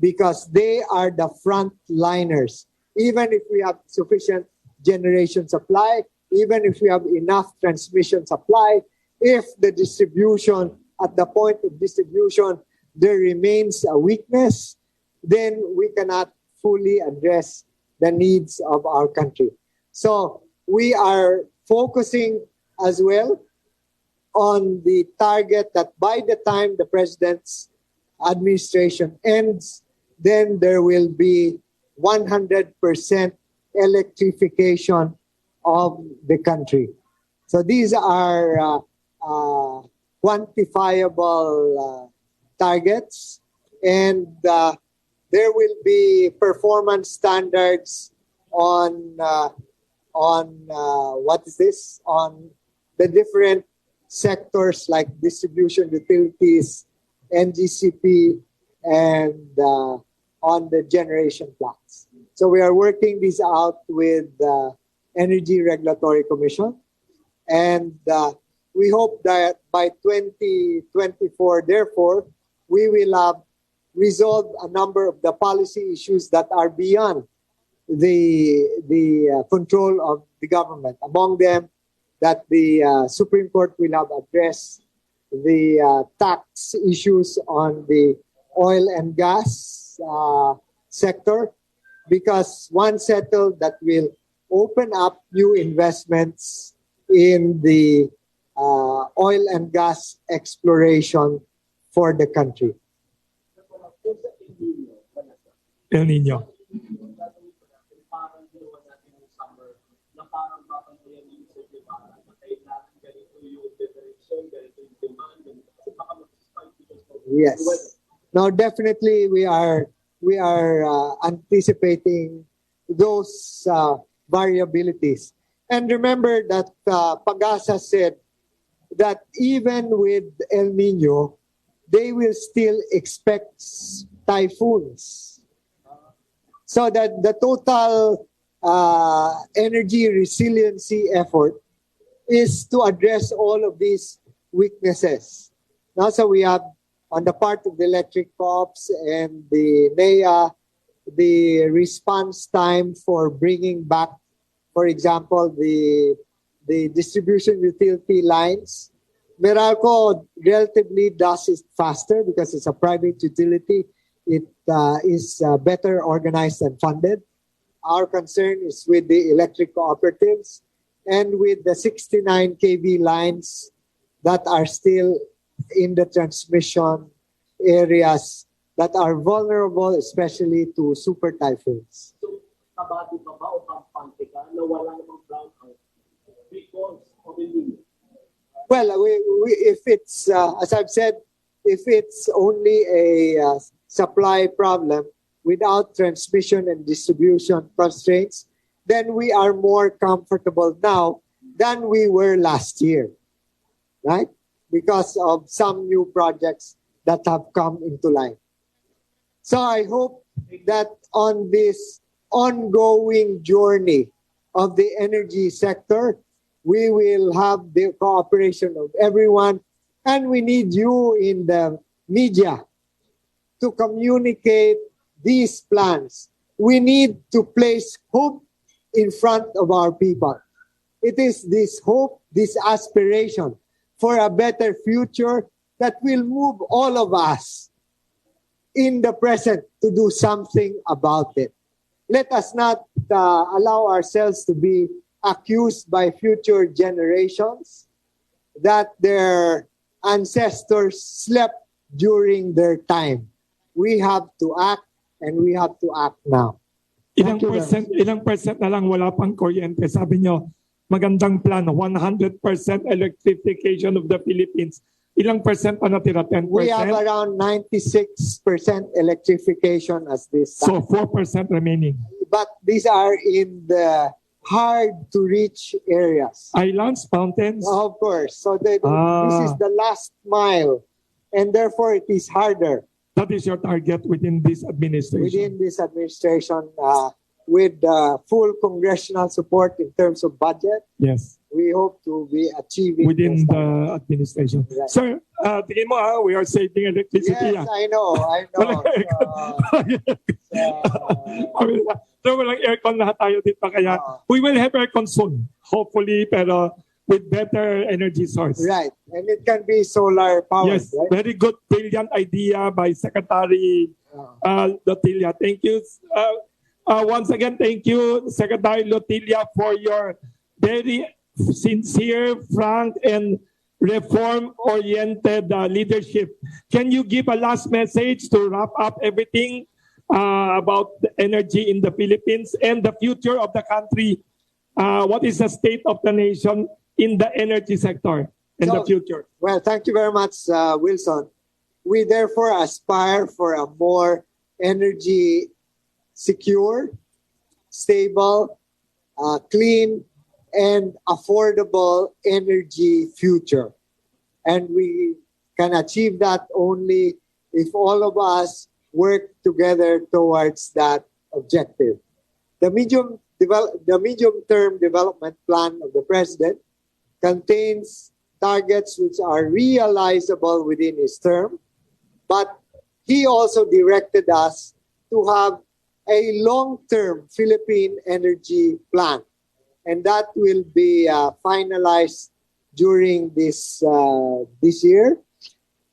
because they are the frontliners. Even if we have sufficient generation supply, even if we have enough transmission supply, if the distribution, at the point of distribution, there remains a weakness, then we cannot fully address the needs of our country. So we are focusing as well on the target that by the time the President's administration ends, then there will be 100% electrification of the country. So these are quantifiable targets, and there will be performance standards on the different sectors like distribution utilities, NGCP, and on the generation plants. So we are working this out with the Energy Regulatory Commission. And we hope that by 2024, therefore, we will have resolved a number of the policy issues that are beyond the control of the government. Among them, that the Supreme Court will have addressed the tax issues on the oil and gas sector, because once settled, that will open up new investments in the oil and gas exploration for the country. El Nino. Yes. Now, definitely, we are anticipating those variabilities. And remember that Pag-asa said that even with El Nino, they will still expect typhoons. So that the total energy resiliency effort is to address all of these weaknesses. Now, so we have, on the part of the electric co-ops and the NEA, the response time for bringing back, for example, the distribution utility lines. Meralco relatively does it faster because it's a private utility. It is better organized and funded. Our concern is with the electric cooperatives and with the 69 kV lines that are still in the transmission areas that are vulnerable, especially to super typhoons. Kabado ka ba o kampante ka na wala namang brownout because of the need? Well, if it's, as I've said, if it's only a supply problem without transmission and distribution constraints, then we are more comfortable now than we were last year, right? Because of some new projects that have come into line. So I hope that on this ongoing journey of the energy sector, we will have the cooperation of everyone, and we need you in the media to communicate these plans. We need to place hope in front of our people. It is this hope, this aspiration for a better future that will move all of us in the present to do something about it. Let us not allow ourselves to be accused by future generations that their ancestors slept during their time. We have to act, and we have to act now. Ilang percent na lang wala pang kuryente? Sabi nyo, magandang plano, 100% electrification of the Philippines. Ilang percent pa natira? 10%? We have around 96% electrification as this time. So 4% remaining. But these are in the hard-to-reach areas. Islands, mountains? Of course. So this is the last mile, and therefore it is harder. That is your target within this administration? Within this administration, with full congressional support in terms of budget. Yes. We hope to be achieving within the administration. Right. Sir, tingin mo we are saving electricity. Yes, I know. So walang aircon lahat tayo dito, kaya we will have aircon soon, hopefully, pero with better energy source. Right, and it can be solar powered. Yes, right? very good, brilliant idea by Secretary Lotilla. Thank you. Once again, thank you, Secretary Lotilla, for your very sincere, frank, and reform-oriented leadership. Can you give a last message to wrap up everything about the energy in the Philippines and the future of the country? What is the state of the nation in the energy sector in the future? Well, thank you very much, Wilson. We therefore aspire for a more energy secure, stable, clean, and affordable energy future. And we can achieve that only if all of us work together towards that objective. The medium-term development plan of the president contains targets which are realizable within his term, but he also directed us to have a long-term Philippine energy plan, and that will be finalized during this year,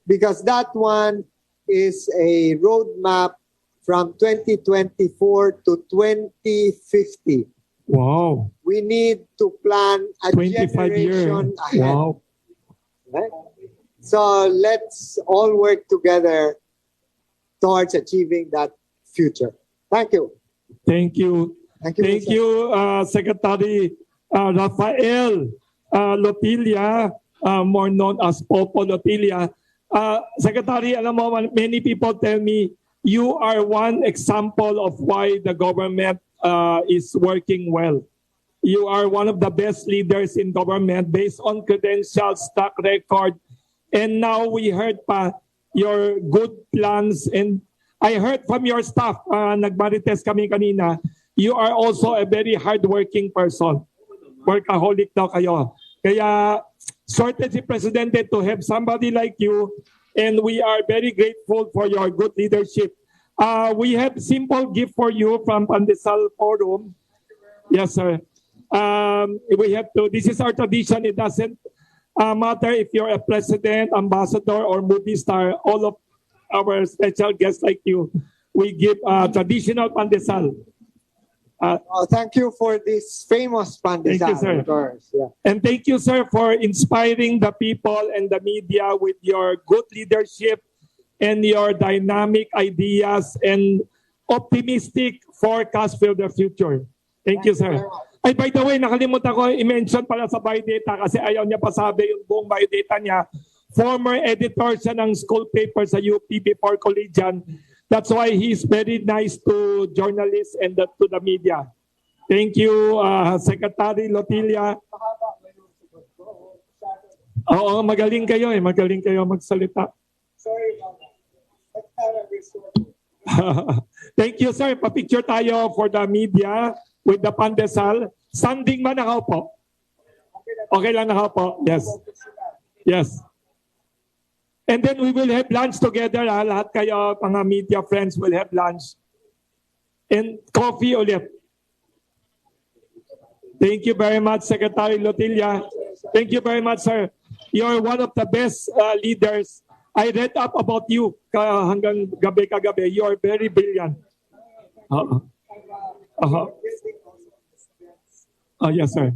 because that one is a roadmap from 2024 to 2050. Wow. We need to plan a 25 years. generation ahead. Wow. Right? So let's all work together towards achieving that future. Thank you. Thank you. Thank you, Thank you, Secretary Rafael Lotilla, more known as Popo Lotilla. Secretary, alam mo, many people tell me you are one example of why the government is working well. You are one of the best leaders in government based on credentials, track record, and now we heard pa your good plans, and I heard from your staff, nagmarites kami kanina, you are also a very hardworking person. Workaholic daw kayo. Kaya, sorted si Presidente to have somebody like you, and we are very grateful for your good leadership. We have simple gift for you from Pandesal Forum. Yes, sir. We have to, this is our tradition. It doesn't matter if you're a president, ambassador, or movie star. All of our special guests like you, we give traditional Pandesal. Thank you for this famous pandesal. Thank you, sir. Of course. Yeah. And thank you, sir, for inspiring the people and the media with your good leadership and your dynamic ideas and optimistic forecast for the future. Thank you, sir. Ay, by the way, nakalimutan ko i-mention pala sa biodata kasi ayaw niya pasabi yung buong biodata niya. Former editor siya ng school paper sa UP before collegian. That's why he's very nice to journalists and to the media. Thank you, Secretary Lotilla. Oo, magaling kayo eh. Magaling kayo magsalita. Sorry, Thank you, sir. Pa-picture tayo for the media with the pandesal. Standing ba nakaupo? Okay lang nakaupo. Yes. Yes. And then we will have lunch together. Lahat kayo, mga media friends, will have lunch. And coffee ulit. Thank you very much, Secretary Lotilla. Thank you very much, sir. You're one of the best leaders. I read up about you hanggang gabi kagabi. You are very brilliant. Yes, sir.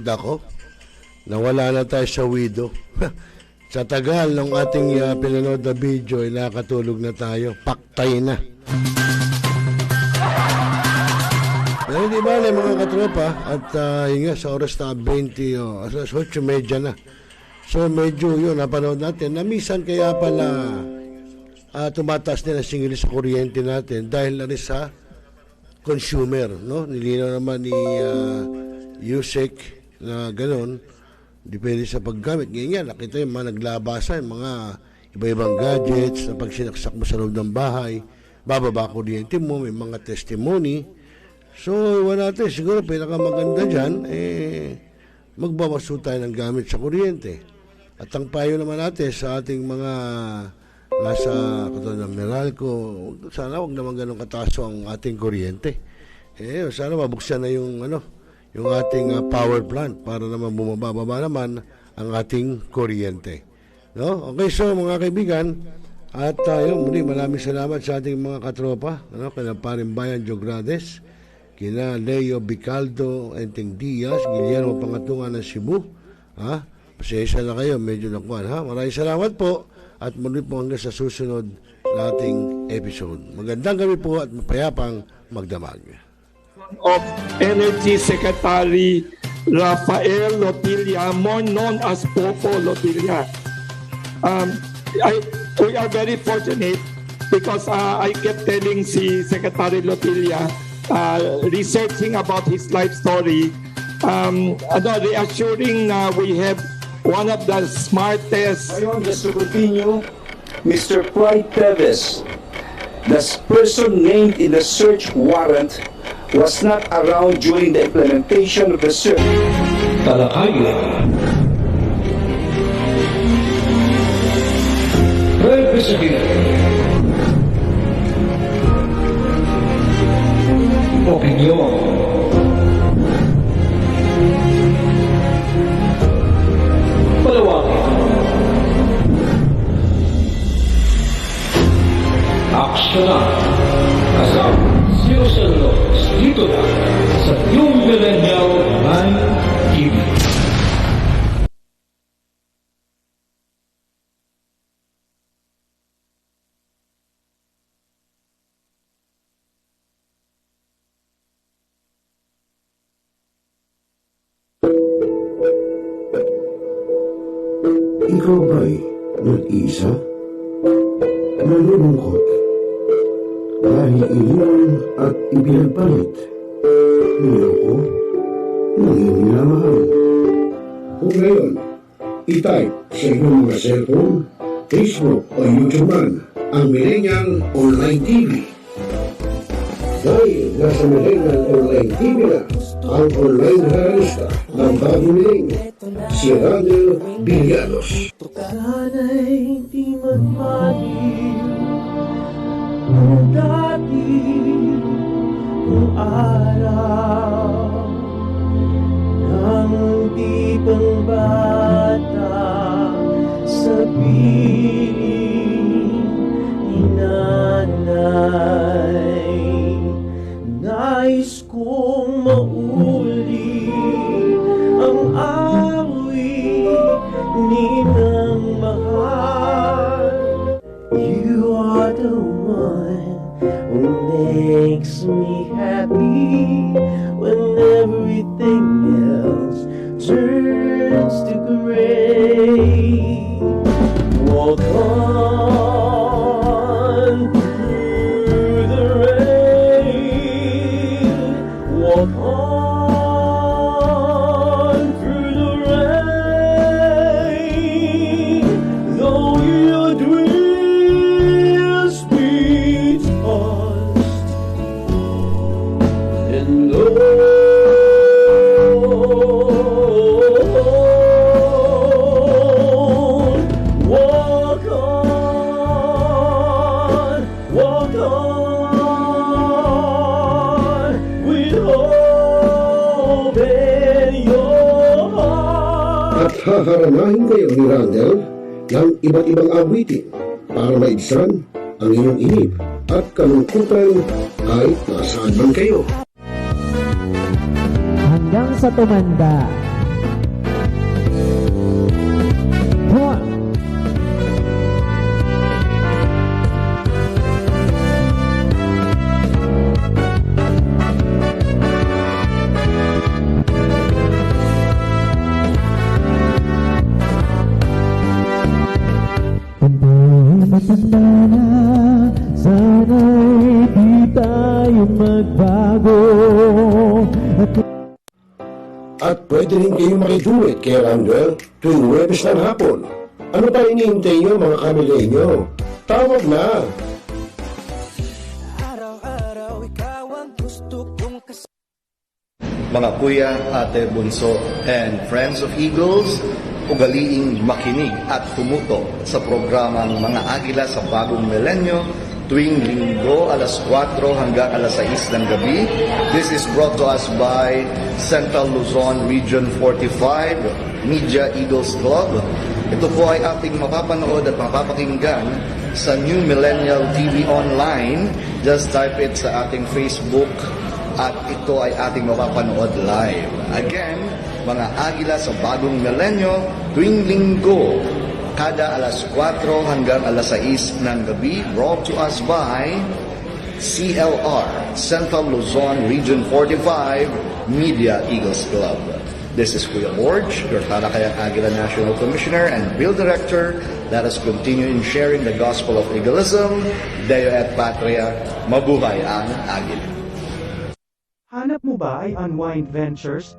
Dako, nawala na tayo sa widow. Sa tagal ng ating pinanood na video, ay nakatulog na tayo. Paktay na. Pero hindi ba mga katropa, at yun nga, sa oras na 20, alas 8:30 na. So medyo yun, napanood natin, na minsan kaya pala tumataas din ang singil sa kuryente natin dahil na rin sa consumer, no? Nilinaw naman ni Yusek na gano'n, depende sa paggamit. Ngayon nakita yung mga naglabasan, mga iba-ibang gadgets na pag sinaksak mo sa loob ng bahay, bababa kuryente mo, may mga testimony. So, wala natin, siguro pinakamaganda dyan, magbawaso tayo ng gamit sa kuryente. At ang payo naman natin sa ating mga nasa katulad ng Meralco, sana wag naman ganun kataso ang ating kuryente. Sana mabuksan na yung ating power plant para naman bumababa naman ang ating kuryente. No? Okay, so mga kaibigan, at muli maraming salamat sa ating mga katropa, kina Parimbayan Jogrades, kina Leo Bicaldo, Enteng Diaz, Guillermo Pangatungan ng Cebu. Pasensya na kayo, medyo nakuhan. Maraming salamat po at muli po hanggang sa susunod nating episode. Magandang gabi po at mapayapang magdamag. Of Energy Secretary Rafael Lotilla, more known as Popo Lotilla. We are very fortunate because I kept telling si Secretary Lotilla, researching about his life story, reassuring na we have one of the smartest. Just to continue, Mr. T.R.O.P.A, the person named in the search warrant, was not around during the implementation of the search. Talakayan. Representative. Opinion. Palawakin. Aksyonan. Kasama si ROCEL dito na sa yung Millennial TV. Ikaw ba'y nag-iisa? Nalulungkot? Dahil iniwan at ipinagpalit? Niloko? Nanging minamahal? Kung ngayon, i-type sa iyong mga cellphone, Facebook o YouTube man ang Millennial Online TV. Dahil nasa Millennial Online TV na ang online realista ng bagong milenyo, si Radio Villanos. Sana'y di magmahil kung dati kung araw nang di pang bata sa piling ni nanay. Nais kong mauli ang awit ninang mahal. You are the one who makes me happy when everything else turns to gray. Walk on through the rain. Walk on through the rain. Though your dreams be tossed and low. Walk on with hope in your heart. At haharanahin kayo ni Randall ng iba't ibang awitin para maibsan ang inyong inip at kalungkutan kahit nasaan man kayo. Hanggang sa tumanda, bago. At pwede rin kayong makidulit kay Randwell tuwing Huwebes ng hapon. Ano pa hinihintay nyo mga kamilenyo? Tawag na! Mga kuya, ate, bunso, and friends of Eagles, ugaliing makinig at tumuto sa programang Mga Agila sa Bagong Milenyo tuwing Linggo alas 4 hanggang alas 6 ng gabi. This is brought to us by Central Luzon Region 45 Media Eagles Club. Ito po ay ating mapapanood at mapapakinggan sa New Millennial TV Online. Just type it sa ating Facebook at ito ay ating mapapanood live. Again, Mga Agila sa Bagong Milenyo tuwing Linggo kada alas 4 hanggang alas 6 ng gabi, brought to us by CLR, Central Luzon Region 45 Media Eagles Club. This is Kuya Borge, your Talakayang Agila National Commissioner and Bill Director. Let us continue in sharing the gospel of Eagleism. Deo et Patria, mabuhay ang Agila. Hanap mo ba ay Unwind Ventures?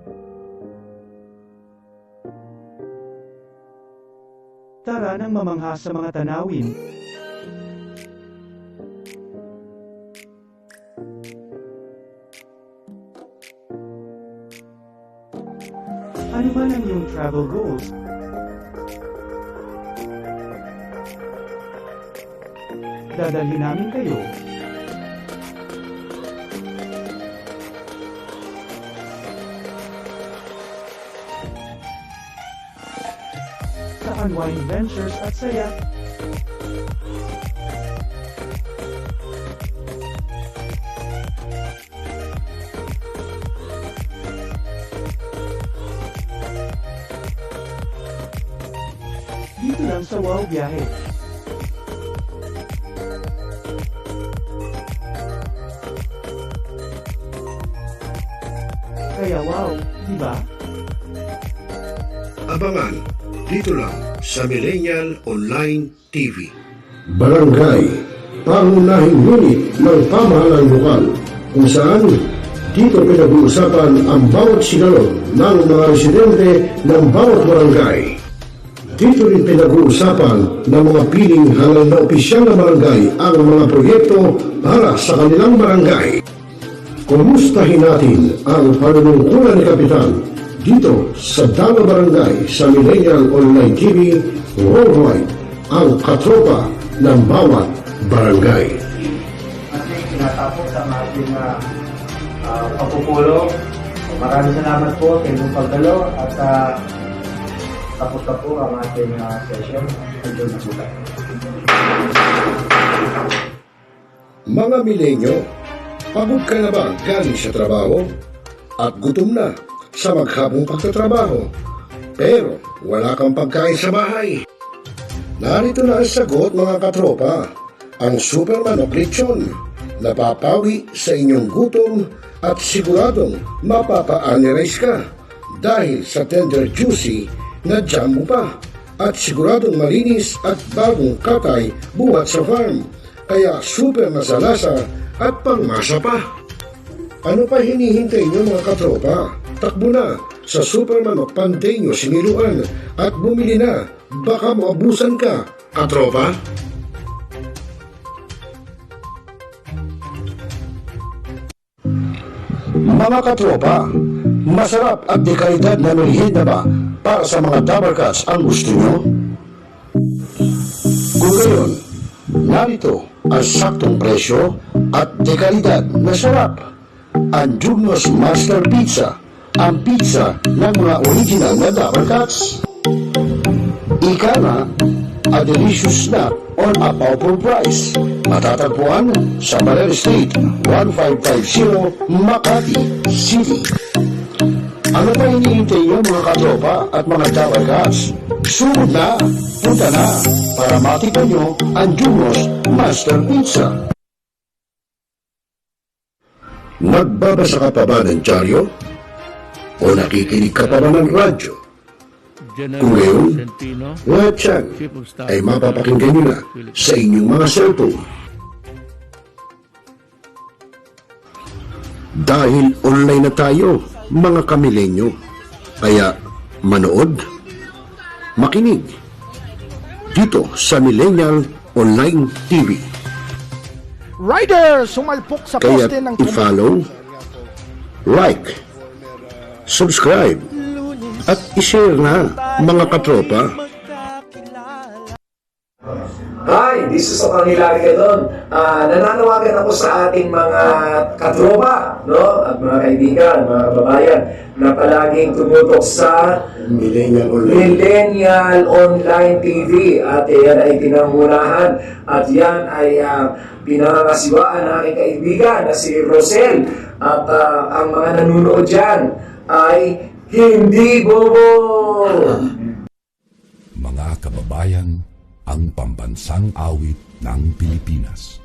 Tara nang mamangha sa mga tanawin. Ano man ang iyong travel goals? Dadalhin namin kayo. Unwind Ventures at saya. Dito lang sa Wow Biyahe. Kaya wow, di ba? Abangan dito lang sa Millennial Online TV. Barangay, pangunahing unit ng pamahalaan lokal kung saan dito pinag-uusapan ang bawat sinalog ng mga residente ng bawat barangay. Dito rin pinag-uusapan ng mga piling hangal na opisyal na barangay ang mga proyekto para sa kanilang barangay. Kumustahin natin ang panunungkulan ni Kapitan dito sa Dama Barangay sa Millennial Online TV worldwide, ang katropa ng bawat barangay. Ating tinatapos ang ating pagpupulong. Maraming salamat po sa inyong pagdalo at tapos na po ang ating session. Hanggang na po tayo. Mga milenyo, pagod ka na ba galing sa trabaho? At gutom na sa maghabong pagtatrabaho, pero wala kang pagkain sa bahay? Narito na ang sagot mga katropa, ang Super Manok Lechon. Napapawi sa inyong gutom at siguradong mapapa-anirize ka dahil sa tender juicy na jam mo pa at siguradong malinis at bagong katay buhat sa farm, kaya super masalasa at pangmasa pa. Ano pa hinihintay niyo mga katropa? Takbo na sa Super Manok Panteño Siniluan at bumili na, baka maabusan ka, katropa. Mga katropa, masarap at de kalidad na merienda ba para sa mga dabarkats ang gusto nyo? Kung gayon, narito ang saktong presyo at de kalidad na sarap. Ang Jugnos Master Pizza, ang pizza ng mga original na dabarkats. Ika na, a delicious snack on a powerful price. Matatagpuan sa Malay Street, 1550 Makati City. Ano pa hinihintay nyo mga katropa at mga dabarkats? Sumod na, punta na para matikman nyo ang Jugnos Master Pizza. Nagbabasa ka pa ba ng dyaryo? O nakikinig ka pa ba ng radyo? Kung ngayon, lahat yan ay mapapakinggan nyo na sa inyong mga cellphone. Dahil online na tayo, mga kamilenyo. Kaya manood, makinig dito sa Millennial Online TV. Rider, sumalpok sa Kaya poste ng i-follow, like, subscribe, at i-share na, mga katropa. Hi, this is Hilary Gadon. Nananawagan ako sa ating mga katropa, no? At mga kaibigan, mga kababayan, na palaging tumutok sa Millennial Online TV. At yan ay pinangunahan at yan ay pinangangasiwaan ng aking kaibigan na si ROCEL. At ang mga nanunood dyan ay hindi bobo! Mga kababayan, ang pambansang awit ng Pilipinas.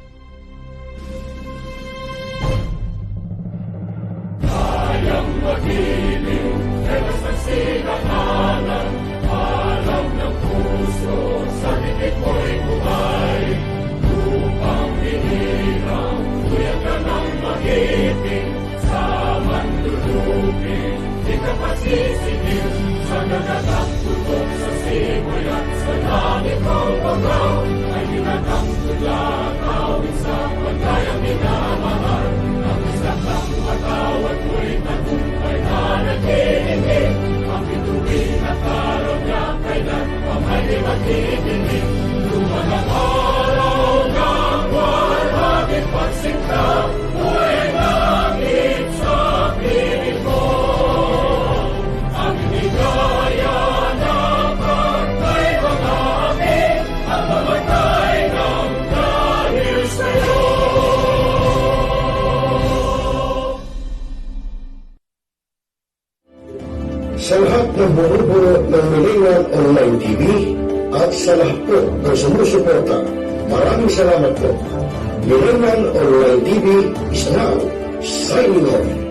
Kayang mag-ibig, telas ng sinakalan, alam ng puso, sa dikit mo'y buhay. Upang hinirang, tuyag ka ng mag-ibig, sa mandulupin, di ka pasisigil, sa nagatang tutok sa simoy at sa langit mo pagaw, ay ginatang tulad, awit sa pagkayang minamahal. Ang isang lang matawad mo'y tagumpay na nag-iingin, ang bituin at araw niya kailan pamay di mag-iingin. Lumang ang araw ng warhagin pagsinta, mo'y langit sa piling mo. Ang inigaya na pagkay mga akin, ang mamatay ng dahil sa'yo. Sa lahat ng bumubuo ng Millennial Online TV at sa lahat po ng sumusuporta, maraming salamat po. Millennial Online TV is now signing off.